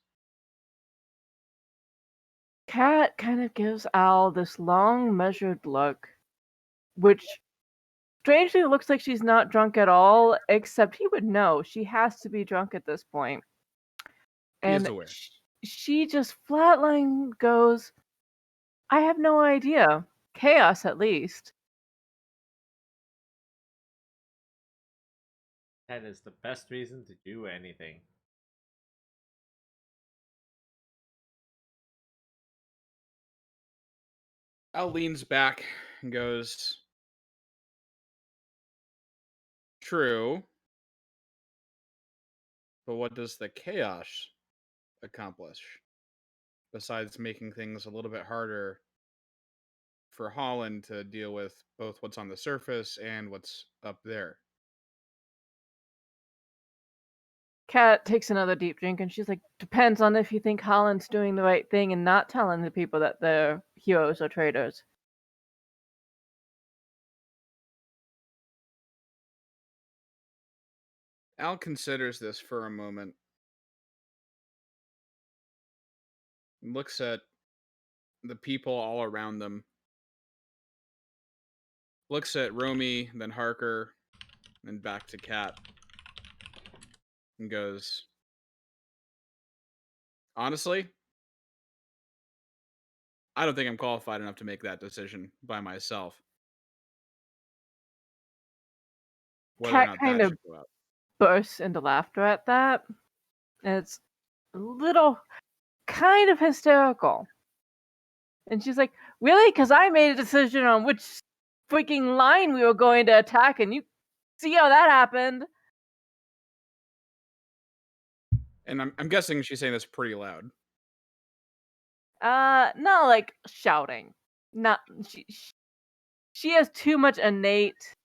Kat kind of gives Al this long, measured look, which strangely looks like she's not drunk at all, except he would know she has to be drunk at this point. He is And aware. she just flatline goes, I have no idea. Chaos, at least. That is the best reason to do anything. Al leans back and goes, true. But what does the chaos accomplish? Besides making things a little bit harder for Holland to deal with both what's on the surface and what's up there. Kat takes another deep drink and she's like, depends on if you think Holland's doing the right thing and not telling the people that they're heroes or traitors. Al considers this for a moment. Looks at the people all around them. Looks at Romy, then Harker, and back to Kat. And goes, honestly, I don't think I'm qualified enough to make that decision by myself. Whether or Kat not kind that of should go out. bursts into laughter at that. And it's a little kind of hysterical. And she's like, really? Because I made a decision on which freaking line we were going to attack, and you see how that happened. And I'm guessing she's saying this pretty loud. Not like shouting. Not she has too much innate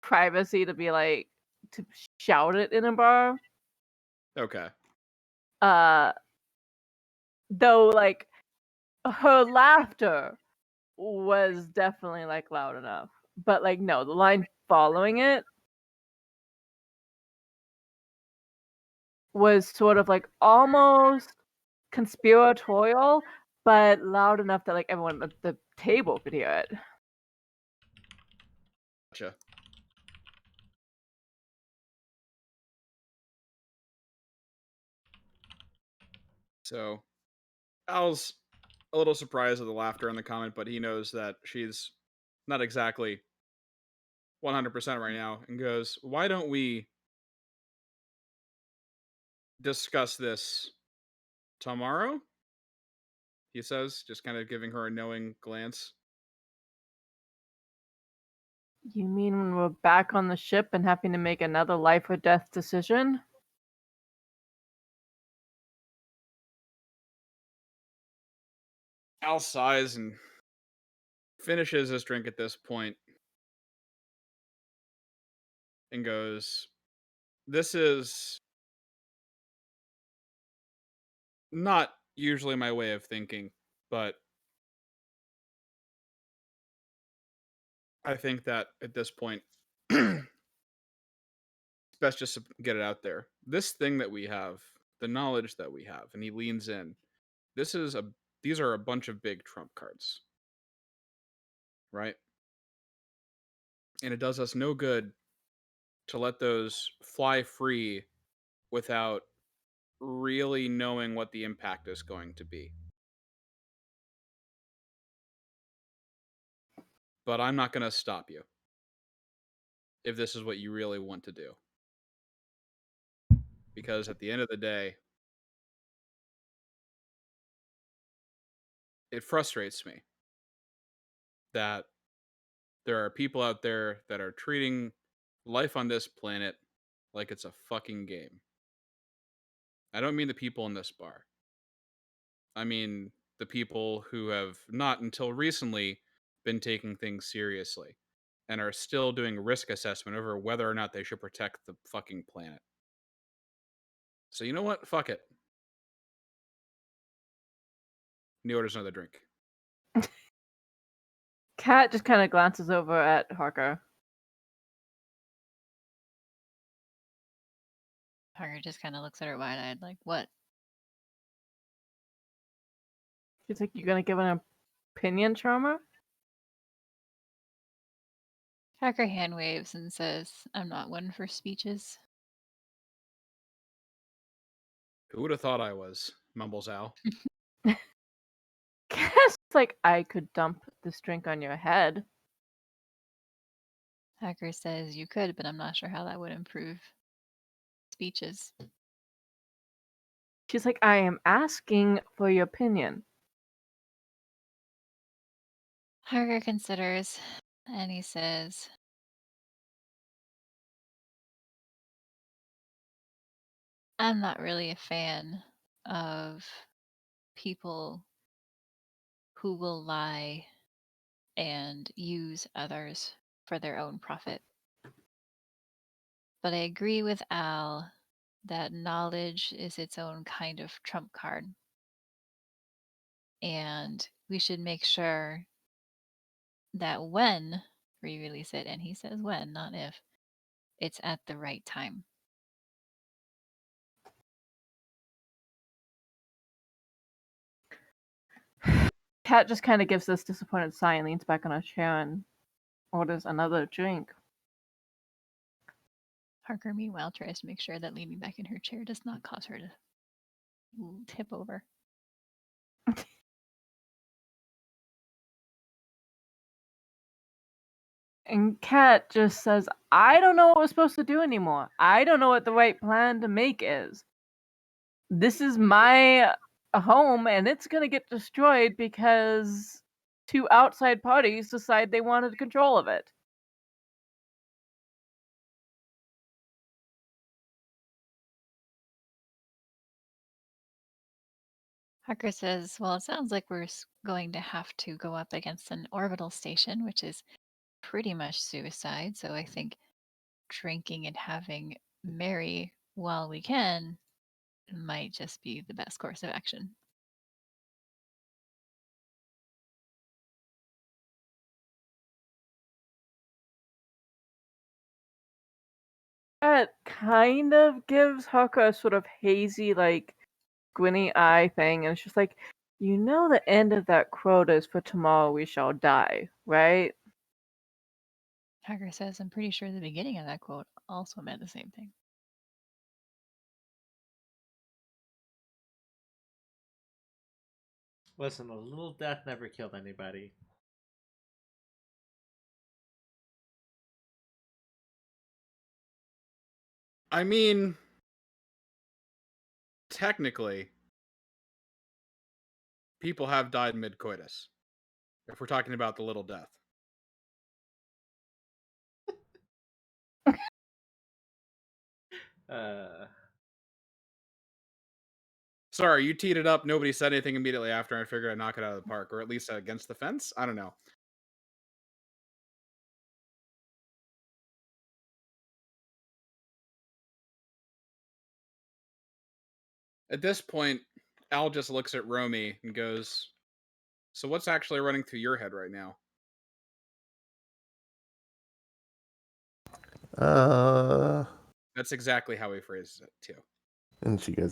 privacy to be like to shout it in a bar. Okay. Though like her laughter was definitely like loud enough. But like no, the line following it was sort of like almost conspiratorial, but loud enough that like everyone at the table could hear it. Gotcha. So Al's a little surprised at the laughter in the comment, but he knows that she's not exactly 100% right now, and goes, "Why don't we discuss this tomorrow?" He says, just kind of giving her a knowing glance. You mean when we're back on the ship and having to make another life or death decision? Al sighs and finishes his drink at this point and goes, "This is not usually my way of thinking, but I think that at this point, it's best just to get it out there. This thing that we have, the knowledge that we have," and he leans in. This is a these are a bunch of big trump cards, right? And it does us no good to let those fly free without really knowing what the impact is going to be. But I'm not going to stop you if this is what you really want to do. Because at the end of the day, it frustrates me that there are people out there that are treating life on this planet like it's a fucking game. I don't mean the people in this bar. I mean the people who have not until recently been taking things seriously and are still doing risk assessment over whether or not they should protect the fucking planet. So you know what? Fuck it. And he orders another drink. Kat just kind of glances over at Harker. Parker just kind of looks at her wide-eyed, like, what? She's like, "You gonna give an opinion, Charmer?" Parker hand waves and says, I'm not one for speeches. Who would have thought I was? Mumbles Al. Kat's like, "I could dump this drink on your head." Parker says, you could, but I'm not sure how that would improve speeches. She's like, "I am asking for your opinion." Parker considers, and he says, I'm not really a fan of people who will lie and use others for their own profit. But I agree with Al that knowledge is its own kind of trump card. And we should make sure that when we release it, and he says when, not if, it's at the right time. Kat just kind of gives this disappointed sigh and leans back on her chair and orders another drink. Parker, meanwhile, tries to make sure that leaning back in her chair does not cause her to tip over. And Kat just says, "I don't know what we're supposed to do anymore. I don't know what the right plan to make is. This is my home and it's going to get destroyed because two outside parties decide they wanted control of it." Parker says, well, it sounds like we're going to have to go up against an orbital station, which is pretty much suicide. So I think drinking and having merry while we can might just be the best course of action. That kind of gives Hucker a sort of hazy, like, squinty eye thing, and it's just like, "You know the end of that quote is for tomorrow we shall die, right?" Parker says, I'm pretty sure the beginning of that quote also meant the same thing. Listen, a little death never killed anybody. I mean, technically, people have died mid-coitus. If we're talking about the little death. Sorry, you teed it up. Nobody said anything immediately after. I figured I'd knock it out of the park, or at least against the fence. I don't know. At this point, Al just looks at Romy and goes, "So what's actually running through your head right now?" That's exactly how he phrases it too. And she goes,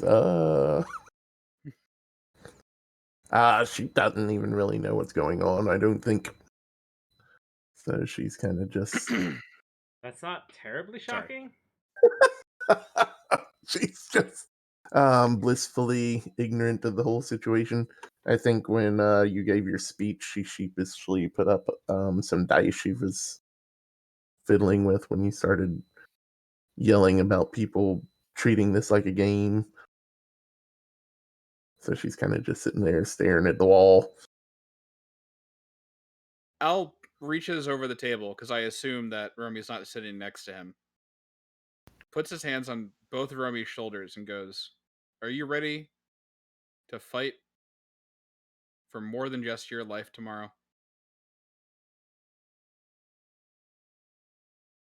she doesn't even really know what's going on, I don't think. So she's kind of just... That's not terribly shocking. she's just blissfully ignorant of the whole situation. I think when you gave your speech, she sheepishly put up some dice she was fiddling with when you started yelling about people treating this like a game. So she's kind of just sitting there staring at the wall. Al reaches over the table, because I assume that Romy's not sitting next to him. Puts his hands on both of Romy's shoulders and goes, "Are you ready to fight for more than just your life tomorrow?"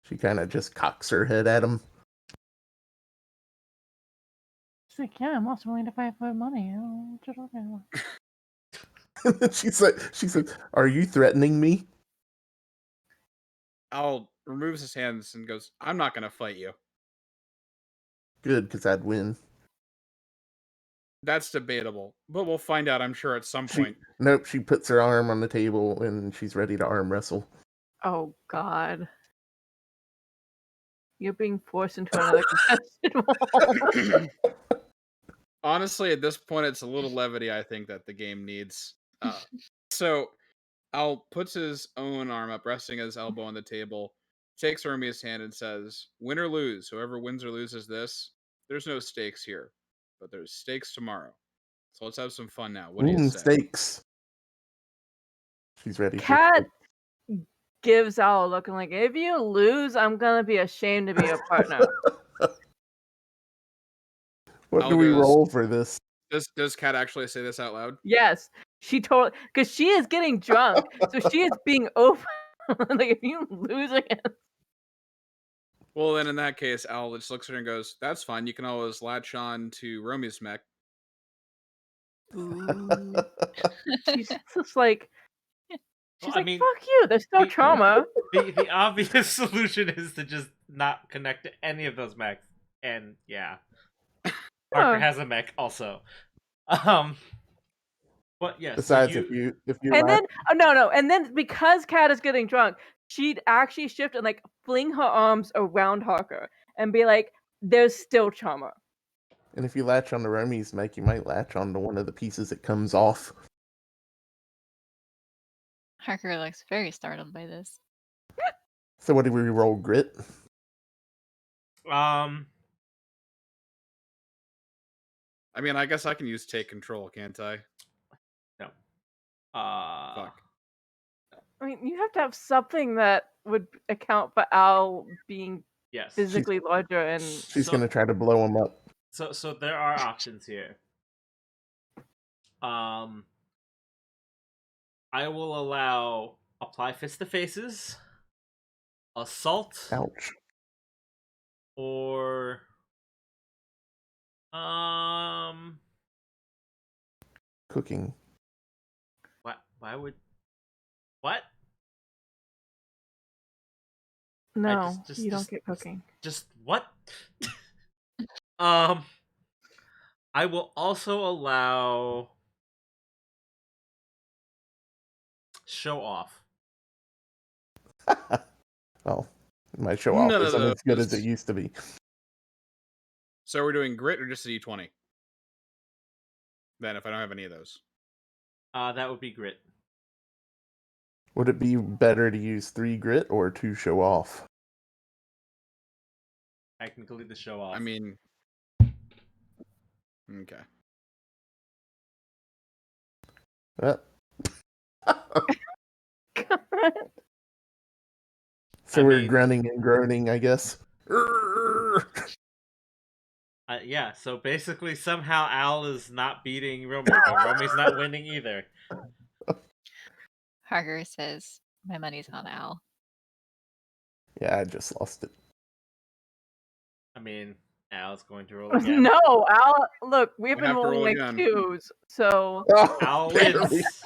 She kind of just cocks her head at him. She's like, yeah, I'm also willing to fight for money. I don't know what you're talking about. She said, "Are you threatening me?" Al removes his hands and goes, "I'm not going to fight you." Good, because I'd win. That's debatable, but we'll find out, I'm sure, at some point. Nope, she puts her arm on the table and she's ready to arm wrestle. Oh, God. You're being forced into another contested wall. Honestly, at this point, it's a little levity I think that the game needs. So Al puts his own arm up, resting his elbow on the table, takes Romy's hand and says, "Win or lose, whoever wins or loses this, there's no stakes here, but there's stakes tomorrow. So let's have some fun now. What do you say?" Stakes. She's ready. Cat gives Al a look and like, if you lose, I'm gonna be ashamed to be your partner. What Al do we goes, roll for this? Does Kat actually say this out loud? Yes, she totally, because she is getting drunk, so she is being open. Like, if you lose again. Well, then in that case, Al just looks at her and goes, "That's fine. You can always latch on to Romy's mech." Ooh. She's just like, Well, fuck you. There's no trauma. The obvious solution is to just not connect to any of those mechs, and yeah, Parker has a mech also. But yes. Besides, so if you and then no, and then because Kat is getting drunk, she'd actually shift and like fling her arms around Harker and be like, "There's still trauma." And if you latch on to Romy's mech, you might latch onto one of the pieces that comes off. Harker looks very startled by this. So what do we roll? Grit? I mean, I guess I can use take control, can't I? No. Fuck. I mean, you have to have something that would account for Al being Yes. physically larger and She's gonna try to blow him up. So there are options here. I will allow apply fist to faces, assault, Ouch. or Cooking. what? Why would what? no, you don't get cooking. Just what? I will also allow show off. Well, my show off None of isn't as good as those. it used to be. So we're doing grit or just a d20? Then if I don't have any of those. That would be grit. Would it be better to use 3 grit or 2 show off? Technically, the show off. I mean, okay. Uh, God. so I we're mean- grunting and groaning, I guess. Yeah, so basically somehow Al is not beating Romy, but Romy's not winning either. Harger says, my money's on Al. Yeah, I just lost it. I mean, Al's going to roll again. No, Al. Look, we've We been have to roll rolling like again. 2s, so Oh, Al barely. wins.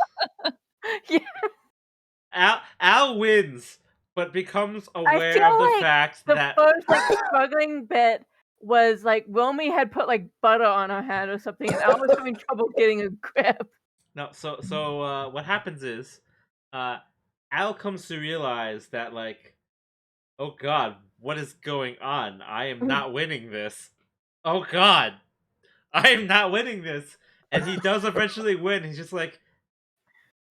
yeah. Al wins, but becomes I aware feel of the like fact the that first struggling bit was like Romy had put like butter on her head or something, and Al was having trouble getting a grip. no. So what happens is, Al comes to realize that like, oh God, what is going on? I am not winning this. Oh God, I am not winning this. And he does eventually win. He's just like,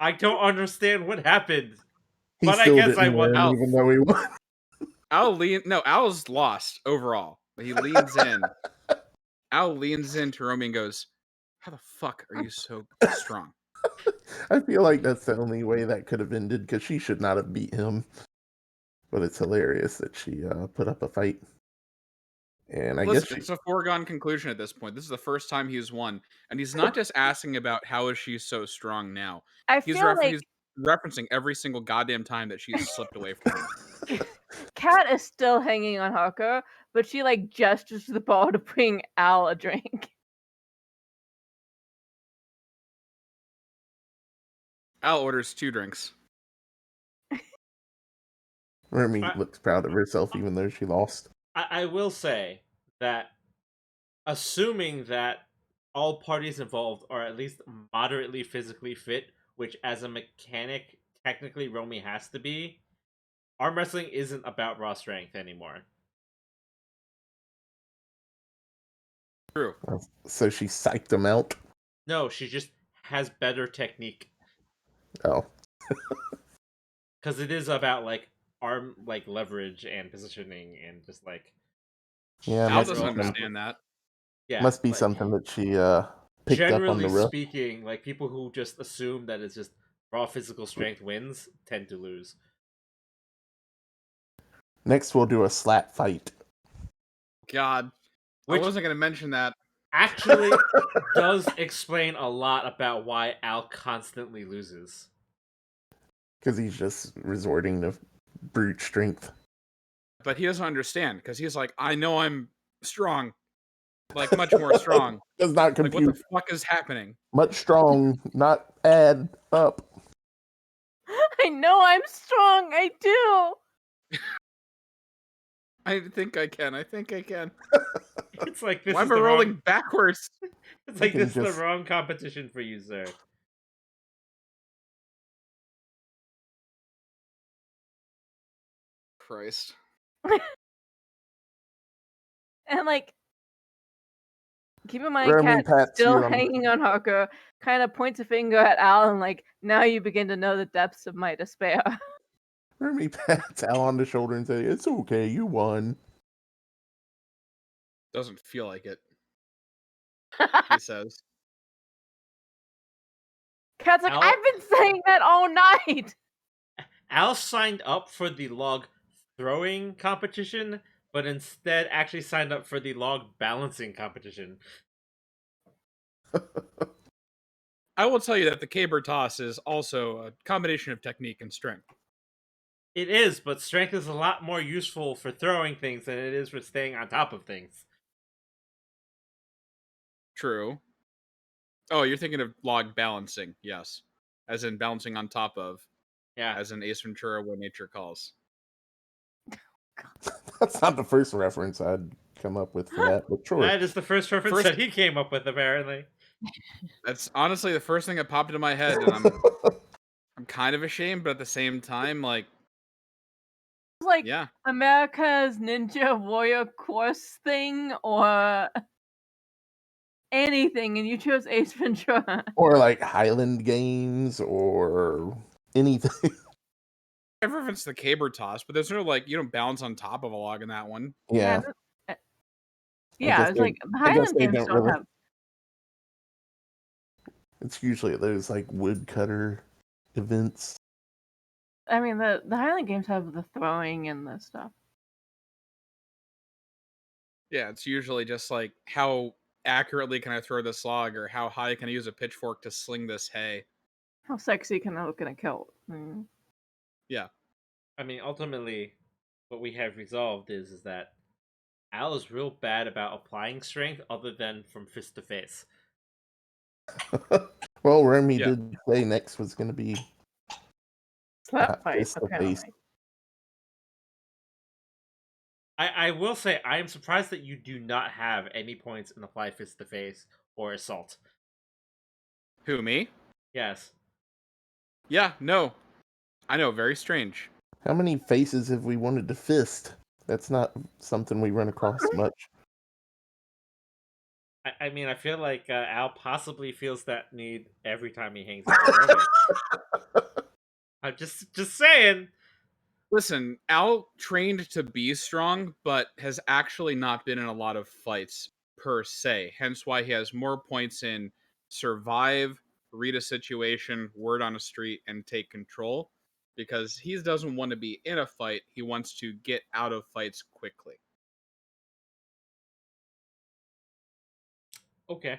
I don't understand what happened. He But I still guess I didn't won. win, even though he won. Al's lost overall, but he leans in. Al leans into Romy and goes, "How the fuck are you so strong?" I feel like that's the only way that could have ended, because she should not have beat him. But it's hilarious that she put up a fight. And I Listen, guess she... it's a foregone conclusion at this point. This is the first time he's won, and he's not just asking about how is she so strong now. I He's, feel like he's referencing every single goddamn time that she's slipped away from him. Kat is still hanging on Hawker, but she like gestures to the bar to bring Al a drink. Al orders 2 drinks. Remy I- looks proud of herself, even though she lost. I will say that, assuming that all parties involved are at least moderately physically fit, which as a mechanic, technically Romy has to be, arm wrestling isn't about raw strength anymore. True. So she psyched him out. No, she just has better technique. Oh. Because it is about like arm like leverage and positioning and just like Yeah, Al must doesn't be, understand that. yeah, must be like, something that she picked up on generally the rough. speaking, like people who just assume that it's just raw physical strength wins tend to lose. Next, we'll do a slap fight. God, Which I wasn't going to mention that. actually does explain a lot about why Al constantly loses. Because he's just resorting to brute strength. But he doesn't understand because he's like, I know I'm strong, like much more strong. Does not Like, what compute. the fuck is happening? Much strong, not add up. I know I'm strong. I do. I think I can. I think I can. It's like this Why is am I the rolling wrong. backwards? It's like can this is the just- wrong competition for you, sir. Christ. And like, keep in mind, Romy Kat pats still you on- hanging on Hawker, kind of points a finger at Al and like, now you begin to know the depths of my despair. Remy pats Al on the shoulder and says, "It's okay, you won." Doesn't feel like it, he says. Kat's like, Al- I've been saying that all night. Al signed up for the log throwing competition, but instead actually signed up for the log balancing competition. I will tell you that the caber toss is also a combination of technique and strength. It is, but strength is a lot more useful for throwing things than it is for staying on top of things. True. Oh, you're thinking of log balancing, yes. As in balancing on top of, Yeah. as in Ace Ventura When Nature Calls. That's not the first reference I'd come up with for that, but sure. That is the first reference First- that he came up with, apparently. That's honestly the first thing that popped into my head, and I'm kind of ashamed, but at the same time, like, It's like yeah. America's Ninja Warrior course thing, or anything, and you chose Ace Ventura. Or like Highland Games or anything. Ever if it's the caber toss, but there's no like you don't bounce on top of a log in that one. Yeah. uh, I yeah. guess It's they, like the I guess Highland they games don't don't really. have. It's usually those like woodcutter events. I mean, the Highland games have the throwing and the stuff. Yeah, it's usually just like how accurately can I throw this log, or how high can I use a pitchfork to sling this hay. How sexy can I look in a kilt? Mm. Yeah, I mean, ultimately, what we have resolved is that Al is real bad about applying strength other than from fist to face. Well, Remy Yeah. did say next was going to be Slap fight, face to face. apparently. I will say I am surprised that you do not have any points in apply fist to face or assault. Who, me? Yes. Yeah, no. I know, very strange. How many faces have we wanted to fist? That's not something we run across much. I mean, I feel like Al possibly feels that need every time he hangs out with Romy. I'm just saying. Listen, Al trained to be strong, but has actually not been in a lot of fights per se. Hence why he has more points in survive, read a situation, word on a street, and take control. Because he doesn't want to be in a fight, he wants to get out of fights quickly. Okay.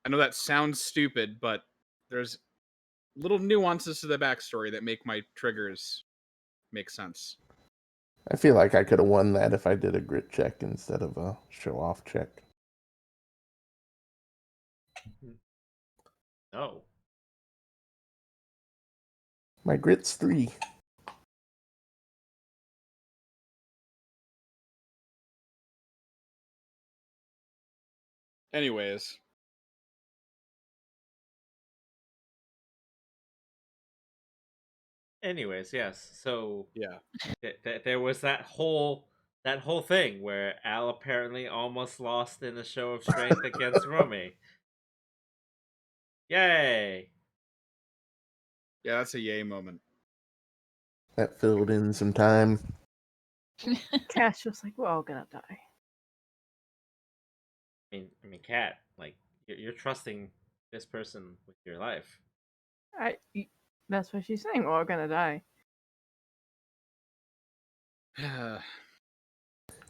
I know that sounds stupid, but there's little nuances to the backstory that make my triggers make sense. I feel like I could have won that if I did a grit check instead of a show off check. No. My grit's 3. Anyways, Anyways, yes. So yeah. there was that whole thing where Al apparently almost lost in a show of strength against Romy. Yay! Yeah, that's a yay moment. That filled in some time. Cash was like, we're all gonna die. I mean, Kat, like you're trusting this person with your life. That's what she's saying. We're all gonna die.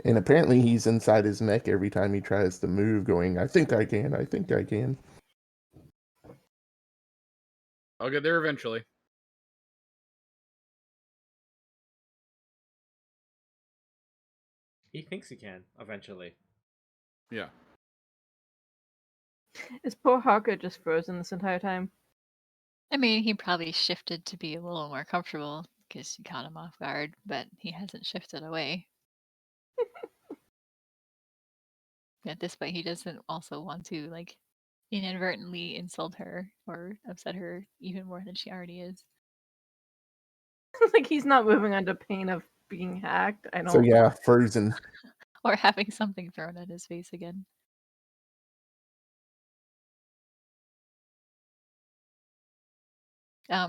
And apparently he's inside his neck every time he tries to move, going, I think I can, I think I can. I'll get there eventually. He thinks he can eventually. Yeah. Is poor Hawker just frozen this entire time? I mean, he probably shifted to be a little more comfortable because you caught him off guard, but he hasn't shifted away. At this point, he doesn't also want to like inadvertently insult her or upset her even more than she already is. Like he's not moving under pain of being hacked. I don't. So yeah, frozen. Or having something thrown at his face again.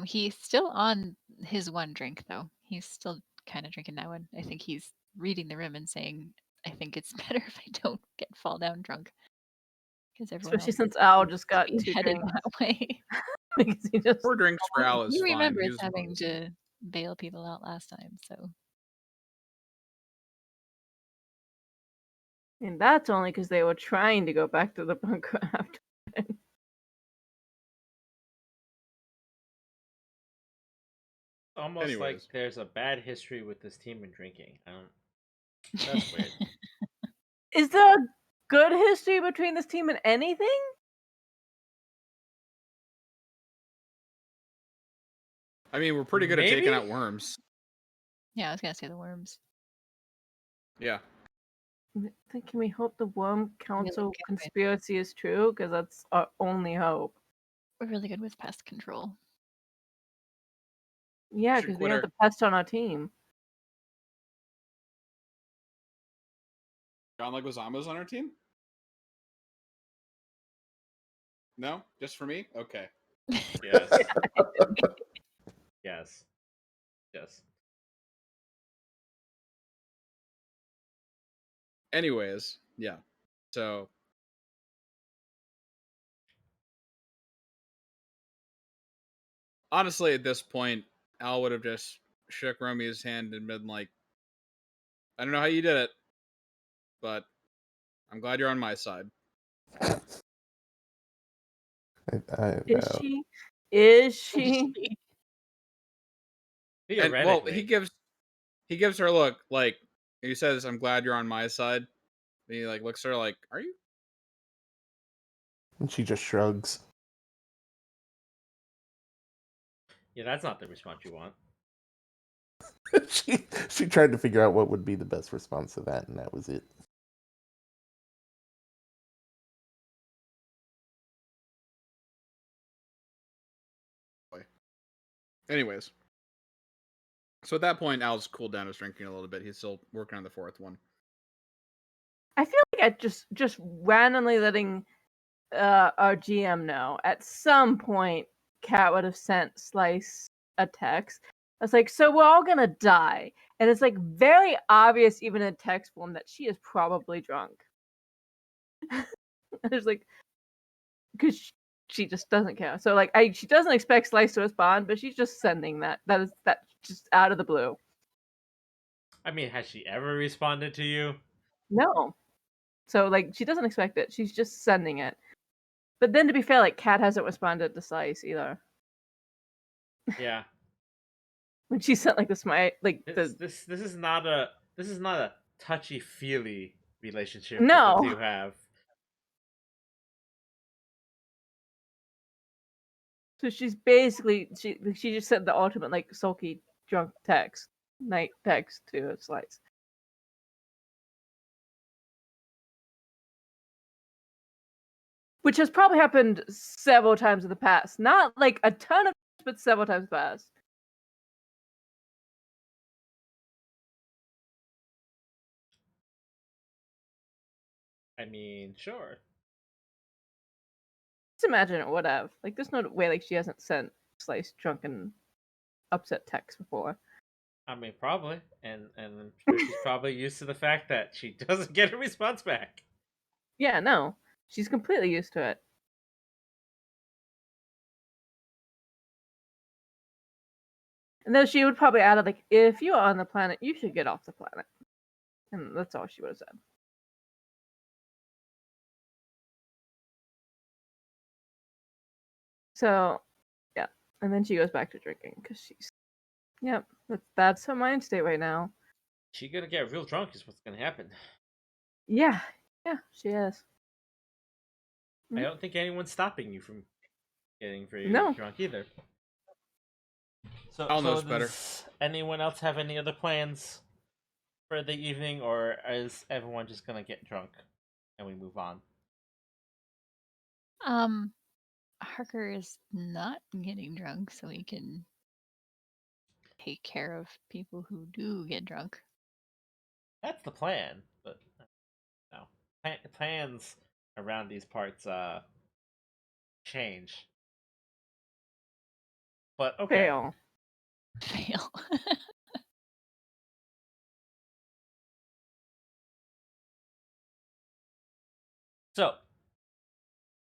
He's still on his one drink though. He's still kind of drinking that one. I think he's reading the rim and saying, "I think it's better if I don't get fall down drunk," because everyone Especially else since Al seems just to got be 2 headed drinks. that way. Because he just 4 drinks for Al is He fine. remembers He was having buzzed. to bail people out last time, so and that's only because they were trying to go back to the bunker after. Almost like Anyways. there's a bad history with this team in drinking. I don't. That's weird. Is there a good history between this team and anything? I mean, we're pretty good at taking Maybe? out worms. yeah, I was gonna say the worms. Yeah. Can we hope the Worm Council good with- conspiracy is true? Because that's our only hope. We're really good with pest control. Yeah, Should because we quit have our- the pest on our team. John Leguizamo's on our team? No, just for me. Okay. Yes. Yes. Yes. Anyways, yeah. So honestly, at this point, Al would have just shook Romy's hand and been like, "I don't know how you did it, but I'm glad you're on my side." I Is know. she? Is she? And well, Theoretically. he gives her a look like he says, "I'm glad you're on my side." And he like looks at her like, "Are you?" And she just shrugs. Yeah, that's not the response you want. she tried to figure out what would be the best response to that, and that was it. Anyways, so at that point, Al's cooled down his drinking a little bit. He's still working on the fourth one. I feel like I just randomly letting our GM know at some point Kat would have sent Slice a text. I was like, so we're all gonna die. And it's like very obvious even in text form that she is probably drunk. It's like because she just doesn't care. So like she doesn't expect Slice to respond, but she's just sending that. That just out of the blue. I mean, has she ever responded to you? No. So like she doesn't expect it. She's just sending it. But then to be fair, like Kat hasn't responded to Slice either. Yeah. When she sent like the smile, like This is not a touchy feely relationship that No. the two have. So she's basically she just sent the ultimate like sulky drunk text night text to Slice. Which has probably happened several times in the past. Not like a ton of times, but several times past. I mean, sure. Just imagine it would have. Like there's no way like she hasn't sent Slice drunken upset text before. I mean, probably, and I'm sure she's probably used to the fact that she doesn't get a response back. Yeah, no. She's completely used to it. And then she would probably add like, if you are on the planet, you should get off the planet. And that's all she would have said. So, yeah. And then she goes back to drinking because she's, yep, that's her mind state right now. She gonna get real drunk is what's gonna happen. Yeah, she is. I don't think anyone's stopping you from getting very No. drunk either. Al knows does better. anyone else have any other plans for the evening, or is everyone just gonna get drunk and we move on? Harker is not getting drunk, so he can take care of people who do get drunk. That's the plan, but no. Plans around these parts change. But okay. Fail. Fail. So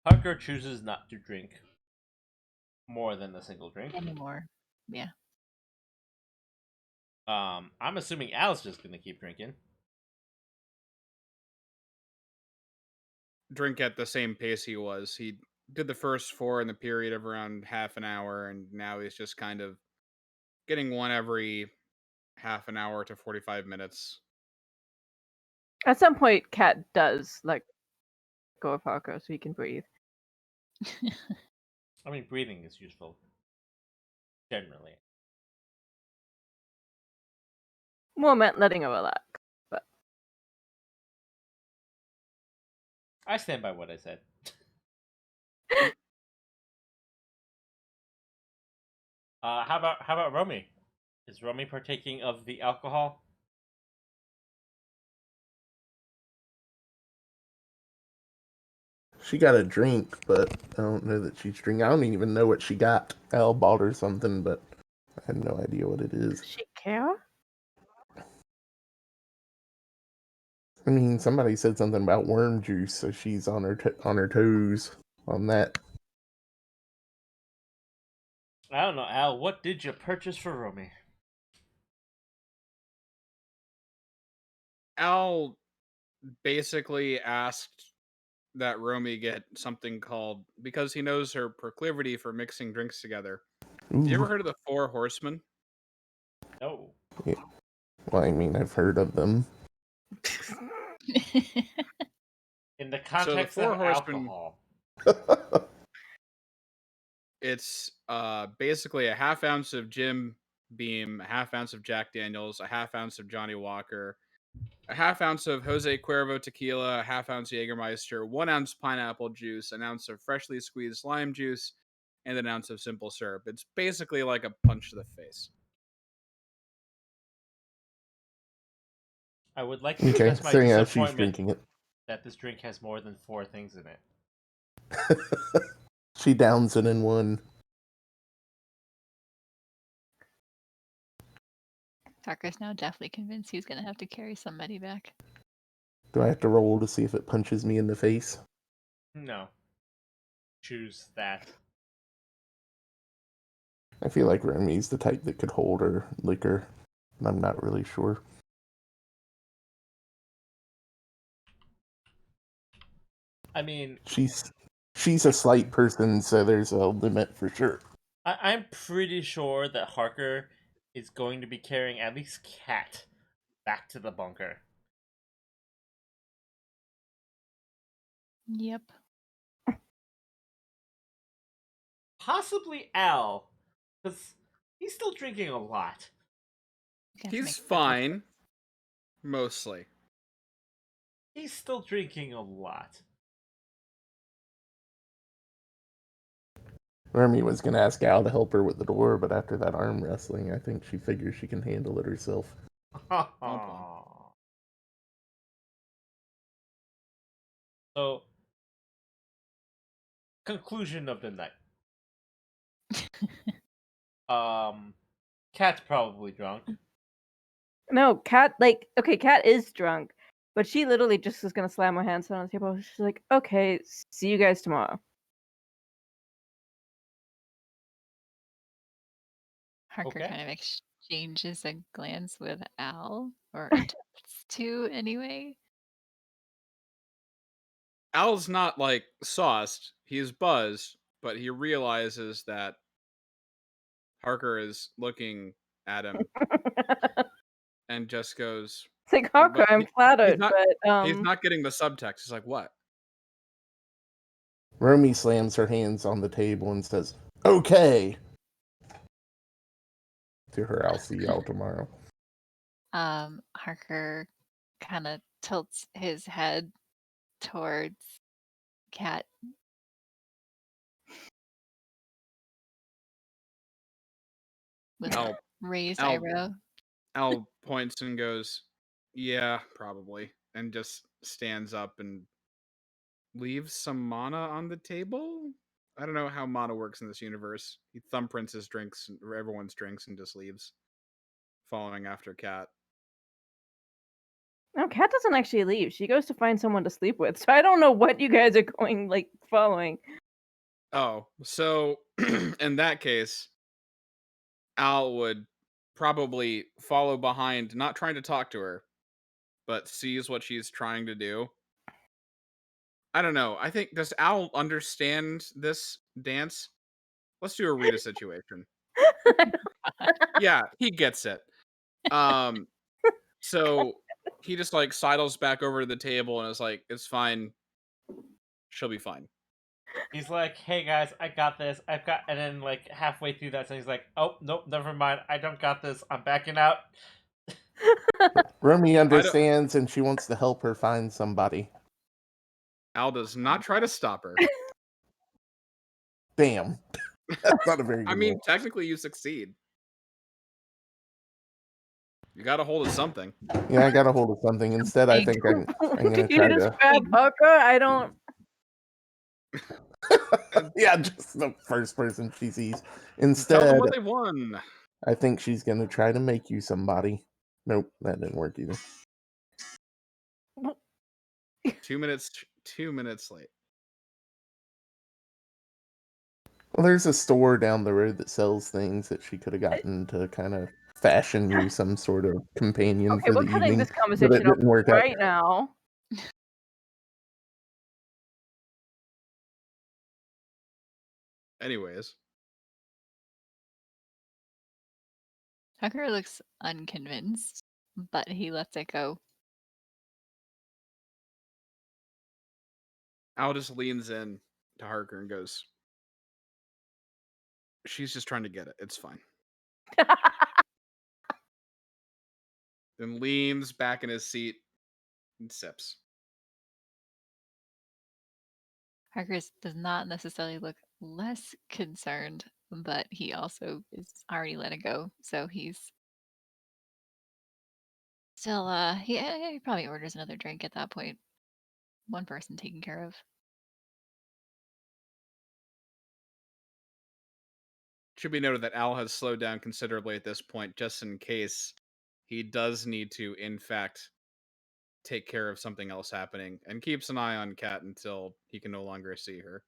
Harker chooses not to drink more than a single drink. Anymore. Yeah. I'm assuming Al's just gonna keep drinking. Drink at the same pace he was. He did the first four in the period of around half an hour, and now he's just kind of getting one every half an hour to 45 minutes. At some point, Kat does like go of Harker so he can breathe. I mean, breathing is useful generally. More meant letting her relax. But I stand by what I said. How about Romy? Is Romy partaking of the alcohol? She got a drink, but I don't know that she's drinking. I don't even know what she got. Al bought her something, but I have no idea what it is. Does she care? I mean, somebody said something about worm juice, so she's on her toes on that. I don't know, Al. What did you purchase for Romy? Al basically asked that Romy get something called, because he knows her proclivity for mixing drinks together. Have you ever Ooh. heard of the Four Horsemen? No. Yeah. Well, I mean, I've heard of them. In the So the context Four of Horsemen, alcohol. it's basically a half ounce of Jim Beam, a half ounce of Jack Daniels, a half ounce of Johnny Walker, a half ounce of Jose Cuervo tequila, a half ounce Jägermeister, 1 ounce pineapple juice, an ounce of freshly squeezed lime juice, and an ounce of simple syrup. It's basically like a punch to the face. I would like to Okay, express my so yeah, she's disappointment drinking it. that this drink has more than 4 things in it. She downs it in one. Tucker's now definitely convinced he's gonna have to carry somebody back. Do I have to roll to see if it punches me in the face? No. Choose that. I feel like Remy's the type that could hold her liquor, and I'm not really sure. I mean, She's a slight person, so there's a limit for sure. I'm pretty sure that Harker is going to be carrying at least Cat back to the bunker. Yep. Possibly Al, because he's still drinking a lot. You have to He's make tough fine, mostly. He's still drinking a lot. Remy was going to ask Al to help her with the door, but after that arm wrestling, I think she figures she can handle it herself. So, conclusion of the night. Cat's probably drunk. No, Kat, okay, Kat is drunk, but she literally just is gonna slam her hands on the table. She's like, okay, see you guys tomorrow. Harker Okay. kind of exchanges a glance with Al, or attempts to anyway. Al's not like sauced, he's buzzed, but he realizes that Harker is looking at him and just goes, It's like, Harker, but I'm he's flattered, not, but he's not getting the subtext. He's like, what? Romy slams her hands on the table and says, "Okay." To her, I'll see y'all tomorrow. Harker kind of tilts his head towards Cat. With a raised eyebrow. Al points and goes, yeah, probably. And just stands up and leaves some mana on the table? I don't know how mana works in this universe. He thumbprints his drinks, or everyone's drinks, and just leaves, following after Cat. no, Kat doesn't actually leave. She goes to find someone to sleep with. So I don't know what you guys are going following. Oh, so in that case, Al would probably follow behind, not trying to talk to her, but sees what she's trying to do. I don't know. I think, does Al understand this dance? Let's do a Rita situation. Yeah, he gets it. So he just like sidles back over to the table and is like, "It's fine. She'll be fine." He's like, "Hey guys, I got this. I've got," and then like halfway through that, he's like, "Oh nope, never mind. I don't got this. I'm backing out." Romy don't- understands and she wants to help her find somebody. Al does not try to stop her. Damn. That's not a very good I mean, roll. technically, you succeed. You got a hold of something. Yeah, I got a hold of something. Instead, I think I'm Can going to you try just to... grab Harker? I don't. Yeah, just the first person she sees. Tell them Instead, what they won. I think she's gonna try to make you somebody. Nope, that didn't work either. 2 minutes. 2 minutes late. Well, there's a store down the road that sells things that she could have gotten to kind of fashion you some sort of companion Okay, for we're the cutting evening, this but it conversation off didn't work out. right now. Anyways, Tucker looks unconvinced, but he lets it go. Al just leans in to Harker and goes, "She's just trying to get it. It's fine." Then leans back in his seat and sips. Parker does not necessarily look less concerned, but he also is already let it go. So he's still, he probably orders another drink at that point. One person taken care of. Should be noted that Al has slowed down considerably at this point, just in case he does need to, in fact, take care of something else happening, and keeps an eye on Kat until he can no longer see her.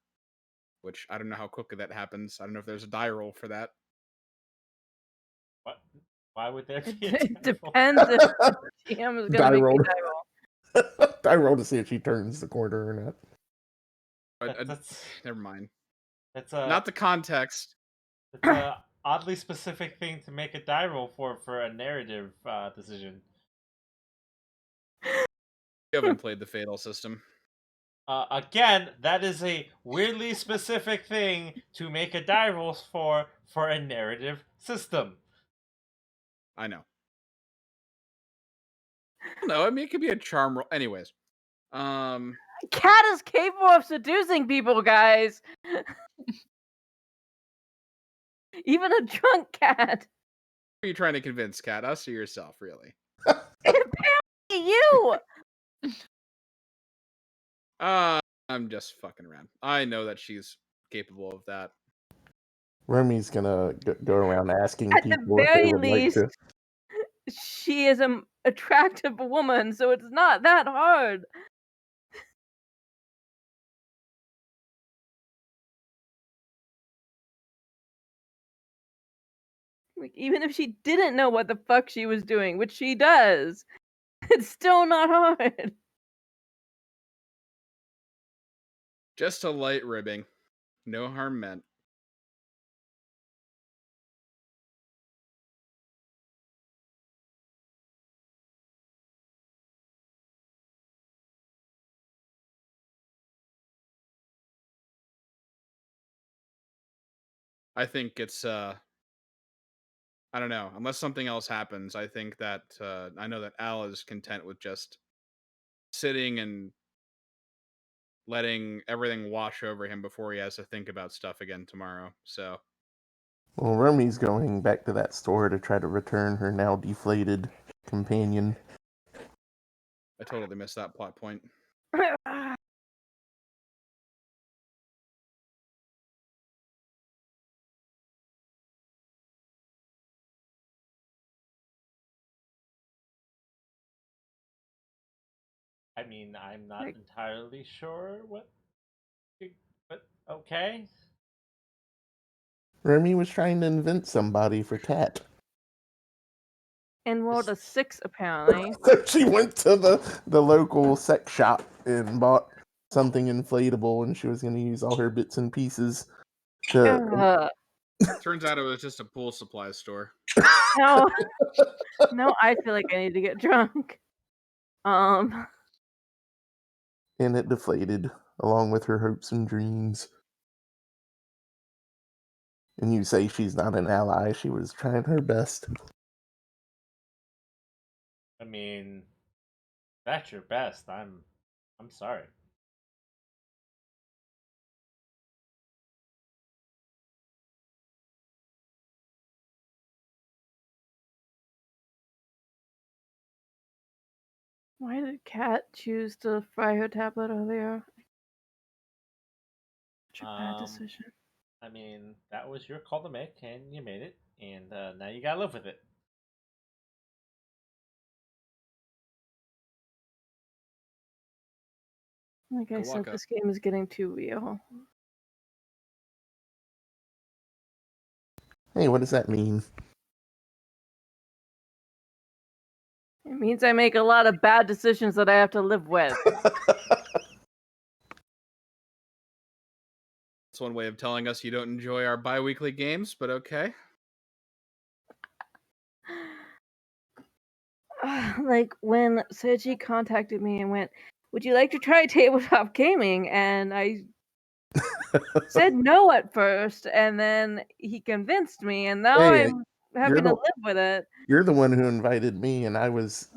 Which I don't know how quickly that happens. I don't know if there's a die roll for that. What? Why would there It, be a it die roll? depends if the GM is Die gonna make me roll. die roll. I roll to see if she turns the corner or not. That's Never mind. that's Not the context. that's a oddly specific thing to make a die roll for a narrative decision. You haven't played the Fatal system. Again, that is a weirdly specific thing to make a die roll for a narrative system. I know. No, I mean it could be a charm roll. Anyways, Cat is capable of seducing people, guys. Even a drunk cat. who are you trying to convince, Kat? Us or yourself, really? You. I'm just fucking around. I know that she's capable of that. Remy's gonna go around asking At the people if they very would like least, to. she is an attractive woman, so it's not that hard. Like, even if she didn't know what the fuck she was doing, which she does, it's still not hard. Just a light ribbing. No harm meant. I think it's I don't know. Unless something else happens, I think that I know that Al is content with just sitting and letting everything wash over him before he has to think about stuff again tomorrow. So Well, Remy's going back to that store to try to return her now deflated companion. I totally missed that plot point. I mean, I'm not Like- entirely sure what, but okay. Remy was trying to invent somebody for Kat. And rolled a 6, apparently. She went to the local sex shop and bought something inflatable, and she was going to use all her bits and pieces to. Turns out it was just a pool supply store. No, no, I feel like I need to get drunk. And it deflated, along with her hopes and dreams. And you say she's not an ally, she was trying her best. I mean, that's your best. I'm sorry. Why did Cat choose to fry her tablet earlier? Such a bad Um, decision. I mean, that was your call to make, and you made it, and now you gotta live with it. Like I Go said, walk up. this game is getting too real. Hey, what does that mean? It means I make a lot of bad decisions that I have to live with. That's one way of telling us you don't enjoy our bi-weekly games, but okay. Like when Sergi contacted me and went, "Would you like to try tabletop gaming?" And I said no at first, and then he convinced me, and now Hey, I'm having to the- live with it. You're the one who invited me, and I was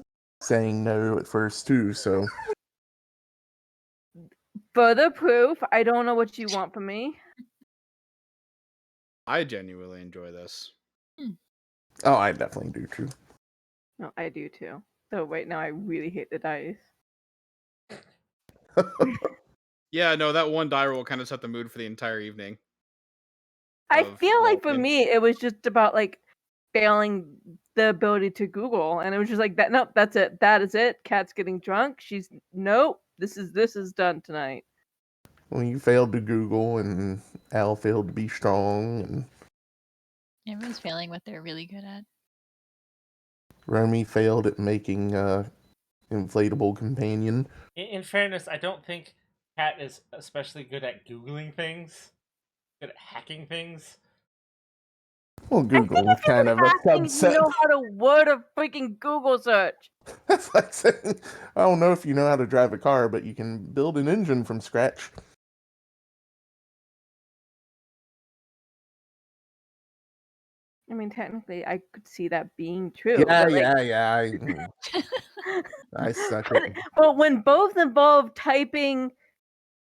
saying no at first too. So Further proof, I don't know what you want from me. I genuinely enjoy this. oh, I definitely do too. No, I do too. Though right now I really hate the dice. Yeah, no, that one die roll kind of set the mood for the entire evening. I Of, feel well, like for me it was just about like failing the ability to Google, and it was just like that. Nope, that's it. That is it. Kat's getting drunk. She's nope. This is done tonight. Well, you failed to Google, and Al failed to be strong, and Everyone's failing what they're really good at. Romy failed at making inflatable companion. In fairness, I don't think Kat is especially good at googling things, good at hacking things. Well, Google is kind of a Hacking, you subset. know how to word a freaking Google search. That's like saying, I don't know if you know how to drive a car, but you can build an engine from scratch. I mean, technically, I could see that being true. Yeah, but, like, yeah. I suck at. but when both involve typing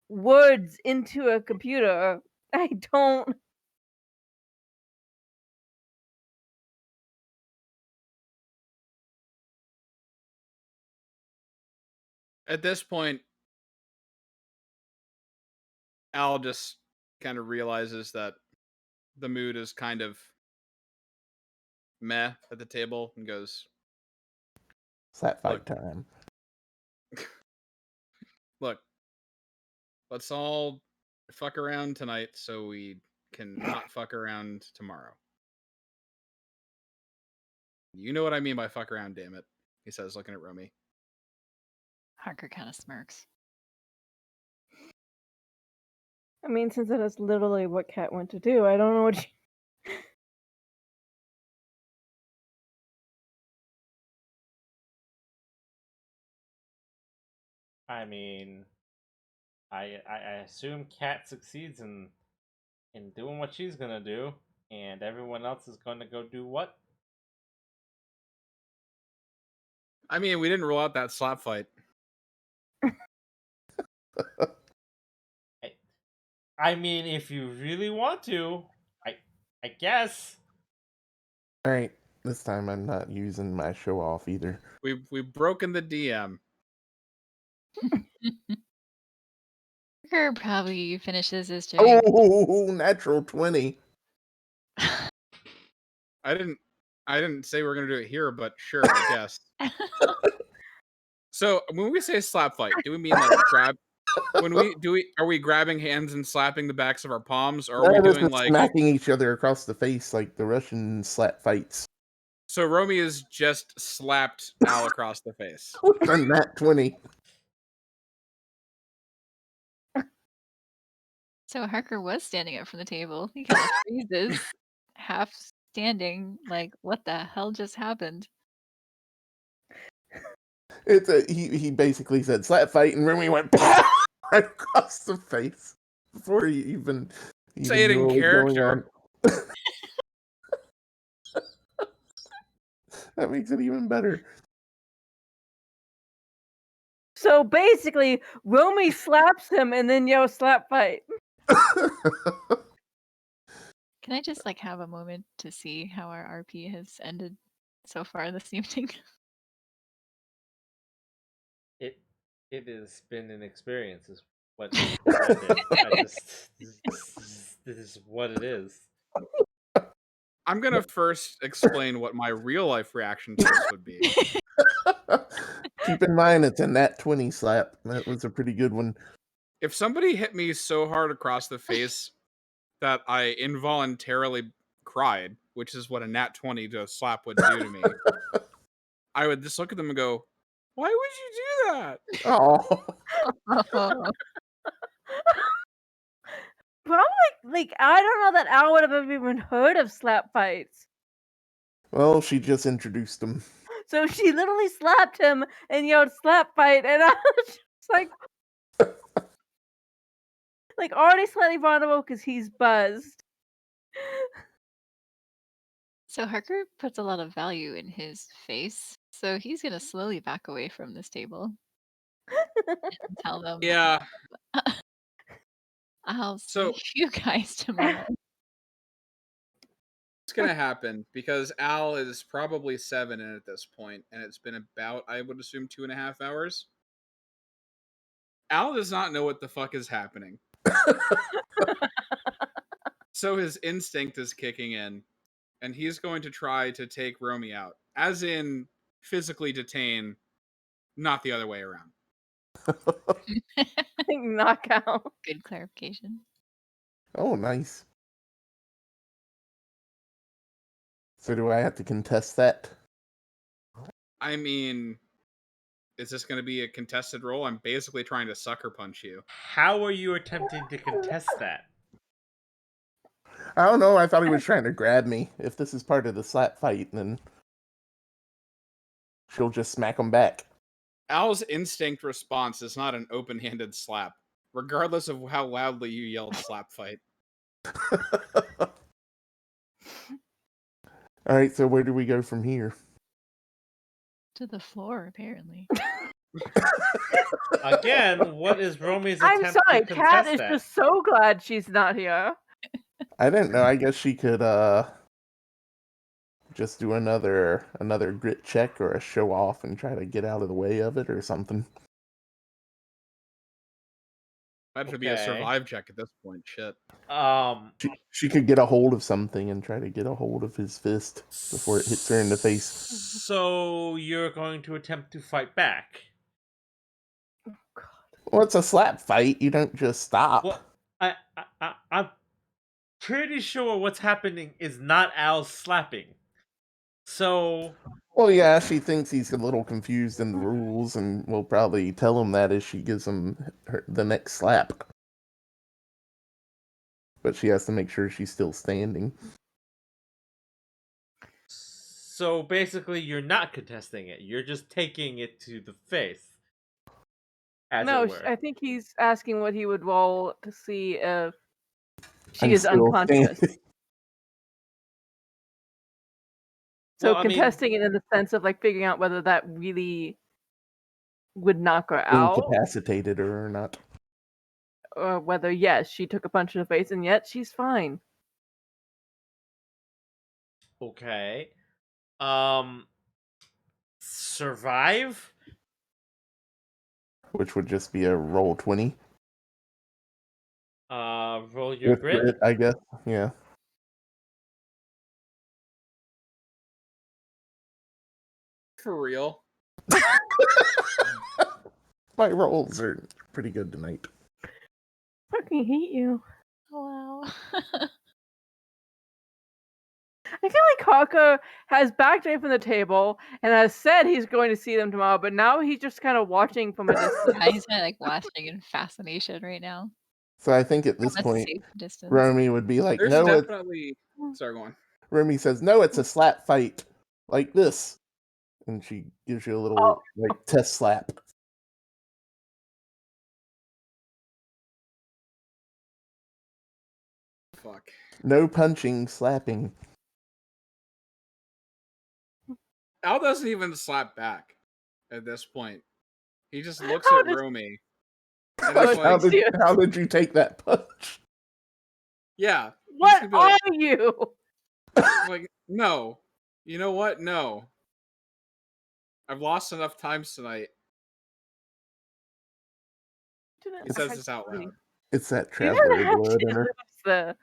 words into a computer, I don't. at this point, Al just kind of realizes that the mood is kind of meh at the table and goes, It's that fight Look. time. "Look, let's all fuck around tonight so we can not fuck around tomorrow." You know what I mean by fuck around, damn it, he says, looking at Romy. Harker kind of smirks. I mean, since that is literally what Kat went to do, I don't know what. I mean, I assume Kat succeeds in doing what she's gonna do, and everyone else is gonna go do what? I mean, we didn't roll out that slap fight. I mean, if you really want to, I guess. All right, this time I'm not using my show off either. We've broken the DM. Harker probably finishes his drink. Oh, natural 20. I didn't say we're gonna do it here, but sure, I guess. So when we say slap fight, do we mean like grab? Are we grabbing hands and slapping the backs of our palms, or are we This doing is like? smacking each other across the face like the Russian slap fights. So Romy has just slapped Al across the face. With a nat 20. So Harker was standing up from the table. He kind of freezes, half standing, like, what the hell just happened? He basically said slap fight, and Remy went pow right across the face before he even Say it knew in what was going on. character. That makes it even better. So basically, Romy slaps him and then yells slap fight. Can I just like have a moment to see how our RP has ended so far this evening? It has been an experience. what I did. I just this is what it is. I'm gonna first explain what my real life reaction to this would be. Keep in mind, it's a nat 20 slap. That was a pretty good one. If somebody hit me so hard across the face that I involuntarily cried, which is what a nat 20 to a slap would do to me, I would just look at them and go, "Why would you do that?" Oh, Probably, like, I don't know that Al would have ever even heard of slap fights. well, she just introduced him. So she literally slapped him and yelled slap fight, and I was just like already slightly vulnerable because he's buzzed. So Harker puts a lot of value in his face, so he's gonna slowly back away from this table and tell them, Yeah. I'll So see you guys tomorrow. what's gonna happen, because Al is probably 7 in at this point, and it's been about, I would assume, 2.5 hours. Al does not know what the fuck is happening. So his instinct is kicking in, and he's going to try to take Romy out. As in, physically detain, not the other way around. Knockout. Good clarification. Oh, nice. So do I have to contest that? I mean, is this going to be a contested role? I'm basically trying to sucker punch you. How are you attempting to contest that? I don't know. I thought he was trying to grab me. If this is part of the slap fight, then she'll just smack him back. Al's instinct response is not an open-handed slap, regardless of how loudly you yelled slap fight. All right, so where do we go from here? To the floor, apparently. Again, what is Romy's I'm attempt sorry, to Kat contest is that? just so glad she's not here. I didn't know. I guess she could just do another grit check or a show off and try to get out of the way of it or something. That should be a Okay. survive check at this point. Shit. She could get a hold of something and try to get a hold of his fist before it hits her in the face. So you're going to attempt to fight back? Well, it's a slap fight. You don't just stop. Well, I'm pretty sure what's happening is not Al slapping. So Well, yeah, she thinks he's a little confused in the rules, and we'll probably tell him that as she gives him the next slap. But she has to make sure she's still standing. So basically, you're not contesting it. You're just taking it to the face. As No, it were. I think he's asking what he would roll to see if she I'm is still unconscious. standing. So Well, I mean- contesting it in the sense of like figuring out whether that really would knock her out, Incapacitated her or not. or whether yes, she took a punch in the face and yet she's fine. Okay. Survive? Which would just be a roll 20. Roll your With grit. I guess. Yeah. For real? My rolls are pretty good tonight. Fucking hate you. Wow. I feel like Hawker has backed away from the table and has said he's going to see them tomorrow, but now he's just kind of watching from a distance. Yeah, he's kind of like watching in fascination right now. So I think at this From a point, safe distance. Romy would be like, There's no, it's... definitely... Sorry, go on. Romy says, no, it's a slap fight. Like this. And she gives you a little, like, test slap. Fuck. No punching, slapping. Al doesn't even slap back at this point. He just looks How at did- Romy. And How it's How like, did- how did you take that punch? yeah. he's What gonna be like, are you? like, no. You know what? No. I've lost enough times tonight. Didn't He says touch this out the- loud. It's that You didn't traveler actually blood in her. lose the.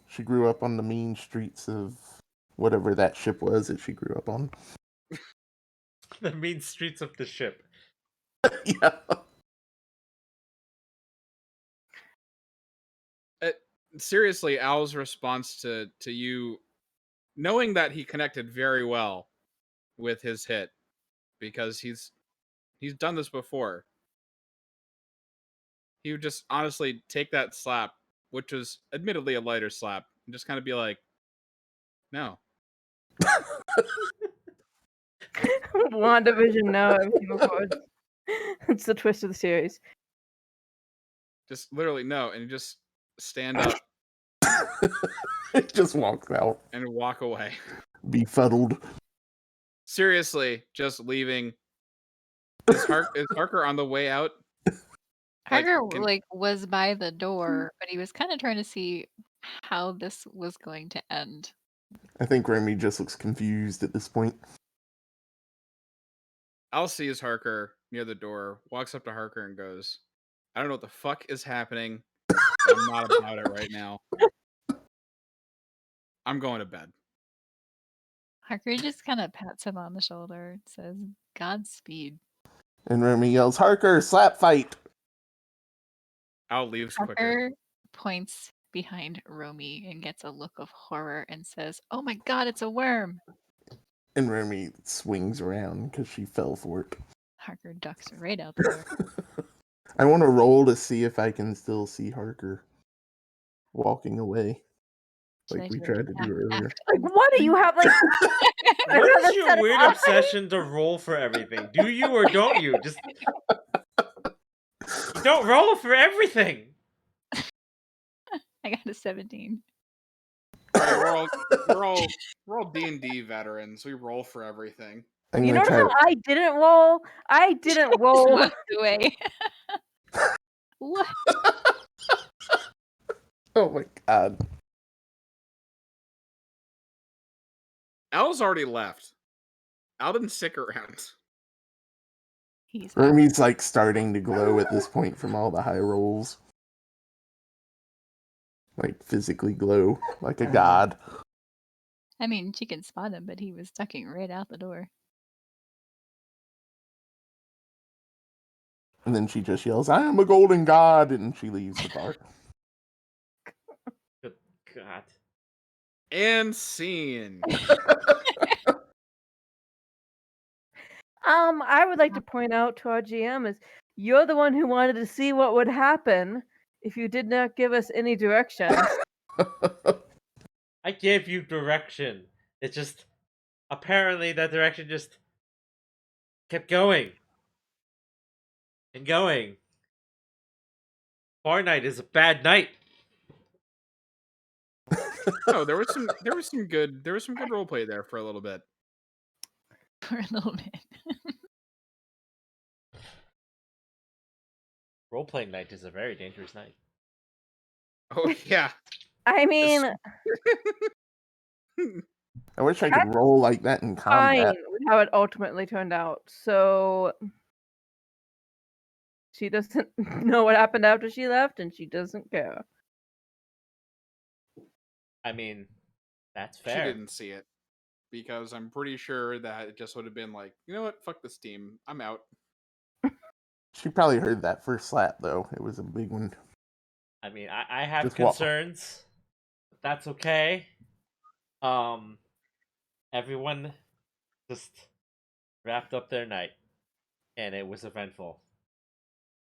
She grew up on the mean streets of whatever that ship was that she grew up on. The mean streets of the ship. Yeah. Seriously, Al's response to you, knowing that he connected very well with his hit, because he's done this before. He would just honestly take that slap, which was admittedly a lighter slap, and just kind of be like, "No." WandaVision, no, everything before. It's the twist of the series. Just literally no, and just stand up It just walks out, and walk away. befuddled. Seriously, just leaving. Is Harker on the way out? Like, Harker can- was by the door, but he was kind of trying to see how this was going to end. I think Remy just looks confused at this point. Al sees Harker near the door, walks up to Harker and goes, "I don't know what the fuck is happening. I'm not about it right now. I'm going to bed." Harker just kind of pats him on the shoulder and says, "Godspeed." And Remy yells, "Harker, slap fight!" Al leaves quicker. Harker points behind Romy and gets a look of horror and says, "Oh my god, it's a worm!" And Remy swings around because she fell for it. Harker ducks right out the door. I want to roll to see if I can still see Harker walking away, Should I like we do tried to do earlier. Like, what do you have? Like, I'd What rather is your set it weird off. obsession to roll for everything? Do you or don't you? Just you don't roll for everything. I got a 17. Right, we're all D&D veterans. We roll for everything. I'm You gonna notice try. how I didn't roll? I didn't roll. Looked away. What? Oh my god! Al's already left. Al didn't stick around. He's Remy's like starting to glow at this point from all the high rolls. Like physically glow, like a god. I mean, she can spot him, but he was ducking right out the door. And then she just yells, "I am a golden god!" and she leaves the bar. Good God. And scene. I would like to point out to our GM is you're the one who wanted to see what would happen if you did not give us any directions. I gave you direction. It just apparently that direction just kept going and going. Bar night is a bad night. No, there was some good roleplay there for a little bit. For a little bit. Role playing night is a very dangerous night. Oh yeah. I mean, I wish I could roll like that in fine combat. with how it ultimately turned out. So she doesn't know what happened after she left, and she doesn't care. I mean, that's She fair. didn't see it. Because I'm pretty sure that it just would have been like, you know what, fuck this team. I'm out. She probably heard that first slap though. It was a big one. I mean, I have Just walk. concerns. But that's okay. Everyone just wrapped up their night, and it was eventful.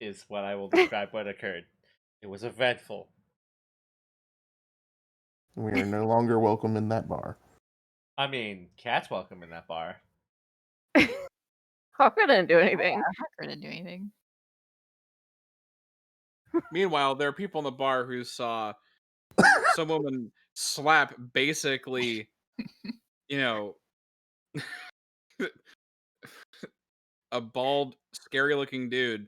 Is what I will describe what occurred. It was eventful. We are no longer welcome in that bar. I mean, Cat's welcome in that bar. Hawker didn't do anything. Harker didn't do anything. Meanwhile, there are people in the bar who saw some woman slap basically, you know, a bald, scary-looking dude,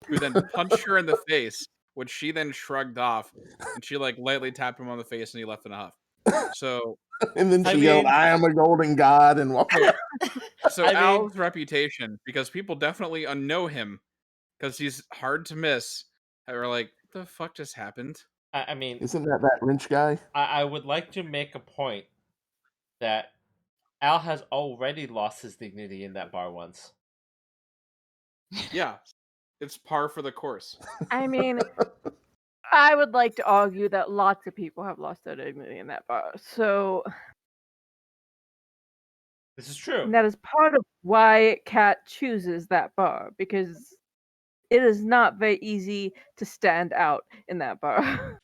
who then punched her in the face, which she then shrugged off, and she like lightly tapped him on the face, and he left in a huff. So And then I she yelled, mean- "I am a golden god!" and walked away. So I mean- Al's reputation, because people definitely know him, because he's hard to miss. Are like, what the fuck just happened? I mean, Isn't that wrench guy? I would like to make a point that Al has already lost his dignity in that bar once. Yeah, it's par for the course. I mean, I would like to argue that lots of people have lost their dignity in that bar. So This is true. that is part of why Cat chooses that bar, because it is not very easy to stand out in that bar.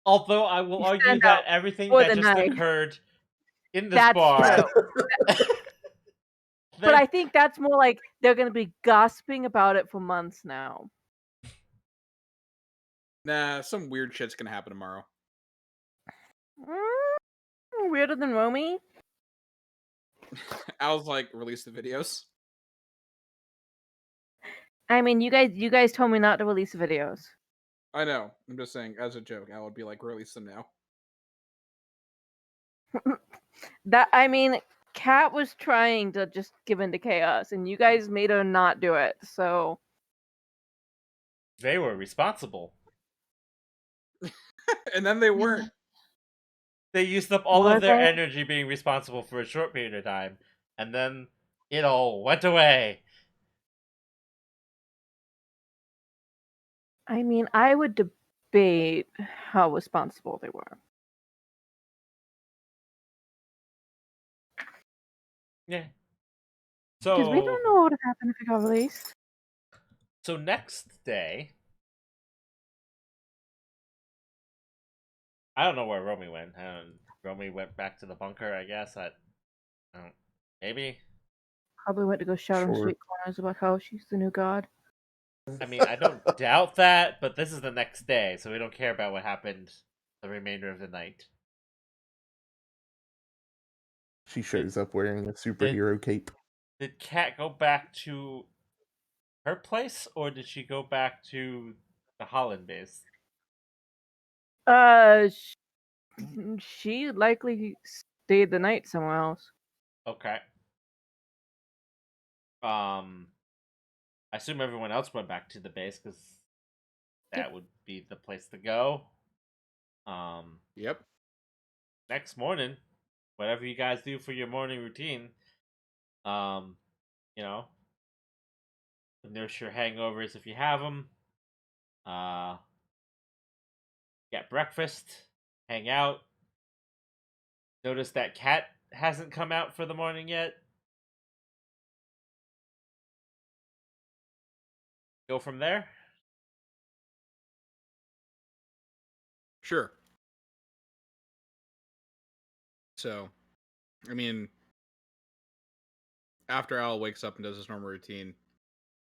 Although I will You argue stand that out everything for that the just night. occurred in this That's bar. true. But I think that's more like they're going to be gossiping about it for months now. Nah, some weird shit's gonna happen tomorrow. Weirder than Romy? Al's like, release the videos. I mean, you guys told me not to release videos. I know. I'm just saying, as a joke, Al would be like, release them now. That, I mean, Kat was trying to just give in to chaos, and you guys made her not do it. So They were responsible. And then they weren't. They used up all Were of their they? energy being responsible for a short period of time, and then it all went away. I mean, I would debate how responsible they were. Yeah. Because we don't know what would have happened if it got released. So next day, I don't know where Romy went. Romy went back to the bunker, I guess. I don't. Maybe. Probably went to go shout on Sure. street corners about how she's the new god. I mean, I don't doubt that, but this is the next day, so we don't care about what happened the remainder of the night. She shows up wearing a superhero cape. Did Kat go back to her place, or did she go back to the Holland base? She likely stayed the night somewhere else. Okay. I assume everyone else went back to the base because that would be the place to go. Yep. Next morning, whatever you guys do for your morning routine, you know, nurse your hangovers if you have them. Get breakfast, hang out. Notice that Cat hasn't come out for the morning yet. Go from there. Sure. So, I mean, after Al wakes up and does his normal routine,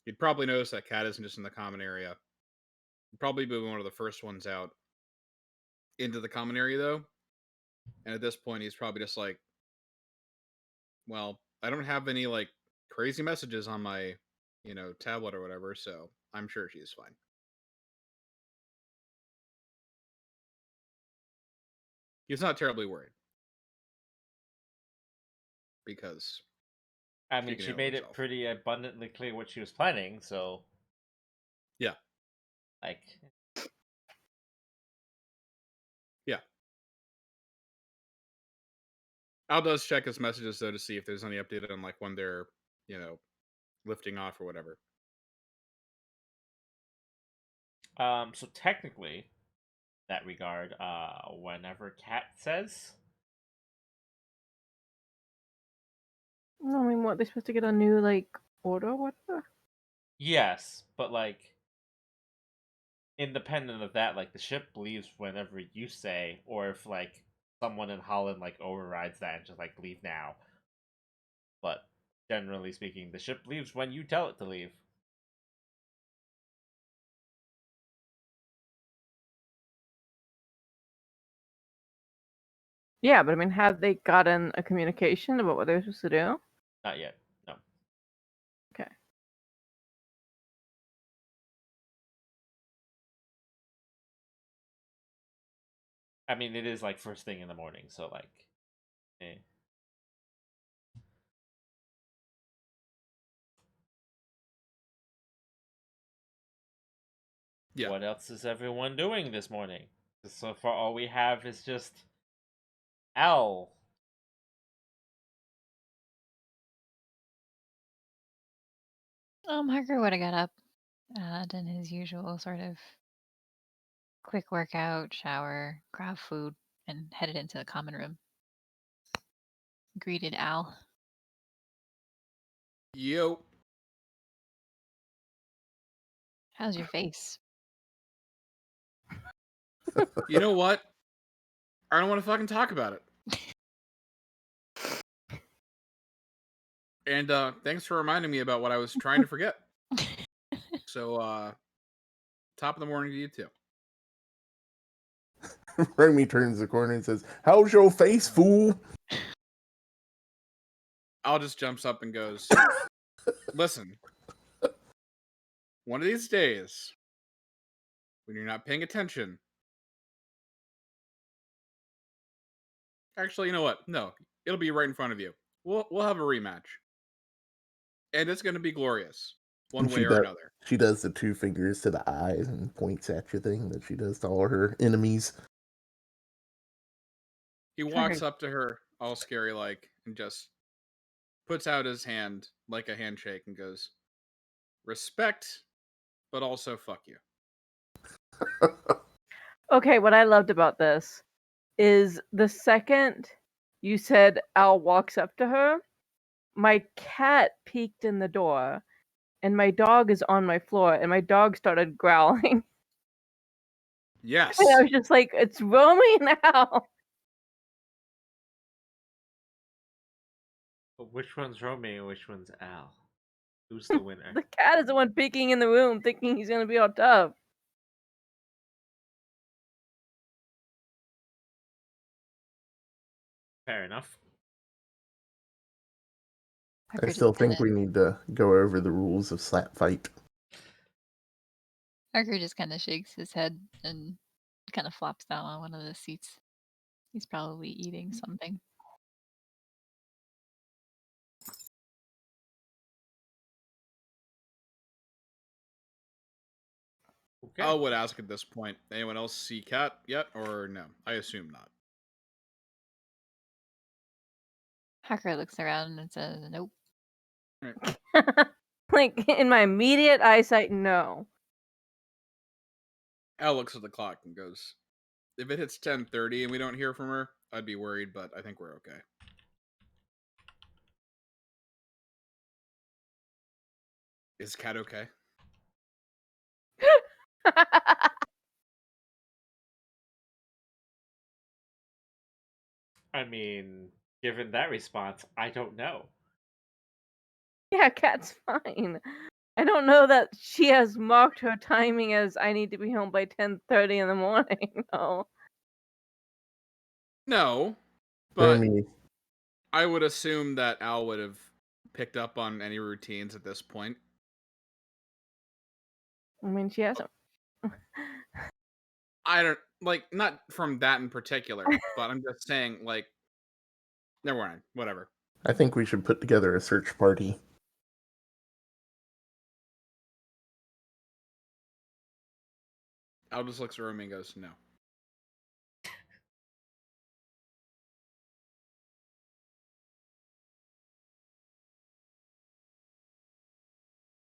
you'd probably notice that Cat isn't just in the common area. He'd probably be one of the first ones out into the common area, though. And at this point, he's probably just like, well, I don't have any, like, crazy messages on my, tablet or whatever, so I'm sure she's fine. He's not terribly worried. Because I mean, can she handle made it herself. pretty abundantly clear what she was planning, so. Yeah. Like. Yeah. Al does check his messages, though, to see if there's any update on, like, when they're, lifting off or whatever. So technically, that regard, whenever Cat says, I mean, what, they're supposed to get a new, like, order or whatever? yes, but like, independent of that, like the ship leaves whenever you say, or if like someone in Holland like overrides that and just like leave now. But generally speaking, the ship leaves when you tell it to leave. Yeah, but I mean, have they gotten a communication about what they're supposed to do? Not yet. No. Okay. I mean, it is like first thing in the morning, so like, eh. Yeah. What else is everyone doing this morning? So far, all we have is just Al. Harker would have got up, done his usual sort of quick workout, shower, grab food, and headed into the common room. Greeted Al. Yo. How's your face? You know what? I don't want to fucking talk about it. And thanks for reminding me about what I was trying to forget. So, top of the morning to you too. Remy turns the corner and says, "How's your face, fool?" Al just jumps up and goes, "Listen, one of these days, when you're not paying attention." Actually, you know what? No, it'll be right in front of you. We'll have a rematch, and it's going to be glorious, one And way or another. She does the two fingers to the eyes and points at you thing that she does to all her enemies. He walks up to her, all scary like, and just puts out his hand like a handshake and goes, "Respect, but also fuck you." Okay, what I loved about this is the second you said Al walks up to her, my cat peeked in the door, and my dog is on my floor, and my dog started growling. Yes. And I was just like, it's Romy now. But which one's Romeo and which one's Al? Who's the winner? The cat is the one peeking in the room, thinking he's gonna be all tough. Fair enough. I still think we need to go over the rules of slap fight. Harker just kind of shakes his head and kind of flops down on one of the seats. He's probably eating something. Okay. I would ask at this point, anyone else see Cat yet, or no? I assume not. Harker looks around and says, "Nope." Like, in my immediate eyesight, no. Al looks at the clock and goes, "If it hits 10:30 and we don't hear from her, I'd be worried, but I think we're okay." Is Cat okay? I mean, given that response, I don't know. Yeah, Cat's fine. I don't know that she has marked her timing as I need to be home by 10:30 in the morning. No. No, but Remy, I would assume that Al would have picked up on any routines at this point. I mean, she hasn't. I don't like not from that in particular, but I'm just saying like, never mind, whatever. I think we should put together a search party. Al just looks at Romy and goes, "No."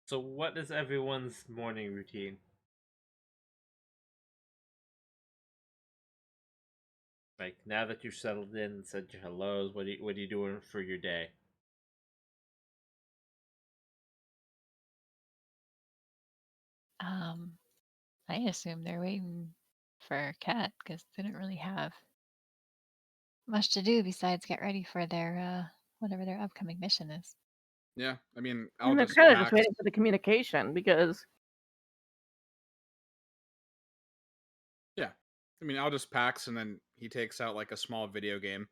So, what is everyone's morning routine? Like, now that you've settled in and said your hellos, what are you doing for your day? I assume they're waiting for Cat because they don't really have much to do besides get ready for their whatever their upcoming mission is. Yeah, I mean, Al And they're just kind of just packs. waiting for the communication because Yeah, I mean, Al just packs and then he takes out like a small video game,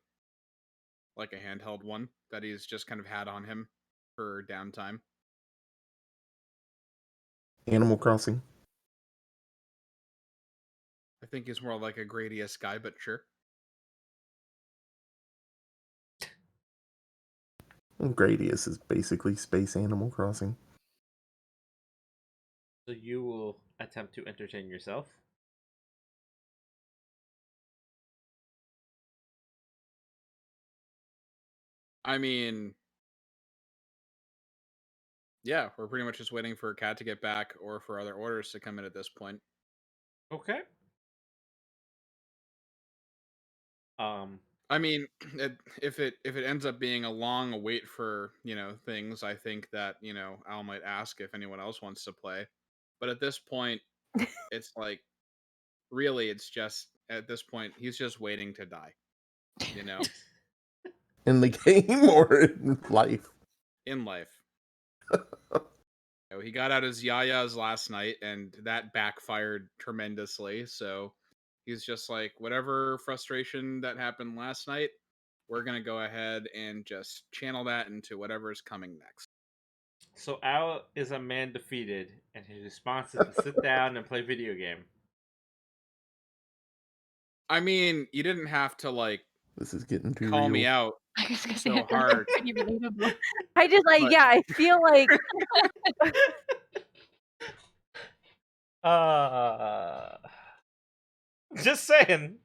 like a handheld one that he's just kind of had on him for downtime. Animal Crossing. I think he's more like a Gradius guy, but sure. Gradius is basically space Animal Crossing. So you will attempt to entertain yourself. I mean, yeah, we're pretty much just waiting for Cat to get back or for other orders to come in at this point. Okay. I mean, if it ends up being a long wait for things, I think that Al might ask if anyone else wants to play. But at this point, it's like really, it's just at this point he's just waiting to die. You know, In the game or in life? in life. He got out his yayas last night, and that backfired tremendously. So he's just like, whatever frustration that happened last night, we're gonna go ahead and just channel that into whatever is coming next. So Al is a man defeated, and his response is to sit down and play video game. I mean, you didn't have to This is getting too call real. me out I was gonna say, so I feel hard. pretty relatable. I just like, But- yeah, I feel like Just saying.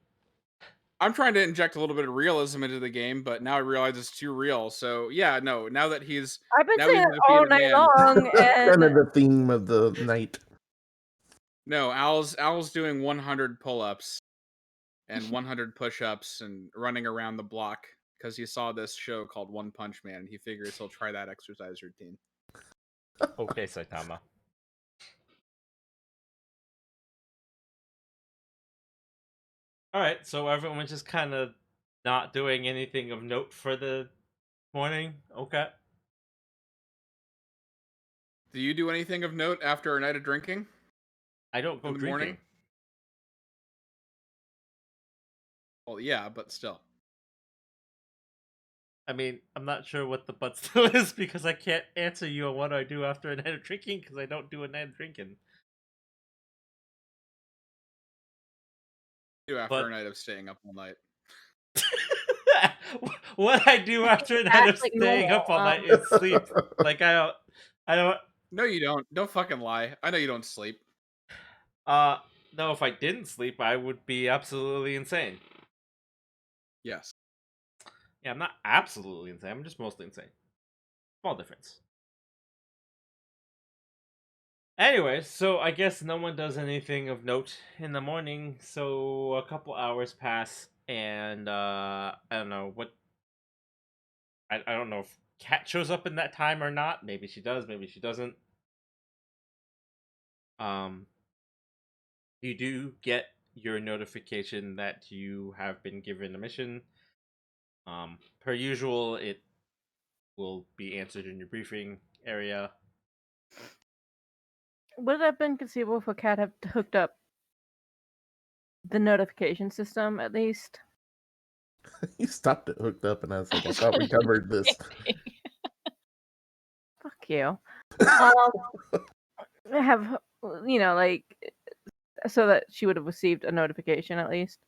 I'm trying to inject a little bit of realism into the game, but now I realize it's too real. So yeah, no. Now that he's I've been now saying he's it a all defeated night man. long, Kind of and the theme of the night. No, Al's doing 100 pull-ups and 100 push-ups and running around the block because he saw this show called One Punch Man and he figures he'll try that exercise routine. Okay, Saitama. Alright, so everyone's just kind of not doing anything of note for the morning. Okay. Do you do anything of note after a night of drinking? I don't go In the drinking. morning? Well, yeah, but still. I mean, I'm not sure what the but still is because I can't answer you on what I do after a night of drinking because I don't do a night of drinking. Do after But- a night of staying up all night. What I do after a night Act of like staying normal, up all night is sleep. Like I don't. No, you don't. Don't fucking lie. I know you don't sleep. No, if I didn't sleep, I would be absolutely insane. Yes. Yeah, I'm not absolutely insane. I'm just mostly insane. Small difference. Anyway, so I guess no one does anything of note in the morning. So a couple hours pass, and I don't know what. I don't know if Kat shows up in that time or not. Maybe she does. Maybe she doesn't. You do get your notification that you have been given a mission. Per usual, it will be answered in your briefing area. would it have been conceivable for Cat have hooked up the notification system at least? You stopped it hooked up, and I was like, I thought we covered this. Fuck you. Have like so that she would have received a notification at least.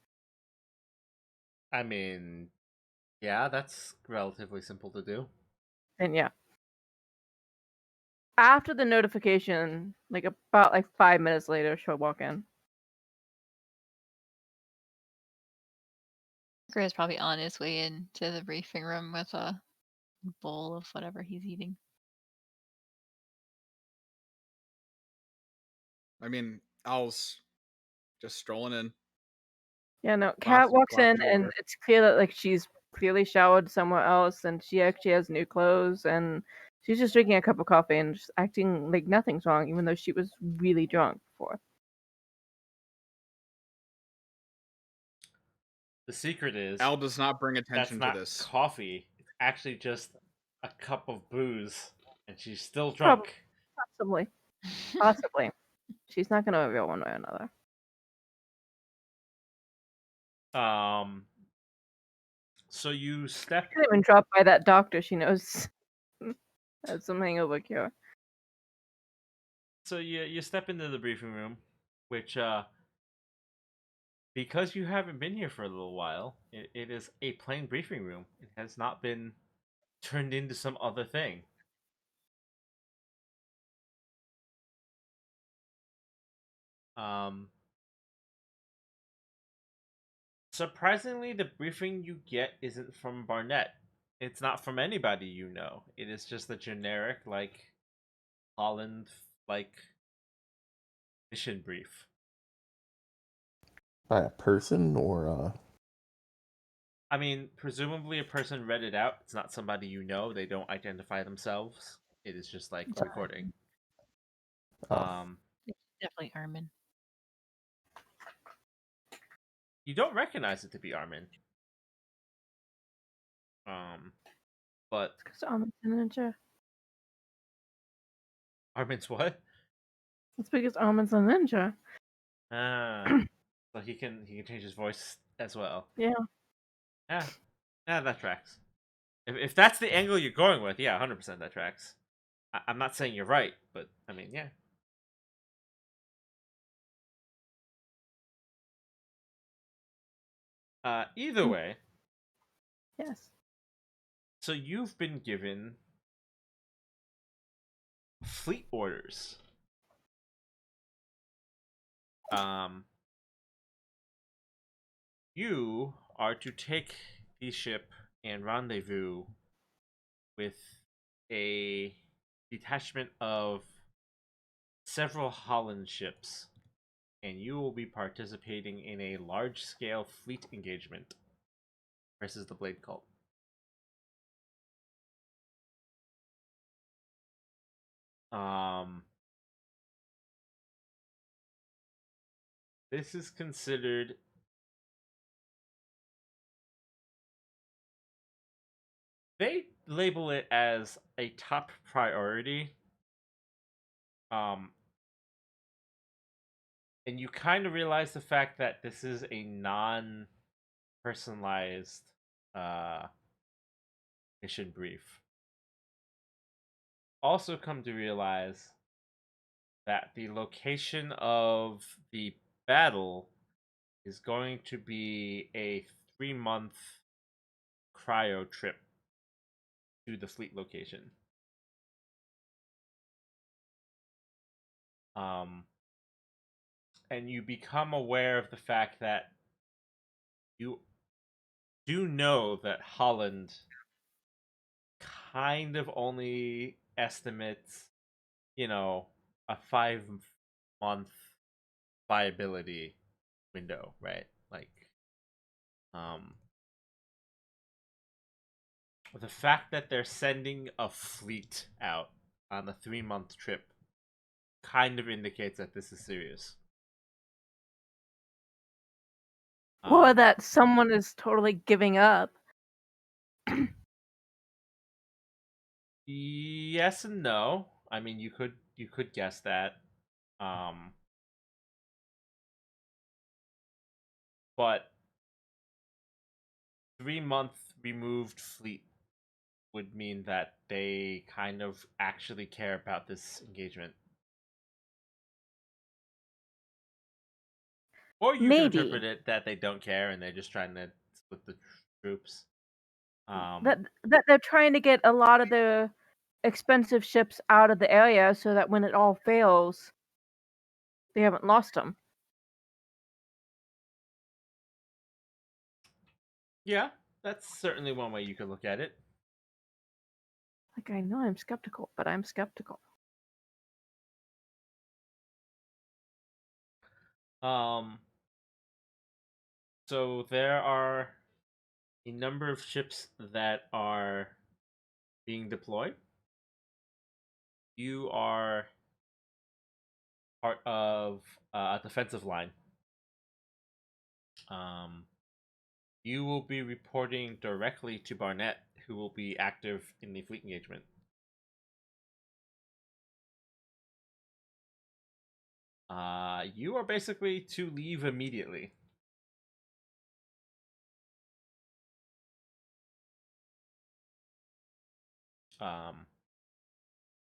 I mean, yeah, that's relatively simple to do. And yeah. After the notification, about 5 minutes later, she'll walk in. Gray's probably on his way into the briefing room with a bowl of whatever he's eating. I mean, Al's just strolling in. Yeah, no. Kat of walks in, glass of and water. it's clear that she's clearly showered somewhere else, and she actually has new clothes, and she's just drinking a cup of coffee and just acting like nothing's wrong, even though she was really drunk before. The secret is Al does not bring that's attention to not this. coffee. It's actually just a cup of booze, and she's still drunk. Possibly. She's not going to reveal one way or another. So you step. She didn't even drop by that doctor she knows has some hangover cure. So you step into the briefing room, which because you haven't been here for a little while, it is a plain briefing room. It has not been turned into some other thing. Surprisingly, the briefing you get isn't from Barnett. It's not from anybody you know. It is just a generic, like, Holland, like, mission brief. By a person or I mean, presumably a person read it out. It's not somebody you know. They don't identify themselves. It is just like Right. recording. oh, It's definitely Armin. You don't recognize it to be Armin. But Because Armin's a ninja. Armin's what? It's because Armin's a ninja. Ah, so he can change his voice as well. Yeah. Yeah, yeah, that tracks. If that's the angle you're going with, yeah, 100% that tracks. I'm not saying you're right, but I mean, yeah. Either way, Yes. so you've been given fleet orders. Um, you are to take the ship and rendezvous with a detachment of several Holland ships, and you will be participating in a large-scale fleet engagement versus the Blade Cult. This is considered they label it as a top priority. And you kind of realize the fact that this is a non-personalized uh mission brief. Also come to realize that the location of the battle is going to be a 3-month cryo trip to the fleet location. And you become aware of the fact that you do know that Holland kind of only estimates, a 5-month viability window, right? Like, um, the fact that they're sending a fleet out on a 3-month trip kind of indicates that this is serious. Or that someone is totally giving up. Yes and no. I mean, you could guess that. But 3-month removed fleet would mean that they kind of actually care about this engagement. Or you can Maybe. interpret it that they don't care and they're just trying to split the troops. That they're trying to get a lot of the expensive ships out of the area so that when it all fails, they haven't lost them. Yeah, that's certainly one way you could look at it. Like, I know I'm skeptical, but I'm skeptical. So there are a number of ships that are being deployed. You are part of a defensive line. You will be reporting directly to Barnett, who will be active in the fleet engagement. You are basically to leave immediately.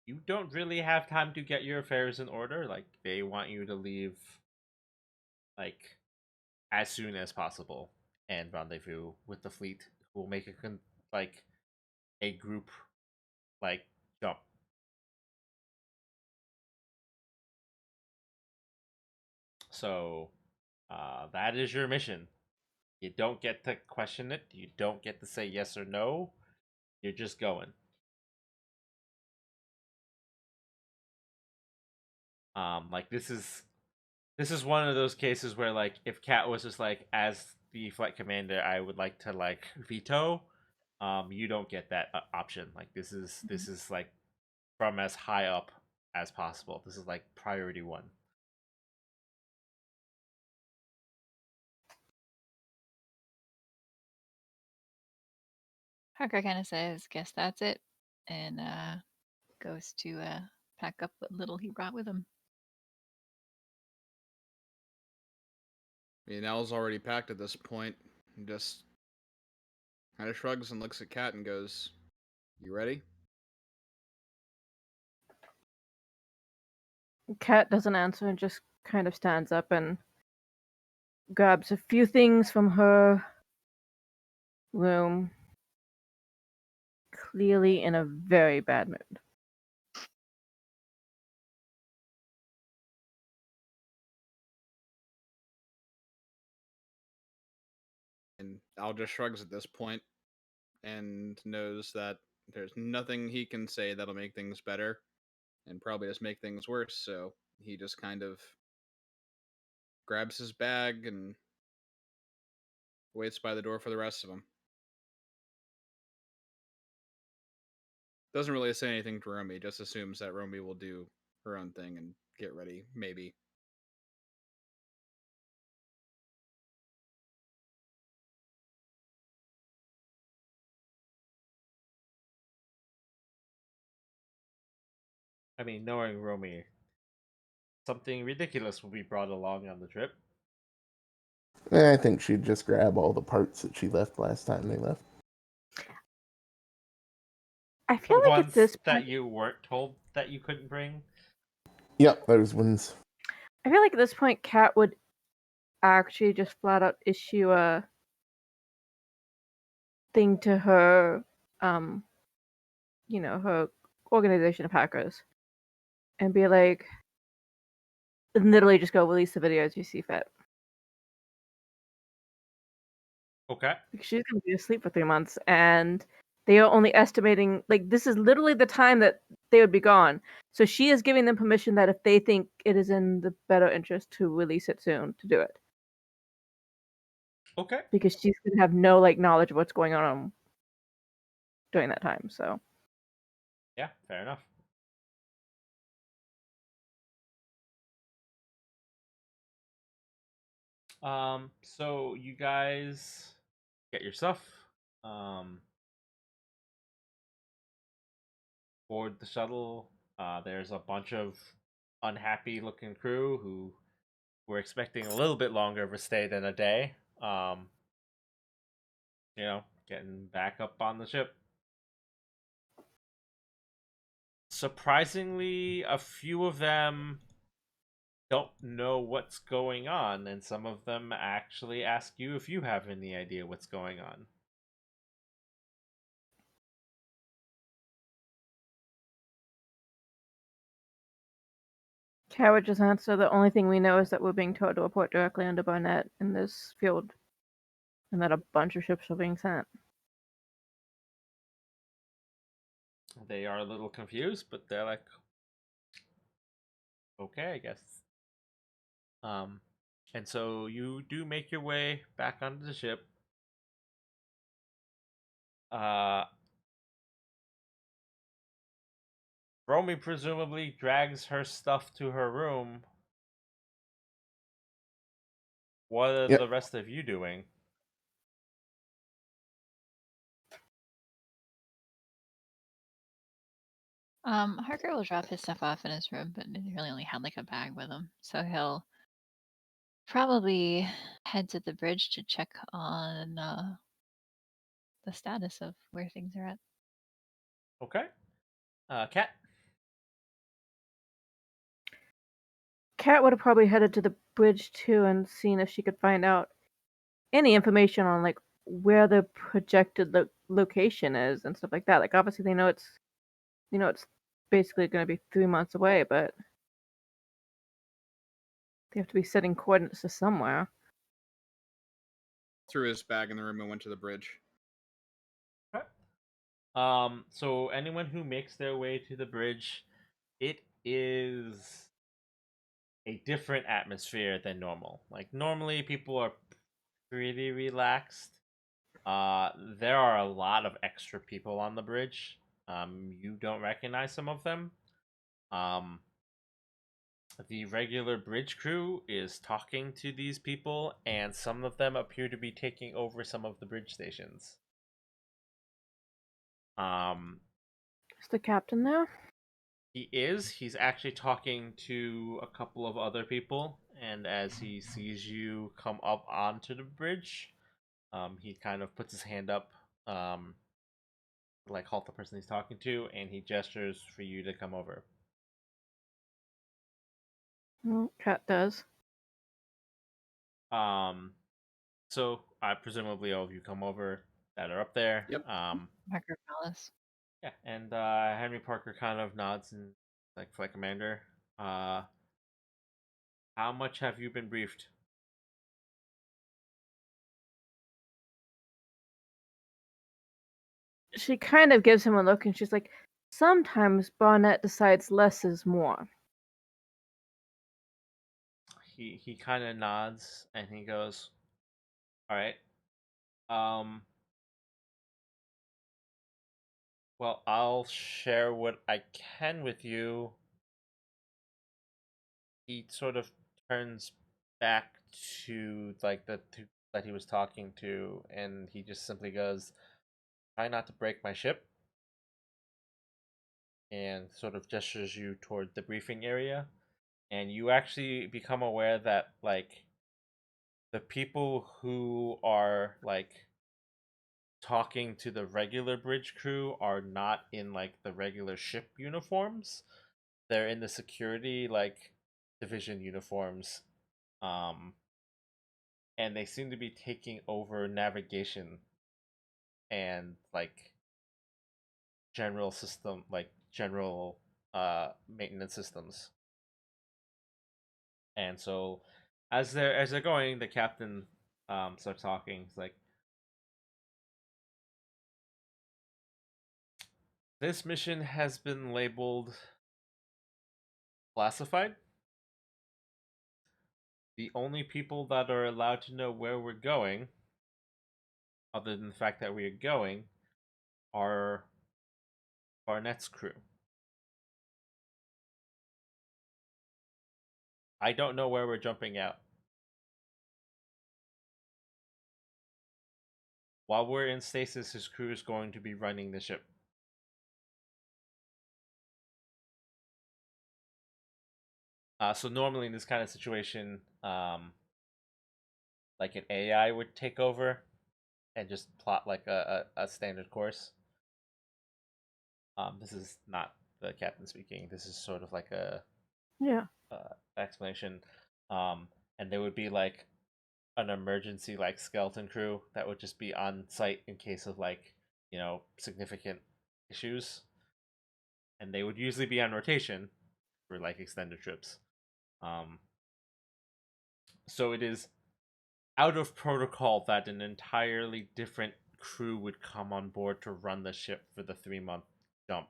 You don't really have time to get your affairs in order. Like, they want you to leave, like, as soon as possible and rendezvous with the fleet, who will make a group, like, jump. So that is your mission. You don't get to question it. You don't get to say yes or no. You're just going. Like this is one of those cases where like if Kat was just like as the flight commander, I would like to like veto. You don't get that option. Like this is like from as high up as possible. This is like priority one. Harker kind of says, "Guess that's it," and goes to pack up what little he brought with him. I mean, Al's already packed at this point. He just kind of shrugs and looks at Kat and goes, "You ready?" Kat doesn't answer and just kind of stands up and grabs a few things from her room, clearly in a very bad mood. And Al just shrugs at this point and knows that there's nothing he can say that'll make things better and probably just make things worse. So he just kind of grabs his bag and waits by the door for the rest of them. Doesn't really say anything to Romy, just assumes that Romy will do her own thing and get ready, maybe. I mean, knowing Romy, something ridiculous will be brought along on the trip. I think she'd just grab all the parts that she left last time they left. I The feel like ones at this that point, you weren't told that you couldn't bring. Yep, those ones. I feel like at this point, Kat would actually just flat out issue a thing to her, her organization of hackers, and be like, literally just go release the videos you see fit. Okay. Because she's gonna be asleep for 3 months, and they are only estimating like this is literally the time that they would be gone. So she is giving them permission that if they think it is in the better interest to release it soon, to do it. Okay. Because she's gonna have no like knowledge of what's going on during that time. So Yeah, fair enough. So you guys get your stuff. Board the shuttle. There's a bunch of unhappy looking crew who were expecting a little bit longer of a stay than a day. Getting back up on the ship. Surprisingly, a few of them don't know what's going on, and some of them actually ask you if you have any idea what's going on. Kat would just answer, the only thing we know is that we're being told to report directly under Barnett in this field, and that a bunch of ships are being sent. They are a little confused, but they're like, okay, I guess. And so you do make your way back onto the ship. Romy presumably drags her stuff to her room. What are Yep. the rest of you doing? Harker will drop his stuff off in his room, but he really only had like a bag with him, so he'll probably head to the bridge to check on the status of where things are at. Okay. Kat? Kat would have probably headed to the bridge too and seen if she could find out any information on like where the projected location is and stuff like that. Like obviously they know it's basically going to be 3 months away, but They have to be setting coordinates to somewhere. Threw his bag in the room and went to the bridge. So anyone who makes their way to the bridge, it is a different atmosphere than normal. Like normally people are pretty relaxed. There are a lot of extra people on the bridge. You don't recognize some of them. The regular bridge crew is talking to these people, and some of them appear to be taking over some of the bridge stations. Is the captain there? He is. He's actually talking to a couple of other people, and as he sees you come up onto the bridge, he kind of puts his hand up, like halt the person he's talking to, and he gestures for you to come over. Well, Cat does. So presumably all of you come over that are up there. Yep. Marker Palace. Yeah, and Henry Parker kind of nods and like flight commander. How much have you been briefed? She kind of gives him a look and she's like, sometimes Barnett decides less is more. He kind of nods and he goes, "All right. Well, I'll share what I can with you." He sort of turns back to like the two that he was talking to, and he just simply goes, "Try not to break my ship," and sort of gestures you toward the briefing area. And you actually become aware that like the people who are like talking to the regular bridge crew are not in like the regular ship uniforms. They're in the security like division uniforms. And they seem to be taking over navigation and like general maintenance systems. And so as they're going, the captain starts talking. He's like, "This mission has been labeled classified. The only people that are allowed to know where we're going, other than the fact that we are going, are Barnett's crew. I don't know where we're jumping out. While we're in stasis, his crew is going to be running the ship." So normally in this kind of situation, like an AI would take over and just plot like a standard course. This is not the captain speaking. This is sort of like a Yeah. explanation. And there would be like an emergency like skeleton crew that would just be on site in case of like significant issues, and they would usually be on rotation for like extended trips. So it is out of protocol that an entirely different crew would come on board to run the ship for the 3-month jump,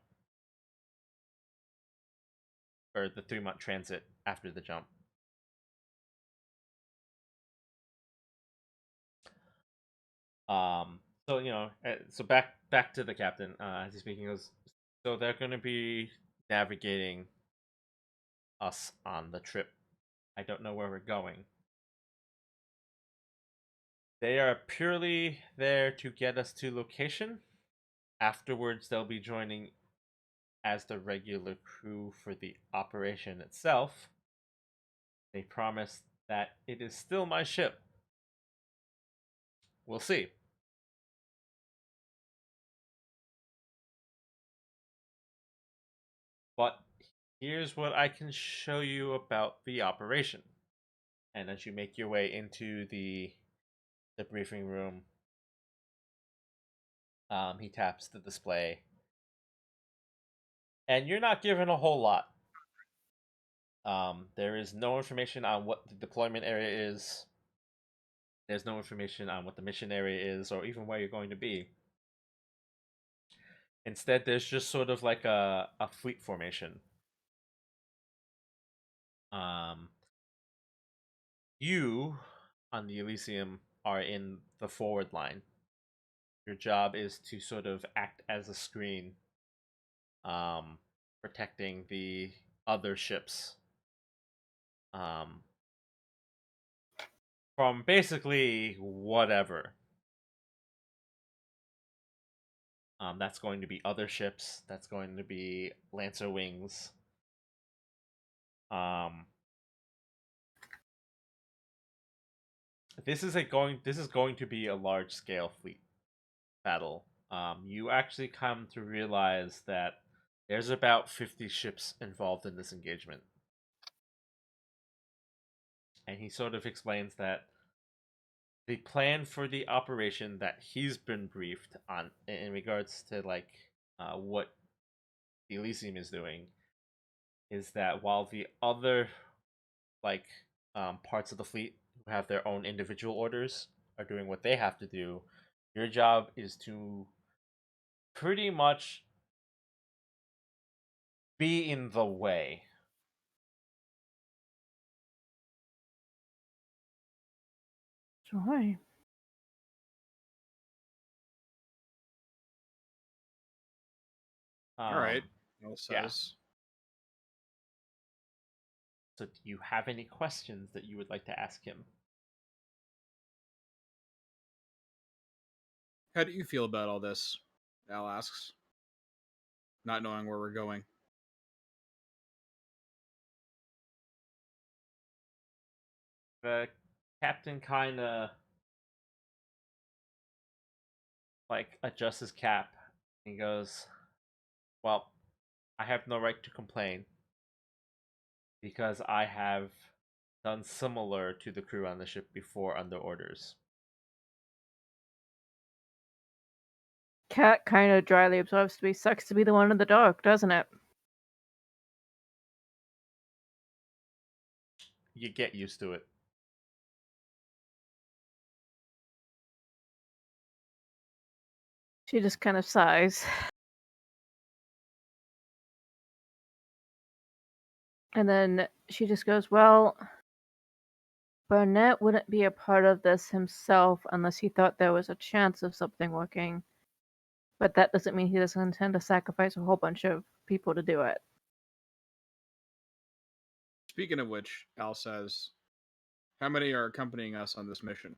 or the 3-month transit after the jump. So so back to the captain as he's speaking. Goes, so they're going to be navigating us on the trip. I don't know where we're going. They are purely there to get us to location. Afterwards, they'll be joining as the regular crew for the operation itself. They promise that it is still my ship. We'll see. But here's what I can show you about the operation. And as you make your way into the briefing room, he taps the display. And you're not given a whole lot. There is no information on what the deployment area is. There's no information on what the mission area is, or even where you're going to be. Instead, there's just sort of like a fleet formation. You on the Elysium are in the forward line. Your job is to sort of act as a screen, protecting the other ships from basically whatever. That's going to be other ships. That's going to be Lancer wings. This is going to be a large scale fleet battle. You actually come to realize that there's about 50 ships involved in this engagement. And he sort of explains that the plan for the operation that he's been briefed on in regards to like what the Elysium is doing is that while the other like parts of the fleet who have their own individual orders are doing what they have to do, your job is to pretty much be in the way. Joy. All right. Al yeah. says. So, do you have any questions that you would like to ask him? How do you feel about all this? Al asks, not knowing where we're going. The captain kind of like adjusts his cap and goes, "Well, I have no right to complain because I have done similar to the crew on the ship before under orders." Cat kind of dryly observes to be sucks to be the one in the dark, doesn't it? You get used to it. She just kind of sighs. And then she just goes, well, Barnett wouldn't be a part of this himself unless he thought there was a chance of something working. But that doesn't mean he doesn't intend to sacrifice a whole bunch of people to do it. Speaking of which, Al says, how many are accompanying us on this mission?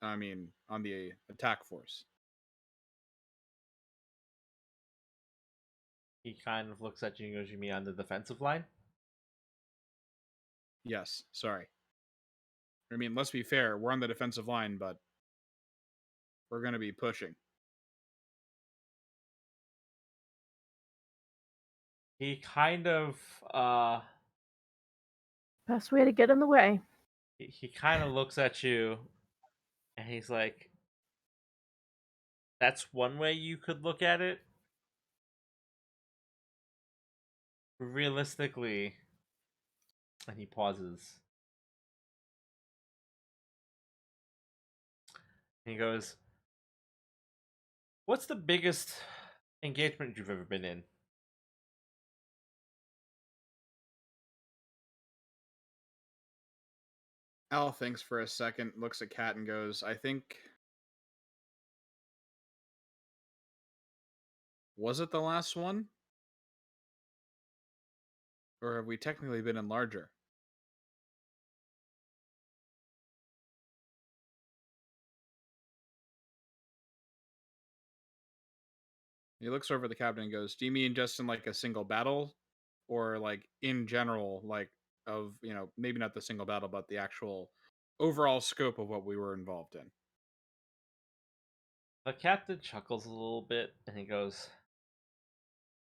I mean, on the attack force. He kind of looks at you and goes, "You mean on the defensive line?" Yes, sorry. I mean, let's be fair. We're on the defensive line, but we're going to be pushing. He kind of Best way to get in the way. he kind of looks at you and he's like, "That's one way you could look at it. Realistically," and he pauses. And he goes, "What's the biggest engagement you've ever been in?" Al thinks for a second, looks at Kat and goes, I think. Was it the last one? Or have we technically been in larger? He looks over at the captain and goes, do you mean just in like a single battle? Or like in general, like of, maybe not the single battle, but the actual overall scope of what we were involved in? The captain chuckles a little bit and he goes,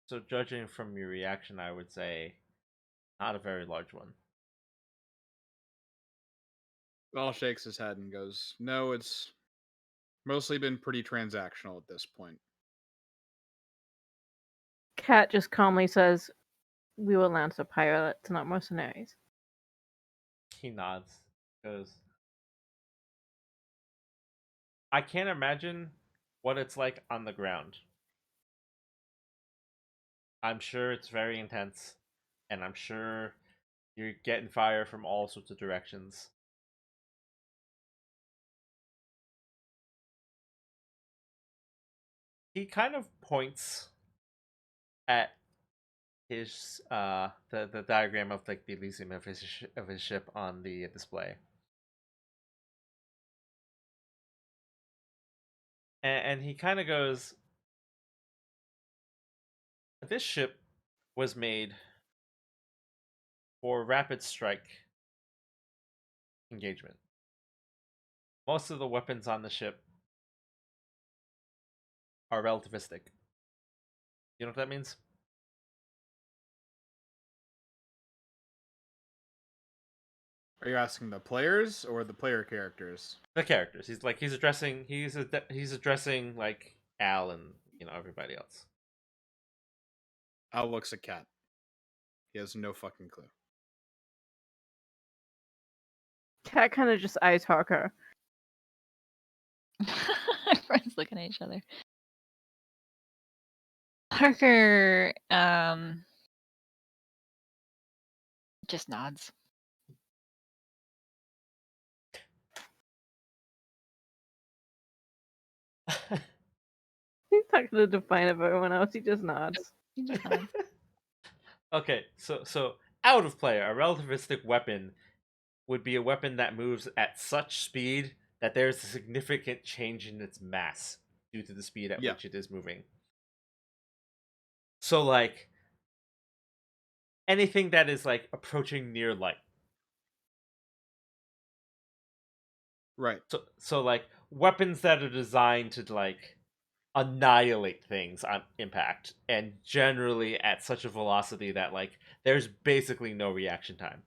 "So, judging from your reaction, I would say not a very large one." Al shakes his head and goes, no, it's mostly been pretty transactional at this point. Cat just calmly says, we will Lancer pilots, not mercenaries. He nods. Goes, I can't imagine what it's like on the ground. I'm sure it's very intense, and I'm sure you're getting fire from all sorts of directions. He kind of points at his the diagram of like the Elysium of his ship on the display, and he kind of goes, "This ship was made for rapid strike engagement. Most of the weapons on the ship are relativistic. You know what that means?" Are you asking the players or the player characters? The characters. He's addressing like Al and everybody else. Al looks at Cat. He has no fucking clue. Cat kind of just eyes Harker. Everyone's looking at each other. Parker just nods. He's not gonna define it for everyone else. He just nods. He just nods. Okay, so out of player, a relativistic weapon would be a weapon that moves at such speed that there's a significant change in its mass due to the speed at which it is moving. So like anything that is like approaching near light. Right. So like weapons that are designed to like annihilate things on impact and generally at such a velocity that like there's basically no reaction time.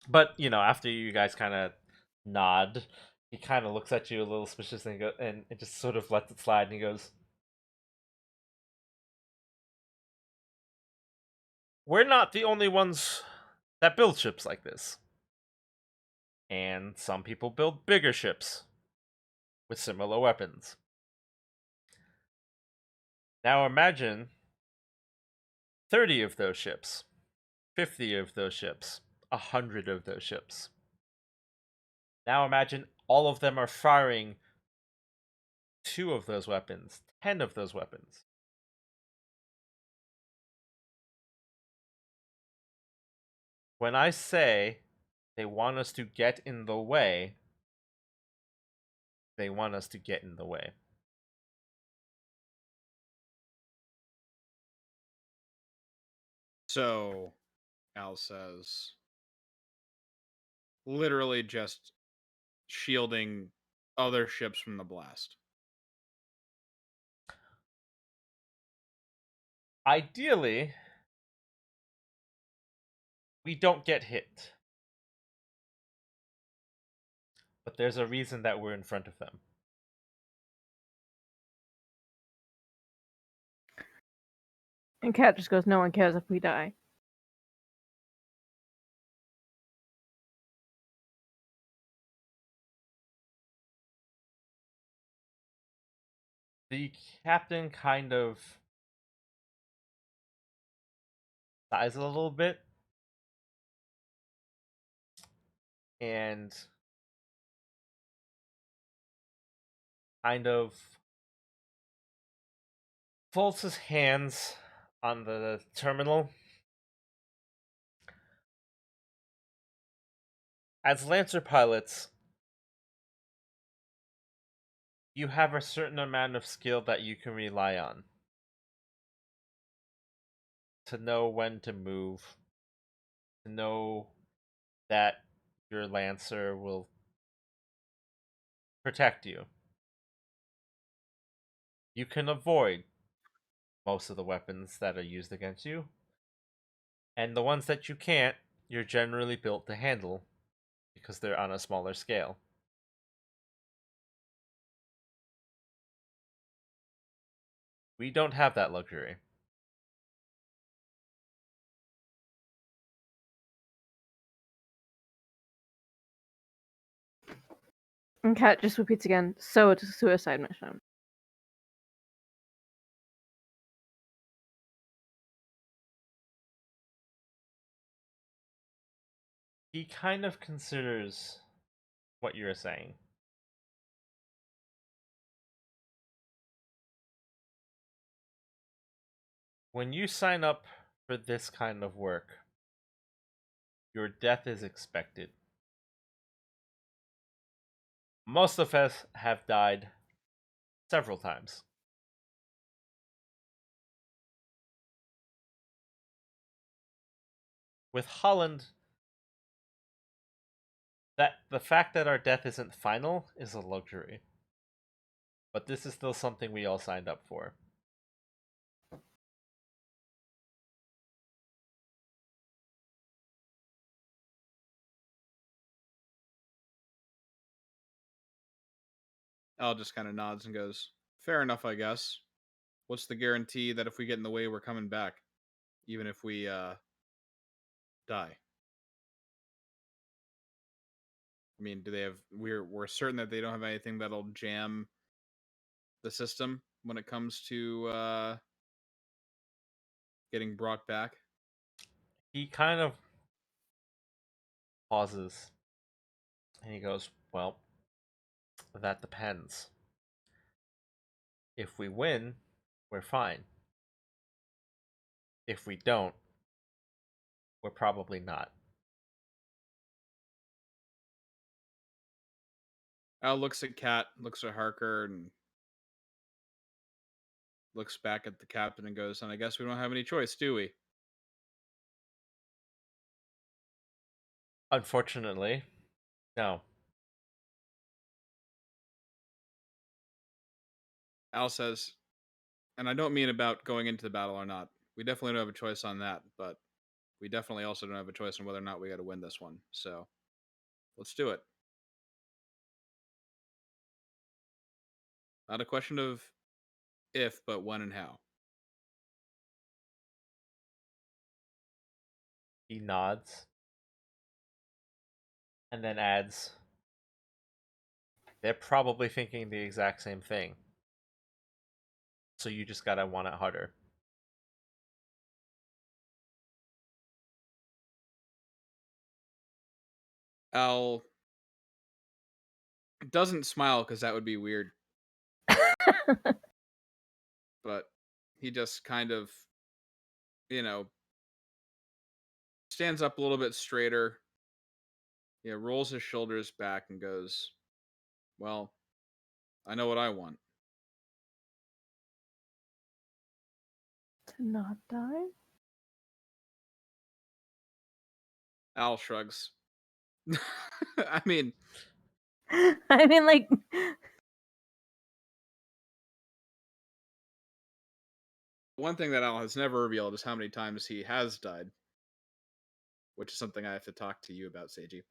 But after you guys kind of nod, he kind of looks at you a little suspiciously and it just sort of lets it slide, and he goes, "We're not the only ones that build ships like this. And some people build bigger ships with similar weapons. Now imagine 30 of those ships, 50 of those ships, 100 of those ships. Now imagine all of them are firing 2 of those weapons, 10 of those weapons. When I say they want us to get in the way, they want us to get in the way." So, Al says, literally just shielding other ships from the blast. Ideally, we don't get hit. But there's a reason that we're in front of them. And Cat just goes, "No one cares if we die." The captain kind of sighs a little bit and kind of folds his hands on the terminal. As Lancer pilots, you have a certain amount of skill that you can rely on to know when to move, to know that your Lancer will protect you. You can avoid most of the weapons that are used against you, and the ones that you can't, you're generally built to handle because they're on a smaller scale. We don't have that luxury. And Kat just repeats again. So it's a suicide mission. He kind of considers what you're saying. When you sign up for this kind of work, your death is expected. Most of us have died several times. With Holland, that the fact that our death isn't final is a luxury. But this is still something we all signed up for. Al just kind of nods and goes, "Fair enough, I guess. What's the guarantee that if we get in the way, we're coming back, even if we die? I mean, do they have? We're certain that they don't have anything that'll jam the system when it comes to getting brought back." He kind of pauses and he goes, well, that depends. If we win, we're fine. If we don't, we're probably not. Al looks at Kat, looks at Harker, and looks back at the captain and goes, "And I guess we don't have any choice, do we?" Unfortunately, no. Al says, "And I don't mean about going into the battle or not. We definitely don't have a choice on that, but we definitely also don't have a choice on whether or not we got to win this one. So let's do it. Not a question of if, but when and how." He nods and then adds, they're probably thinking the exact same thing. So you just gotta want it harder. Al doesn't smile because that would be weird, but he just kind of, you know, stands up a little bit straighter, rolls his shoulders back and goes, "Well, I know what I want." To not die? Al shrugs. I mean, I mean, like, one thing that Al has never revealed is how many times he has died, which is something I have to talk to you about, Seiji.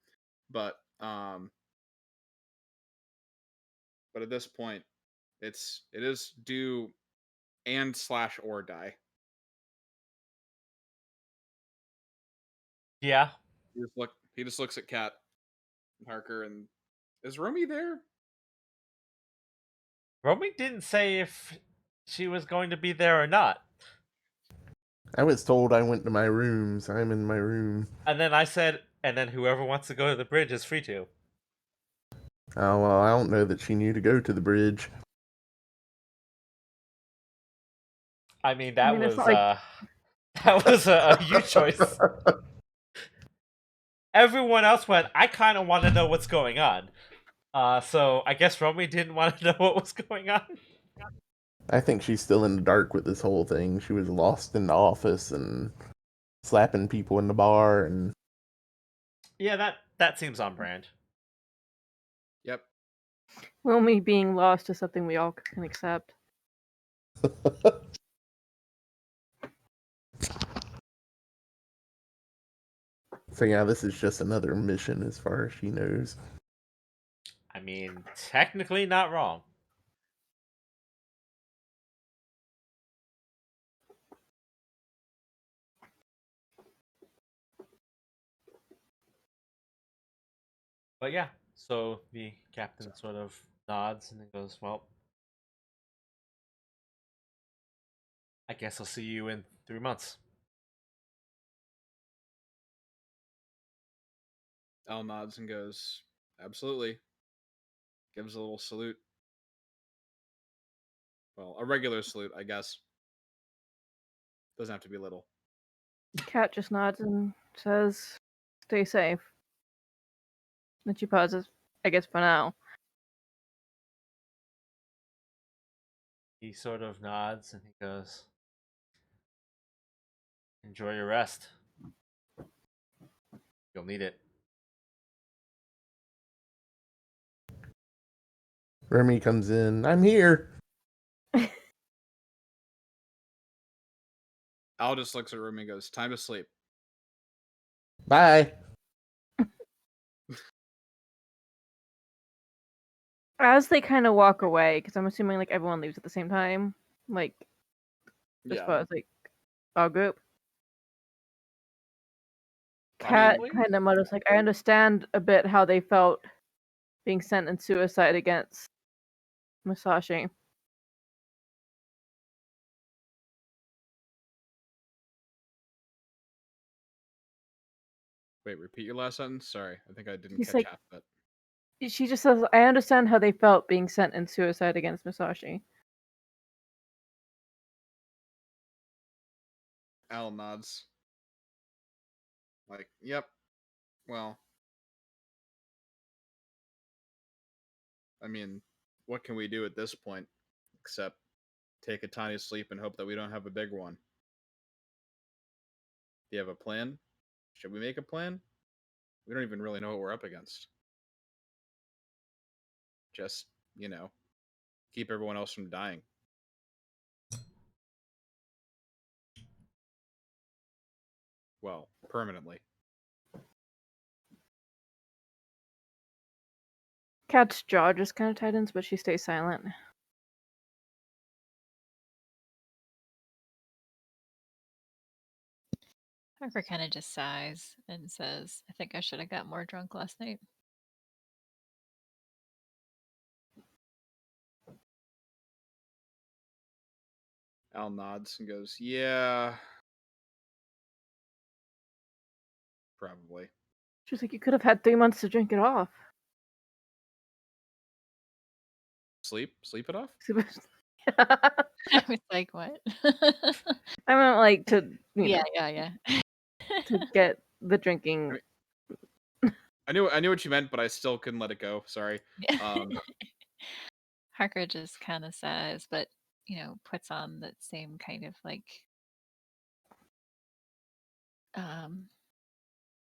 But at this point, it is do and slash or die. Yeah. He just looks at Kat and Harker and, is Romy there? Romy didn't say if she was going to be there or not. I was told I went to my rooms. I'm in my room. And then I said, and then whoever wants to go to the bridge is free to. Oh, well, I don't know that she knew to go to the bridge. I mean, that I mean, was it's not like- that was a you choice. Everyone else went, I kind of want to know what's going on. So I guess Romy didn't want to know what was going on. I think she's still in the dark with this whole thing. She was lost in the office and slapping people in the bar and Yeah, that seems on brand. Yep. Romy being lost is something we all can accept. So yeah, this is just another mission as far as she knows. I mean, technically not wrong. But yeah, so the captain sort of nods and then goes, "Well, I guess I'll see you in 3 months." Al nods and goes, "Absolutely." Gives a little salute. Well, a regular salute, I guess. Doesn't have to be little. Cat just nods and says, "Stay safe." Then she pauses. I guess for now. He sort of nods and he goes, "Enjoy your rest. You'll need it." Remy comes in. I'm here. Al just looks at Rumi and goes, "Time to sleep." Bye. As they kind of walk away, because I'm assuming like everyone leaves at the same time, like as far as like our group. Cat Probably. kind of mutters like, "I understand a bit how they felt being sent in suicide against Musashi." Wait, repeat your last sentence? Sorry, I think I didn't He's catch like, half of it. she just says, "I understand how they felt being sent in suicide against Musashi." Al nods. Like, yep. Well, I mean, what can we do at this point except take a tiny sleep and hope that we don't have a big one? Do you have a plan? Should we make a plan? We don't even really know what we're up against. Just, keep everyone else from dying. Well, permanently. Cat's jaw just kind of tightens, but she stays silent. Harper kind of just sighs and says, "I think I should have got more drunk last night." Al nods and goes, "Yeah, probably." She's like, "You could have had 3 months to drink it off." Sleep it off? I was like, "What?" I meant like to, yeah, yeah. to get the I, drinking. mean, I knew what you meant, but I still couldn't let it go. Sorry. Harker just kind of says, but puts on that same kind of like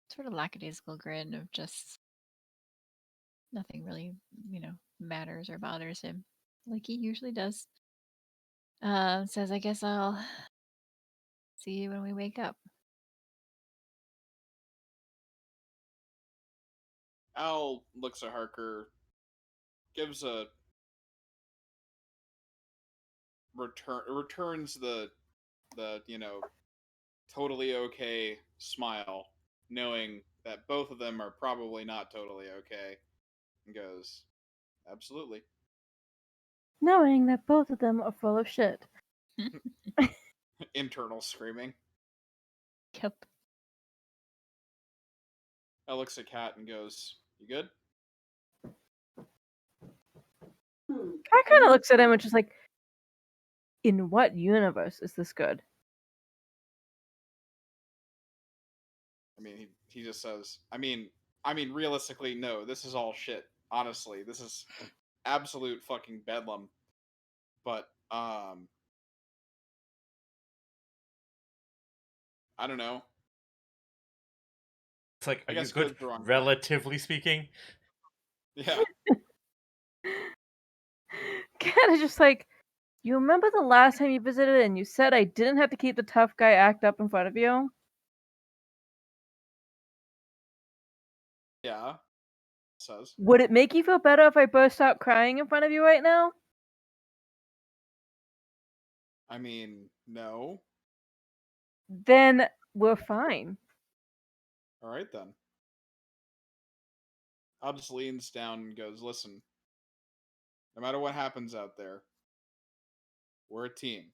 sort of lackadaisical grin of just nothing really, matters or bothers him like he usually does. Says, "I guess I'll see you when we wake up." Al looks at Harker, gives a returns the totally okay smile, knowing that both of them are probably not totally okay, and goes, "Absolutely." Knowing that both of them are full of shit. Internal screaming. Yep. Al looks at Kat and goes, "You good?" Cat kind of looks at him and just like, "In what universe is this good?" I mean, he just says, I mean, realistically, no. This is all shit. Honestly, this is absolute fucking bedlam. But I don't know. It's like, I are you guess good, good's the wrong word. relatively speaking? Yeah. Cat is just like, "You remember the last time you visited and you said I didn't have to keep the tough guy act up in front of you?" Yeah. Says. Would it make you feel better if I burst out crying in front of you right now? I mean, no. Then we're fine. All right then. Al just leans down and goes, "Listen, no matter what happens out there, we're a team.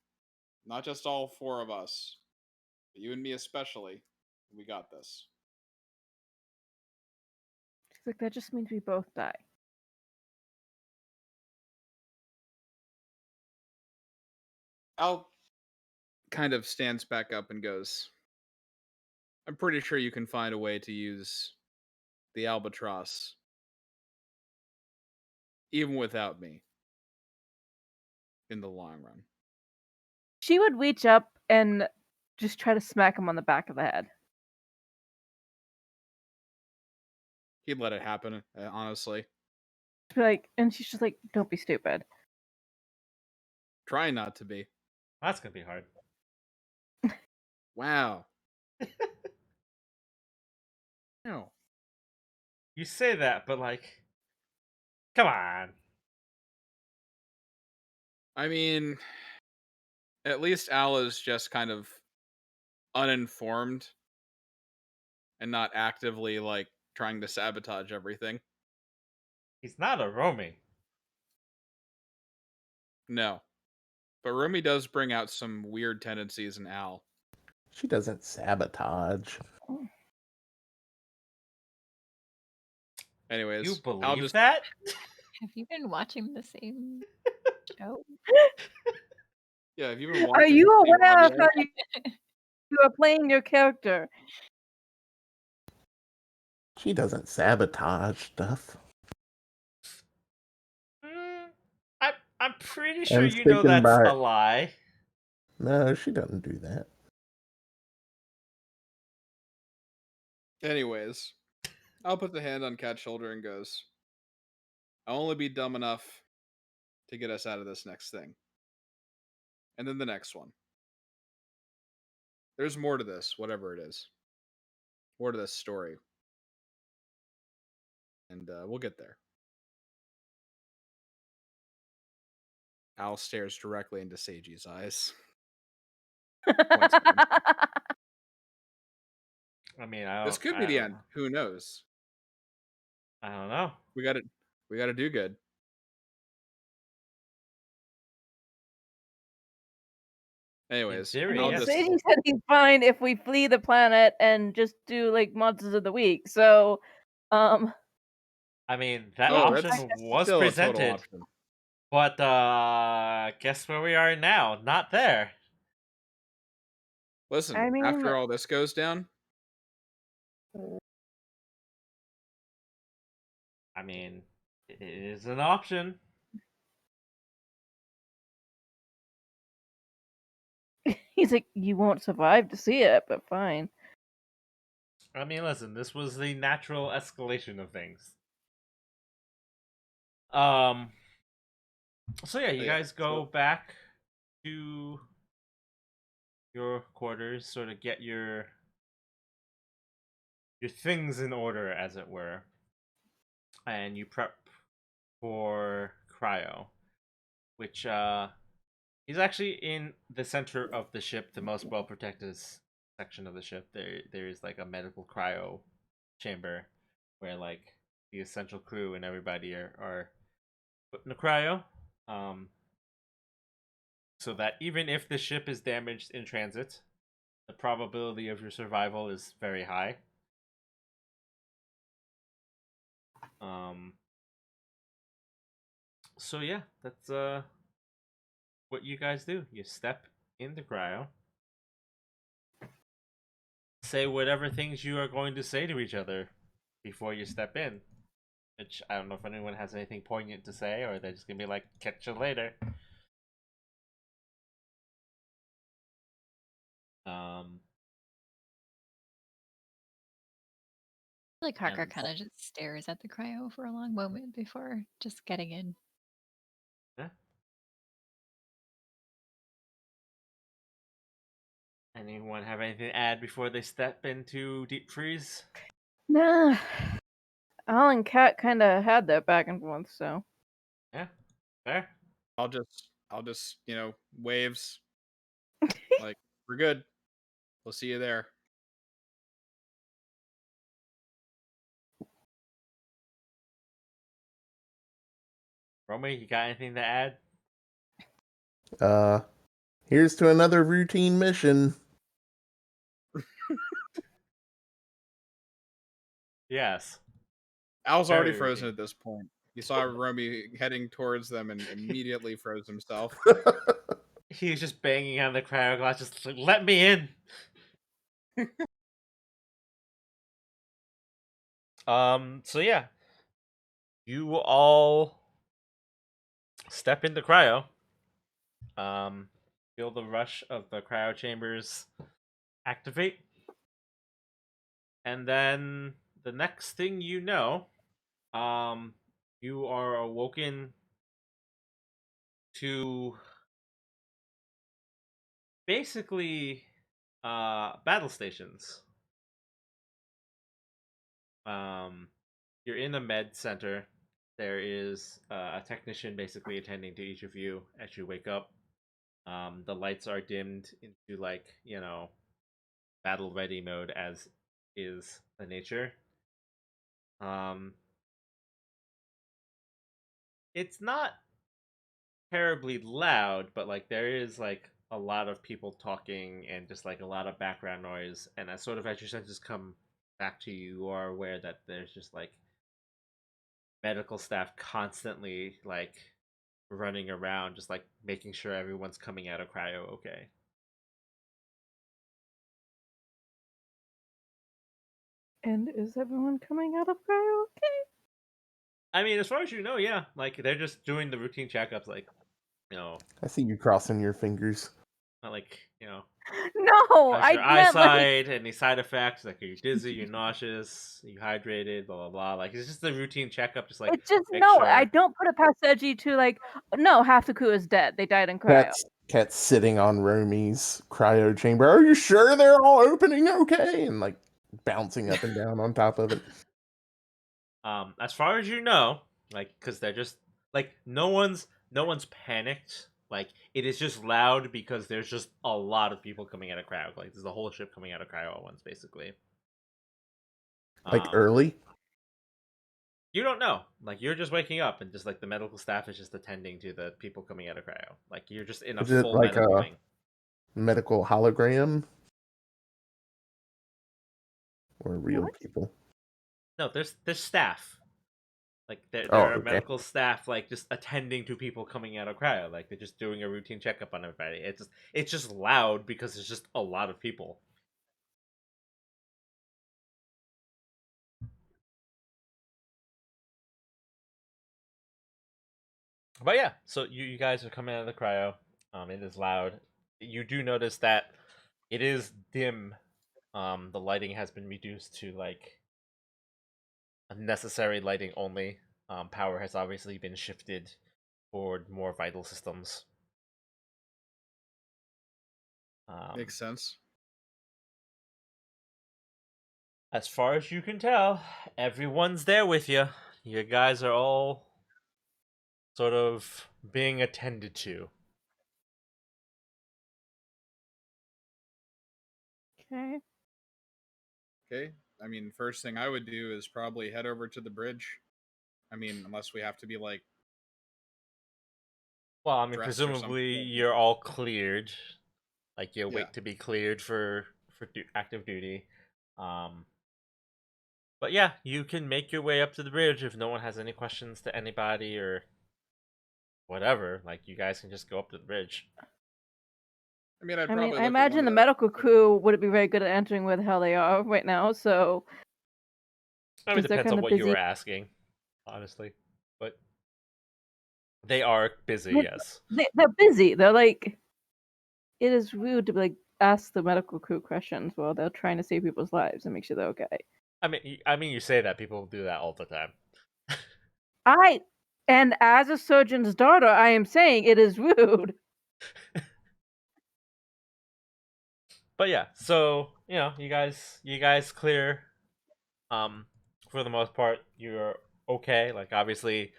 Not just all four of us, but you and me especially. We got this." She's like, that just means we both die. Al kind of stands back up and goes, "I'm pretty sure you can find a way to use the albatross even without me in the long run." She would reach up and just try to smack him on the back of the head. He'd let it happen, honestly. She'd be like, and she's just like, don't be stupid. Trying not to be. That's gonna be hard. Wow. No. You say that, but like, come on. I mean, at least Al is just kind of uninformed and not actively like trying to sabotage everything. He's not a roamie. No. But Rumi does bring out some weird tendencies in Al. She doesn't sabotage. Anyways, You Al believe just that? Have you been watching the same show? yeah. Have you been Are watching? you the same aware of audio? how you are playing your character? She doesn't sabotage stuff. Mm, I'm pretty sure I'm you know sticking that's by. a lie. No, she doesn't do that. Anyways, Al puts a hand on Cat's shoulder and goes, "I'll only be dumb enough to get us out of this next thing, and then the next one. There's more to this, whatever it is. More to this story, and we'll get there." Al stares directly into Seiji's eyes. Points at him. I mean, This could be the end. Who knows? I don't know. We got to. We got to do good. Anyways, theory, I'll yes. just. Sadie said he's fine if we flee the planet and just do like monsters of the week. So, I mean, that Oh, that's option was still a total presented, option. but guess where we are now? Not there. Listen, I mean, after all this goes down, I mean, it is an option. he's like, you won't survive to see it, but fine. I mean, listen, this was the natural escalation of things. So yeah, you yeah, guys go back to your quarters, sort of get your things in order, as it were, and you prep for cryo, which is actually in the center of the ship, the most well protected section of the ship. There is like a medical cryo chamber where like the essential crew and everybody are put in a cryo. So that even if the ship is damaged in transit, the probability of your survival is very high. So yeah, that's what you guys do. You step into cryo, say whatever things you are going to say to each other before you step in. Which I don't know if anyone has anything poignant to say, or they're just gonna be like, "Catch you later." Um, Like Harker And- kind of just stares at the cryo for a long moment before just getting in. yeah. Anyone have anything to add before they step into deep freeze? Nah. Al and Kat kind of had that back and forth, so. Yeah, fair. I'll just waves like we're good. We'll see you there. Romy, you got anything to add? Here's to another routine mission. Yes. Al's Very already frozen routine. at this point. He saw Romy heading towards them and immediately froze himself. He was just banging on the cryo glass, just like, let me in. So yeah, you all step into cryo. Feel the rush of the cryo chambers activate, and then the next thing you know, you are awoken to basically battle stations. You're in a med center. There is a technician basically attending to each of you as you wake up. The lights are dimmed into battle ready mode as is the nature. It's not terribly loud, but like there is like a lot of people talking and just like a lot of background noise. And as your senses come back to you, you are aware that there's just like medical staff constantly like running around, just like making sure everyone's coming out of cryo okay. And is everyone coming out of cryo okay? I mean, as far as you know, yeah, like they're just doing the routine checkups, like I see you crossing your fingers. not like No, how's I your meant like eyesight, any side effects, like are you dizzy, you're nauseous, are you hydrated, blah blah blah. Like it's just a routine checkup, just like it's just make no. I sure. don't put it past Edgy to like. No, half the crew is dead. They died in cryo. Cat's sitting on Romy's cryo chamber. Are you sure they're all opening okay? And like bouncing up and down on top of it. As far as you know, like because they're just like no one's panicked. Like it is just loud because there's just a lot of people coming out of cryo. Like there's a whole ship coming out of cryo at once, basically. Like Um, early. you don't know. Like you're just waking up, and just like the medical staff is just attending to the people coming out of cryo. Like you're just in a Is it full like medical a wing. medical hologram? Or real What? people? No, there's staff. Like Oh, there are okay. medical staff like just attending to people coming out of cryo. Like they're just doing a routine checkup on everybody. It's just loud because it's just a lot of people. But yeah, so you guys are coming out of the cryo. It is loud. You do notice that it is dim. The lighting has been reduced to like necessary lighting only. Power has obviously been shifted toward more vital systems. Makes sense. As far as you can tell, everyone's there with you. You guys are all sort of being attended to. Okay. Okay. I mean, first thing I would do is probably head over to the bridge. I mean, unless we have to be like Well, I mean, dressed or something. presumably you're all cleared. Like you Yeah. wait to be cleared for active duty. Um, but yeah, you can make your way up to the bridge if no one has any questions to anybody or whatever. Like you guys can just go up to the bridge. I mean, I'd I mean, probably I look at one imagine of the medical crew wouldn't be very good at entering with how they are right now. So, I mean, it because they're depends on kind of what you busy. were asking, honestly. But they are busy, They're, yes. they're busy. They're like, it is rude to like ask the medical crew questions while they're trying to save people's lives and make sure they're okay. I mean, you say that people do that all the time. And as a surgeon's daughter, I am saying it is rude. But yeah, so you guys clear. For the most part, you're okay. Like obviously,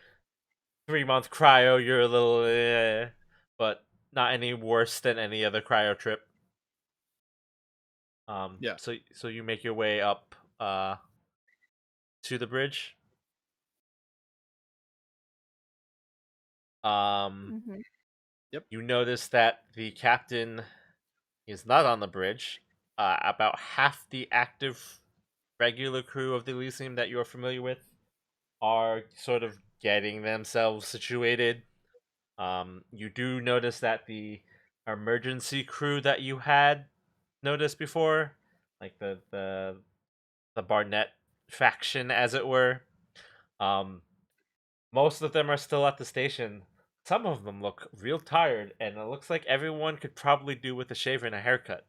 3 month cryo, you're a little, but not any worse than any other cryo trip. Yeah. So you make your way up to the bridge. Mhm. You notice that the captain is not on the bridge. About half the active regular crew of the Elysium that you're familiar with are sort of getting themselves situated. You do notice that the emergency crew that you had noticed before, like the Barnett faction, as it were, um, most of them are still at the station. Some of them look real tired, and it looks like everyone could probably do with a shave and a haircut.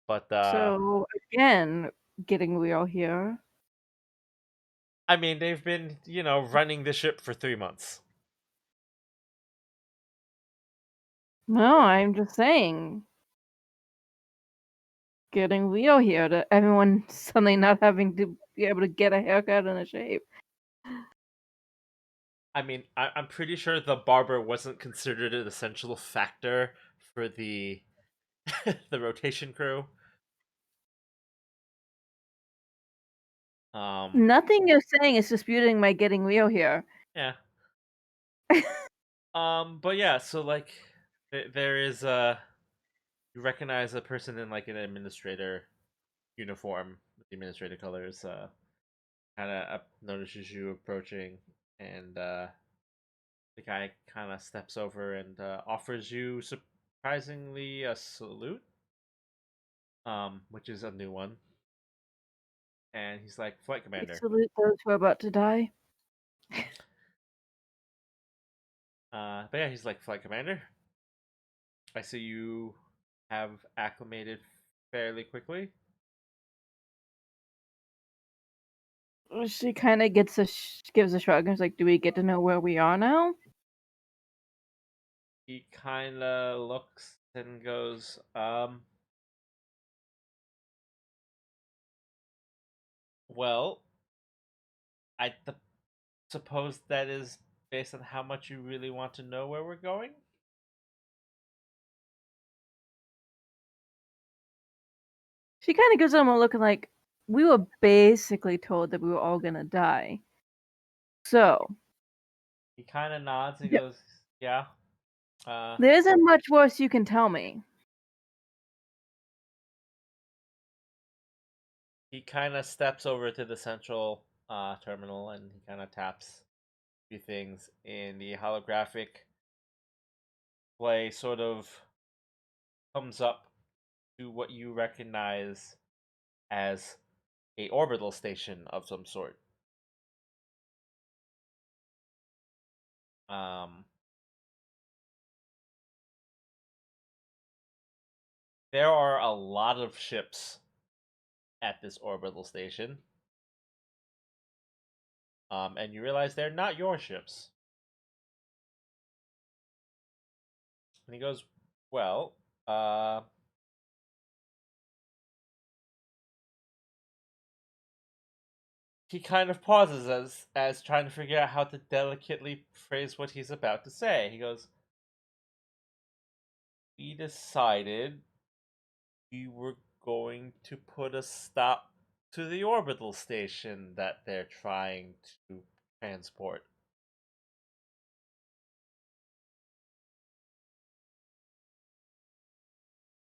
But So again, getting real here. I mean, they've been, running the ship for 3 months. No, I'm just saying. Getting real here to everyone suddenly not having to be able to get a haircut and a shave. I mean, I'm pretty sure the barber wasn't considered an essential factor for the the rotation crew. Um, Nothing you're saying is disputing my getting real here. yeah. But yeah, so like, there is you recognize a person in like an administrator uniform with the administrator colors. Kind of notices you approaching, and the guy kind of steps over and offers you surprisingly a salute, which is a new one. And he's like, "Flight We commander." salute those who are about to die. But yeah, he's like, "Flight commander, I see you have acclimated fairly quickly." She kind of gives a shrug and is like, "Do we get to know where we are now?" He kind of looks and goes, well, I suppose that is based on how much you really want to know where we're going." She kind of gives him a look like, "We were basically told that we were all gonna die. So He kind of nods and yeah, goes, "Yeah." Uh, there isn't much worse you can tell me." he kind of steps over to the central terminal, and he kind of taps a few things in the holographic play. Sort of comes up to what you recognize as a orbital station of some sort. Um, there are a lot of ships at this orbital station, and you realize they're not your ships. And he goes, "Well, uh, he kind of pauses as trying to figure out how to delicately phrase what he's about to say. He goes, "We decided we were going to put a stop to the orbital station that they're trying to transport."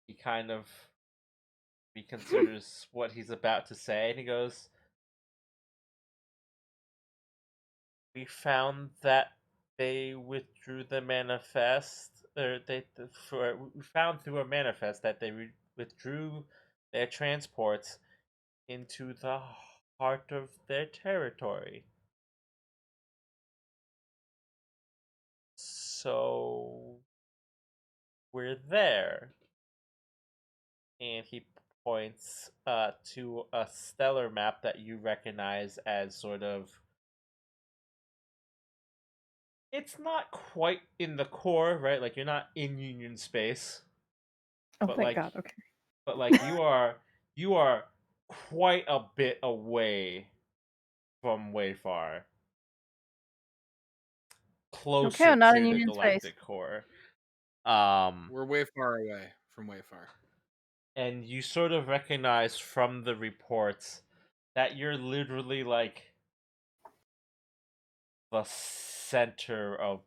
He kind of reconsiders what he's about to say, and he goes, "We found that they withdrew the manifest, or we found through a manifest that they withdrew their transports into the heart of their territory. So we're there." And he points to a stellar map that you recognize as sort of, it's not quite in the core, right? Like, you're not in Union space, Oh, but thank like God. Okay. you are quite a bit away from Wayfar, Okay, closer I'm not in to the Union space. galactic core. Um, We're way far away from way far. and you sort of recognize from the reports that you're literally like the center of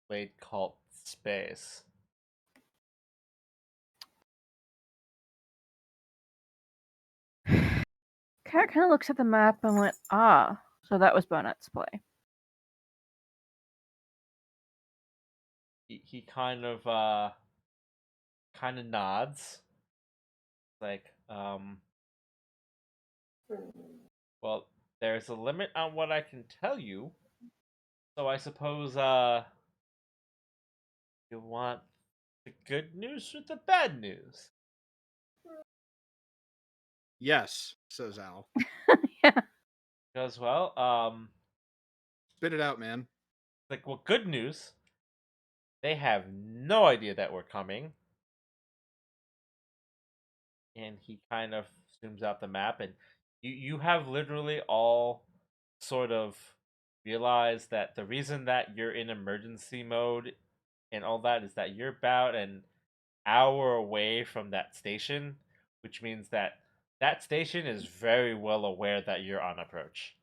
Blade Cult space. Cat kind of looks at the map and went, ah, so that was Burnet's play. He kind of nods. Like, well, there's a limit on what I can tell you. So I suppose you want the good news or the bad news? Yes, says Al. Yeah. Goes well, Spit it out, man. like, well, good news. They have no idea that we're coming. And he kind of zooms out the map, and you have literally all sort of realized that the reason that you're in emergency mode and all that is that you're about an hour away from that station, which means that that station is very well aware that you're on approach.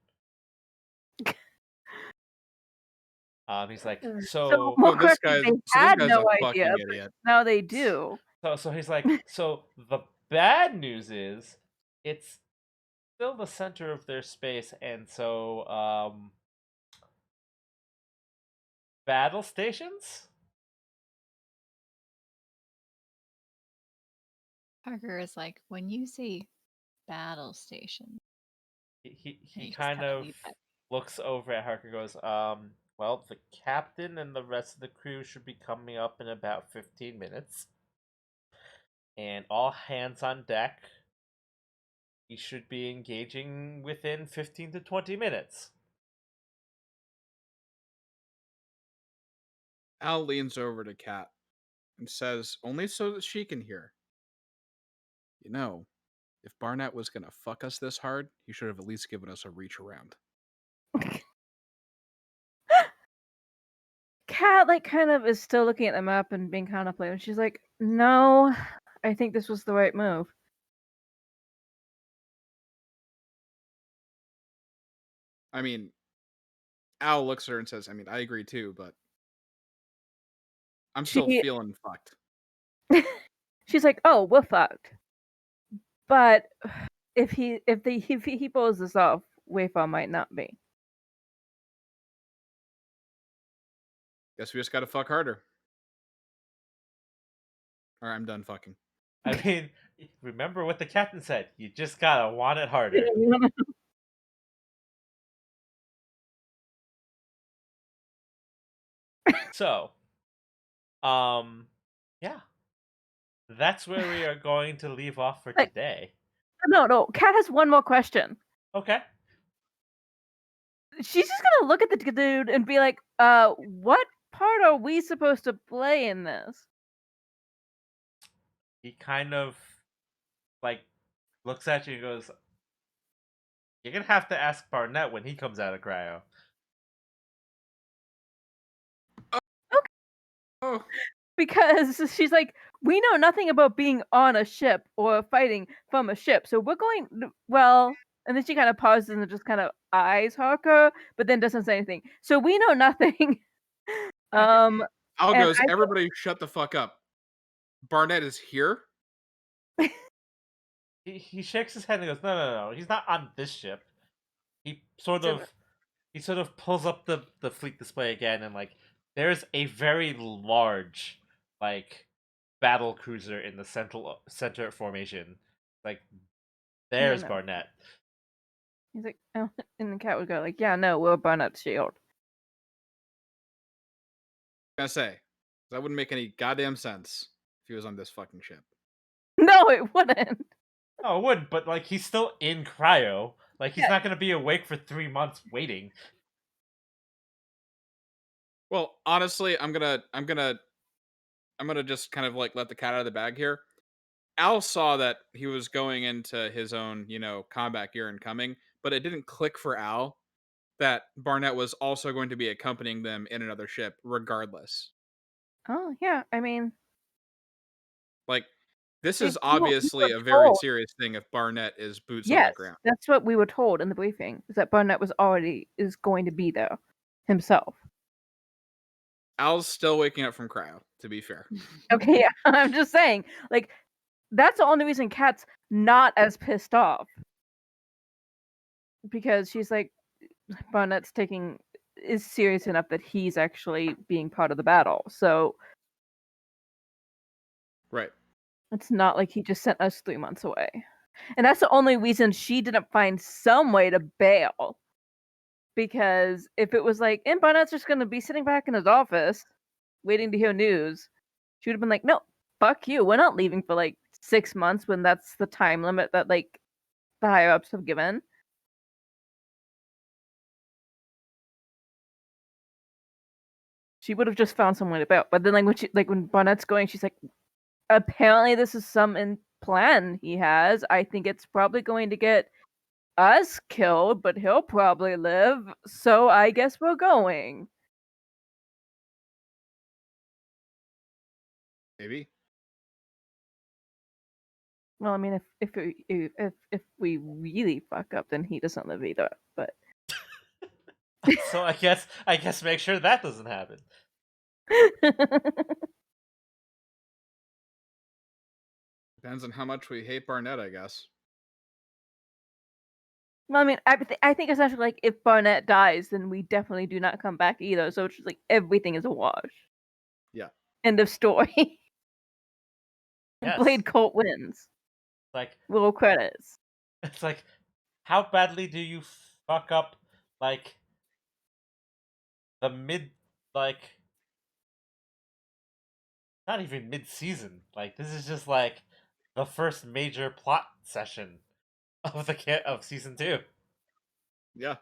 He's like, So Oh, more this correctly, guy's they this had guy's no a idea, fucking but idiot. now they do. so he's like, so the bad news is it's still the center of their space, and so battle stations. Parker is like, when you say battle station, He and just kind kinda of leaves that. looks over at Harker, goes, well, the captain and the rest of the crew should be coming up in about 15 minutes, and all hands on deck. He should be engaging within 15 to 20 minutes. Al leans over to Kat and says, only so that she can hear. You know, if Barnett was gonna fuck us this hard, he should have at least given us a reach around. Cat like kind of is still looking at the map and being contemplative. She's like, no, I think this was the right move. I mean, Al looks at her and says, I mean, I agree too, but I'm still She- feeling fucked. She's like, oh, we're fucked. But if he pulls this off, Wayfall might not be. Guess we just gotta fuck harder. Alright, I'm done fucking. I mean, remember what the captain said. You just gotta want it harder. So, yeah. That's where we are going to leave off for Like- today. No. Cat has one more question. Okay. She's just gonna look at the dude and be like, what part are we supposed to play in this? He kind of, like, looks at you and goes, you're gonna have to ask Barnett when he comes out of cryo. Oh, Because she's like, we know nothing about being on a ship or fighting from a ship, so we're going, well, and then she kind of pauses and just kind of eyes Harker, but then doesn't say anything. So we know nothing. Al and goes, I- everybody shut the fuck up. Barnett is here? He shakes his head and goes, no, he's not on this ship. He sort of pulls up the fleet display again, and like there's a very large like battle cruiser in the center formation. Like there's no. Barnett. He's like, oh, and the cat would go like, yeah, no, we're Barnett's shield. Gonna say, that wouldn't make any goddamn sense if he was on this fucking ship. No, it wouldn't. Oh, it would, but like he's still in cryo. Like he's Yeah. not gonna be awake for 3 months waiting. Well, honestly, I'm gonna just kind of like let the cat out of the bag here. Al saw that he was going into his own, combat gear and coming, but it didn't click for Al that Barnett was also going to be accompanying them in another ship, regardless. Oh yeah, I mean, Like, this If is you were- you obviously were a very told- serious thing if Barnett is boots on yes, the ground. that's what we were told in the briefing. Is that Barnett is going to be there. himself. Al's still waking up from cryo, to be fair. Okay, yeah, I'm just saying, like, that's the only reason Kat's not as pissed off. Because she's like, Barnett's is serious enough that he's actually being part of the battle. So Right. it's not like he just sent us 3 months away. And that's the only reason she didn't find some way to bail. Because if it was like, and Barnett's just going to be sitting back in his office waiting to hear news, she would have been like, no, fuck you. We're not leaving for like 6 months when that's the time limit that like the higher ups have given. She would have just found some way to bail. But then like when Barnett's going, she's like, apparently this is some plan he has. I think it's probably going to get us killed, but he'll probably live. So I guess we're going. Maybe. Well, I mean, if we really fuck up, then he doesn't live either. But So I guess make sure that doesn't happen. Depends on how much we hate Barnett, I guess. Well, I mean, I think essentially, like, if Barnett dies, then we definitely do not come back either. So it's just like everything is a wash. Yeah. End of story. Yes. Blade Colt wins. Like, Roll credits. it's like, how badly do you fuck up, like, the not even mid-season. Like, this is just, like, the first major plot session of season 2. Yeah.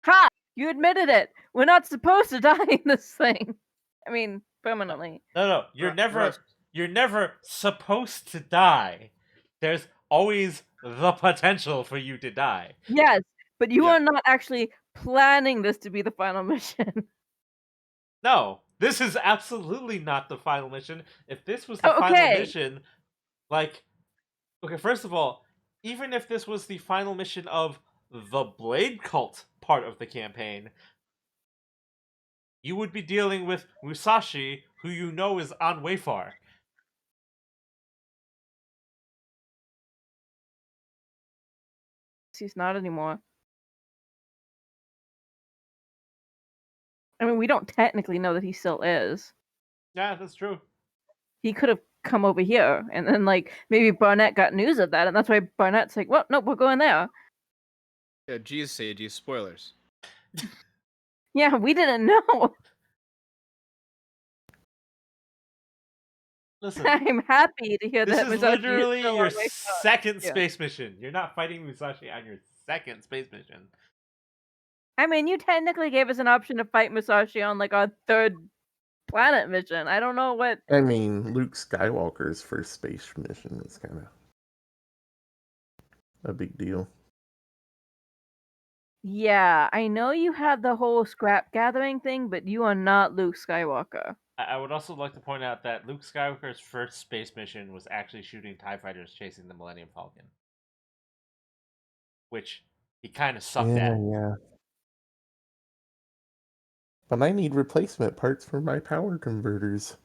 Ha! You admitted it. We're not supposed to die in this thing. I mean, permanently. No, you're never supposed to die. There's always the potential for you to die. Yes, but you Yeah. are not actually planning this to be the final mission. No, this is absolutely not the final mission. If this was the Oh, final okay. mission, like, okay, first of all, even if this was the final mission of the Blade Cult part of the campaign, you would be dealing with Musashi, who you know is on Wayfar. He's not anymore. I mean, we don't technically know that he still is. Yeah, that's true. He could have come over here, and then, like, maybe Barnett got news of that, and that's why Barnett's like, well, no, we're going there. Yeah, geez, Seiji, spoilers. Yeah, we didn't know. Listen, I'm happy to hear this that is Musashi literally still your on Wayfar. second Yeah. space mission. You're not fighting Musashi on your second space mission. I mean, you technically gave us an option to fight Musashi on, like, our third planet mission. I don't know what... I mean, Luke Skywalker's first space mission is kind of a big deal. Yeah, I know you had the whole scrap gathering thing, but you are not Luke Skywalker. I would also like to point out that Luke Skywalker's first space mission was actually shooting TIE fighters chasing the Millennium Falcon. Which he kind of sucked at. Yeah. But I need replacement parts for my power converters.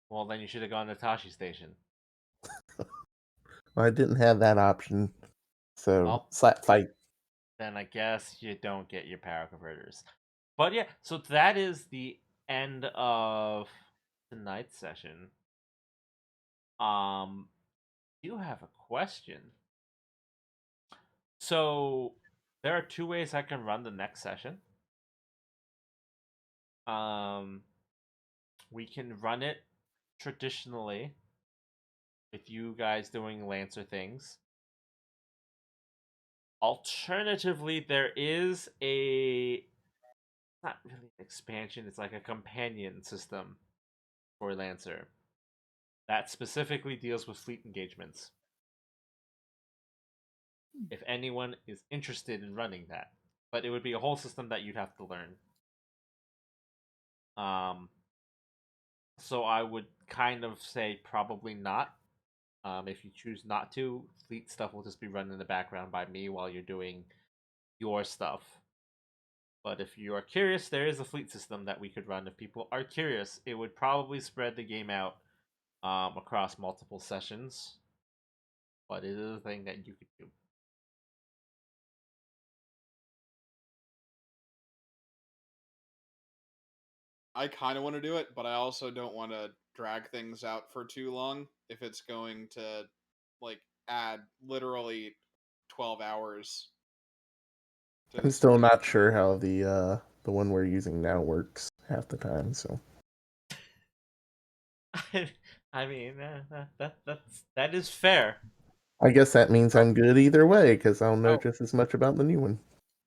Well, then you should have gone to Tashi Station. I didn't have that option. So, Well, slap fight. then I guess you don't get your power converters. But yeah, so that is the end of tonight's session. You have a question. So there are 2 ways I can run the next session. We can run it traditionally with you guys doing Lancer things. Alternatively, there is not really an expansion, it's like a companion system for Lancer that specifically deals with fleet engagements. If anyone is interested in running that. But it would be a whole system that you'd have to learn. So I would kind of say probably not. If you choose not to, fleet stuff will just be run in the background by me while you're doing your stuff. But if you are curious, there is a fleet system that we could run. If people are curious, it would probably spread the game out across multiple sessions. But it is a thing that you could do. I kind of want to do it, but I also don't want to drag things out for too long if it's going to like add literally 12 hours to I'm this still game. not sure how the one we're using now works half the time. So I mean, that is fair. I guess that means I'm good either way because I'll know Oh, just as much about the new one.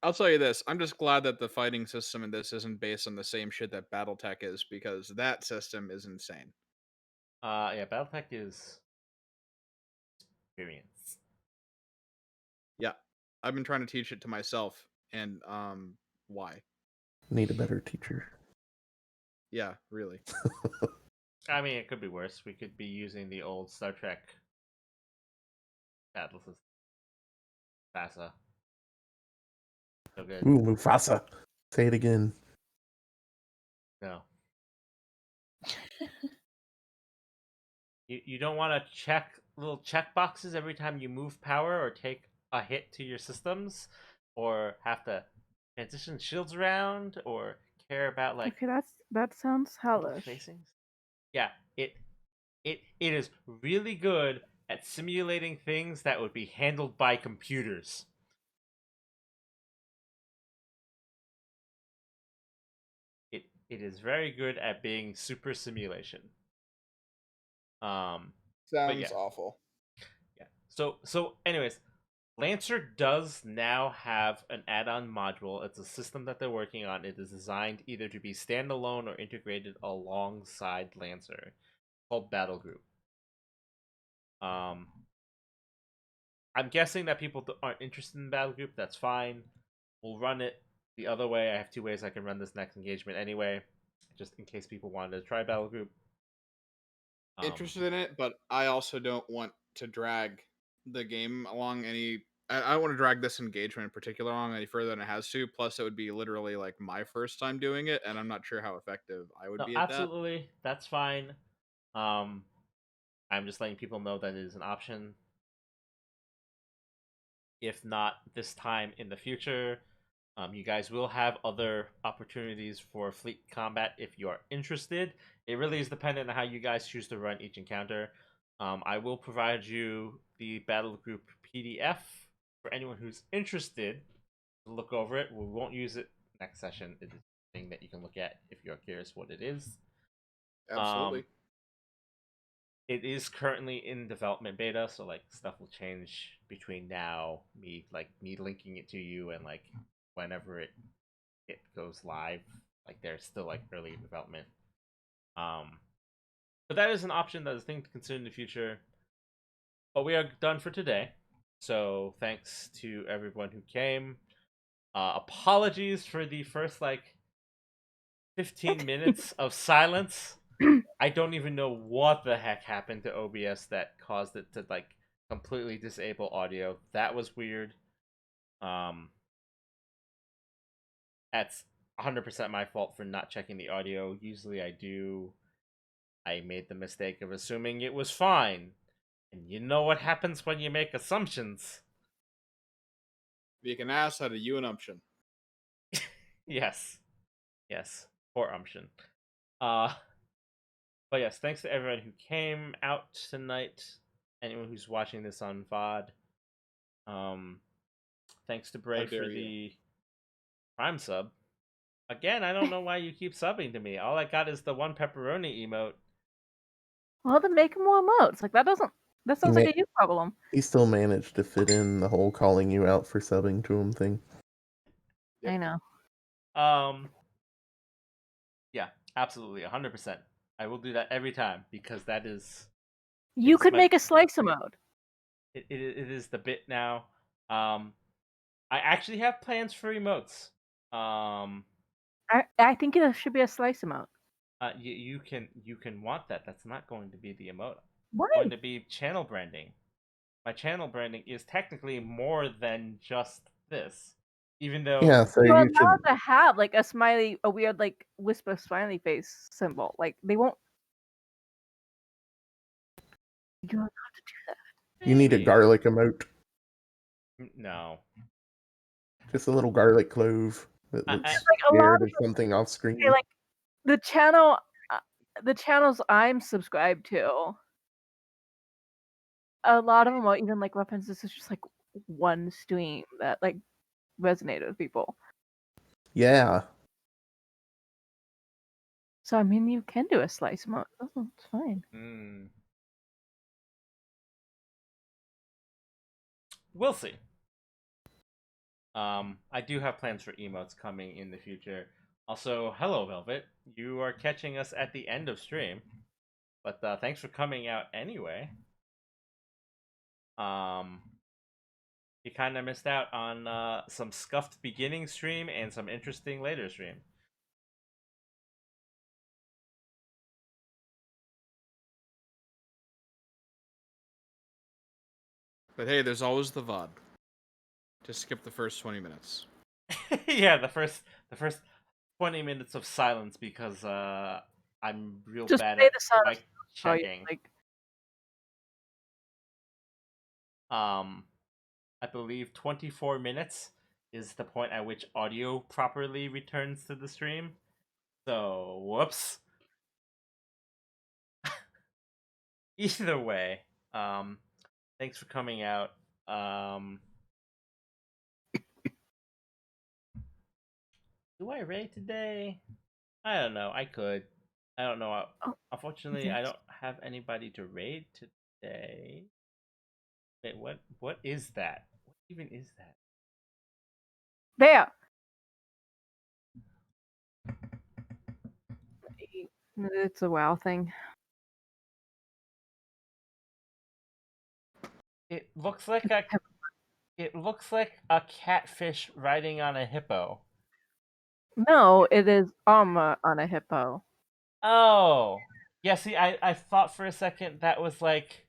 I'll tell you this. I'm just glad that the fighting system in this isn't based on the same shit that BattleTech is, because that system is insane. Yeah, BattleTech is experience. Yeah. I've been trying to teach it to myself, and why? Need a better teacher. Yeah, really. I mean, it could be worse. We could be using the old Star Trek battle system. FASA. So good. Ooh, Mufasa. Say it again. No. You don't want to check little check boxes every time you move power or take a hit to your systems, or have to transition shields around, or care about like Okay, that sounds little hellish. facings. Yeah, it is really good at simulating things that would be handled by computers. It is very good at being super simulation. But Sounds yeah, awful. yeah. So anyways, Lancer does now have an add-on module. It's a system that they're working on. It is designed either to be standalone or integrated alongside Lancer, called Battle Group. Um, I'm guessing that people aren't interested in Battle Group. That's fine. We'll run it the other way. I have two ways I can run this next engagement anyway, just in case people wanted to try Battle Group. Interested in it, but I also don't want to drag the game along any. I don't want to drag this engagement in particular along any further than it has to. Plus, it would be literally like my first time doing it, and I'm not sure how effective I would No, be at that. absolutely, that's fine. Um, I'm just letting people know that it is an option. If not this time in the future, you guys will have other opportunities for fleet combat if you are interested. It really is dependent on how you guys choose to run each encounter. I will provide you the battle group PDF for anyone who's interested to look over it. We won't use it next session. It is a thing that you can look at if you're curious what it is. Absolutely. It is currently in development beta, so like stuff will change between now, me linking it to you, and like whenever it goes live. Like there's still like early development. Um, but that is an option, that is a thing to consider in the future. But we are done for today. So thanks to everyone who came. Apologies for the first like 15 minutes of silence. I don't even know what the heck happened to OBS that caused it to like completely disable audio. That was weird. Um, that's 100% my fault for not checking the audio. Usually I do. I made the mistake of assuming it was fine. And you know what happens when you make assumptions. You can ask how to you an umption. Yes. Yes. Poor umption. Uh but yes, thanks to everyone who came out tonight. Anyone who's watching this on VOD. Thanks to Bray for dare you. the Prime sub. Again, I don't know why you keep subbing to me. All I got is the one pepperoni emote. Well, then make more emotes. Like that sounds like a you problem. He still managed to fit in the whole calling you out for subbing to him thing. Yep. I know. Yeah, absolutely, 100%. I will do that every time because that is You It's could my- make a slice emote. it is the bit now. I actually have plans for emotes. I think it should be a slice emote. You can want that. That's not going to be the emote. Why? It's going to be channel branding. My channel branding is technically more than just this. even though Yeah, so You're you should. allowed to have like a weird like whisper smiley face symbol. Like they won't. You're allowed to do that. You need a maybe. garlic emote. No. Just a little garlic clove that I, looks Like a lot scared of of something off screen. okay, like the channel, the channels I'm subscribed to. A lot of them are even like references to just like one stream that like resonated with people. Yeah. So I mean, you can do a slice mode. Oh, it's fine. We'll see. I do have plans for emotes coming in the future. Also, hello Velvet. You are catching us at the end of stream, but thanks for coming out anyway. You kind of missed out on some scuffed beginning stream and some interesting later stream. But hey, there's always the VOD. Just skip the first 20 minutes. Yeah, the first 20 minutes of silence because I'm real Just bad play at the sound mic how you checking. like. I believe 24 minutes is the point at which audio properly returns to the stream. So, whoops. Either way, thanks for coming out. Do I raid today? I don't know. I could. I don't know. Oh, Unfortunately, I yes. don't have anybody to raid today. Wait, what is that? What even is that? There. It's a WoW thing. It looks like a catfish riding on a hippo. No, it is armor on a hippo. Oh. Yeah, see, I thought for a second that was like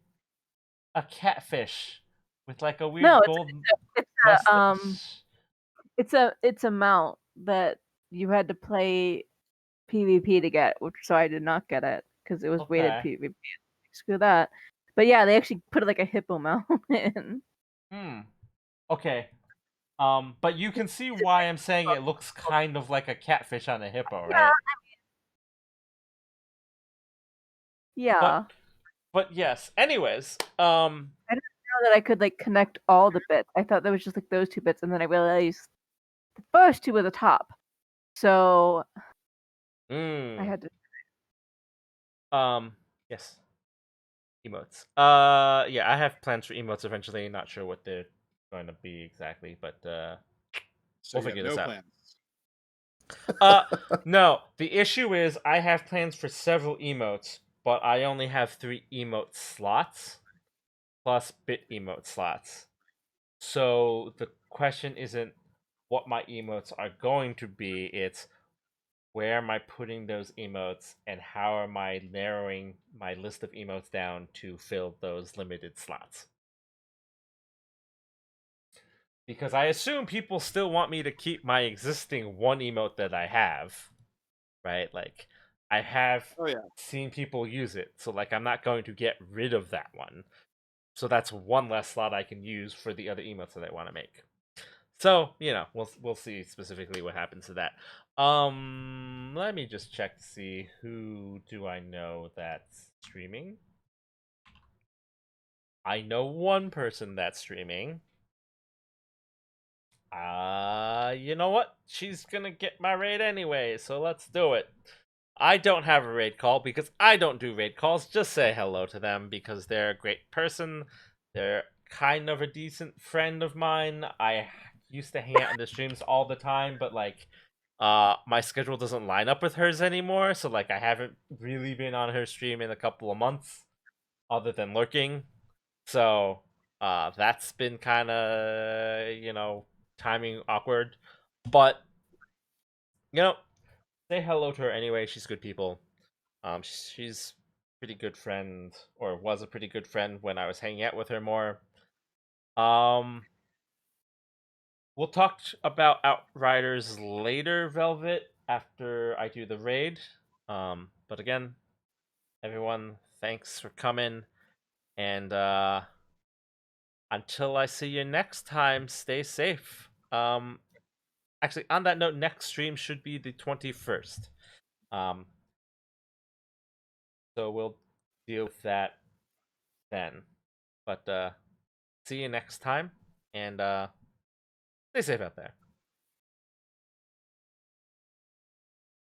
a catfish with like a weird No, gold it's mustache. it's a mount that you had to play PvP to get, which so I did not get it because it was weighted Okay. PvP. Screw that. But yeah, they actually put like a hippo mount in. Okay. But you can see why I'm saying it looks kind of like a catfish on a hippo, right? Yeah. But yes. Anyways, I didn't know that I could like connect all the bits. I thought that was just like those two bits, and then I realized the first two were the top. So I had to. yes. Emotes. Yeah, I have plans for emotes eventually. Not sure what they're going to be exactly, but So we'll you have figure no this out. plans. No. The issue is I have plans for several emotes, but I only have 3 emote slots plus bit emote slots. So the question isn't what my emotes are going to be, it's where am I putting those emotes and how am I narrowing my list of emotes down to fill those limited slots. Because I assume people still want me to keep my existing one emote that I have, right? Like, I have Oh yeah. seen people use it, so like I'm not going to get rid of that one. So that's one less slot I can use for the other emotes that I want to make. So, we'll see specifically what happens to that. Let me just check to see who do I know that's streaming. I know one person that's streaming. You know what? She's gonna get my raid anyway, so let's do it. I don't have a raid call because I don't do raid calls. Just say hello to them because they're a great person. They're kind of a decent friend of mine. I used to hang out in the streams all the time, but like my schedule doesn't line up with hers anymore, so like I haven't really been on her stream in a couple of months other than lurking. So that's been kind of, timing awkward. But, you know, say hello to her anyway. She's good people. She's pretty good friend, or was a pretty good friend when I was hanging out with her more. Um, we'll talk about Outriders later, Velvet, after I do the raid. But again, everyone, thanks for coming, and until I see you next time, stay safe. Actually, on that note, next stream should be the 21st. So we'll deal with that then. But see you next time, and stay safe out there.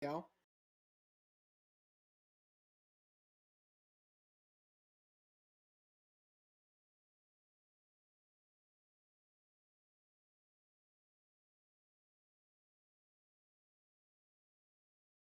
Yeah.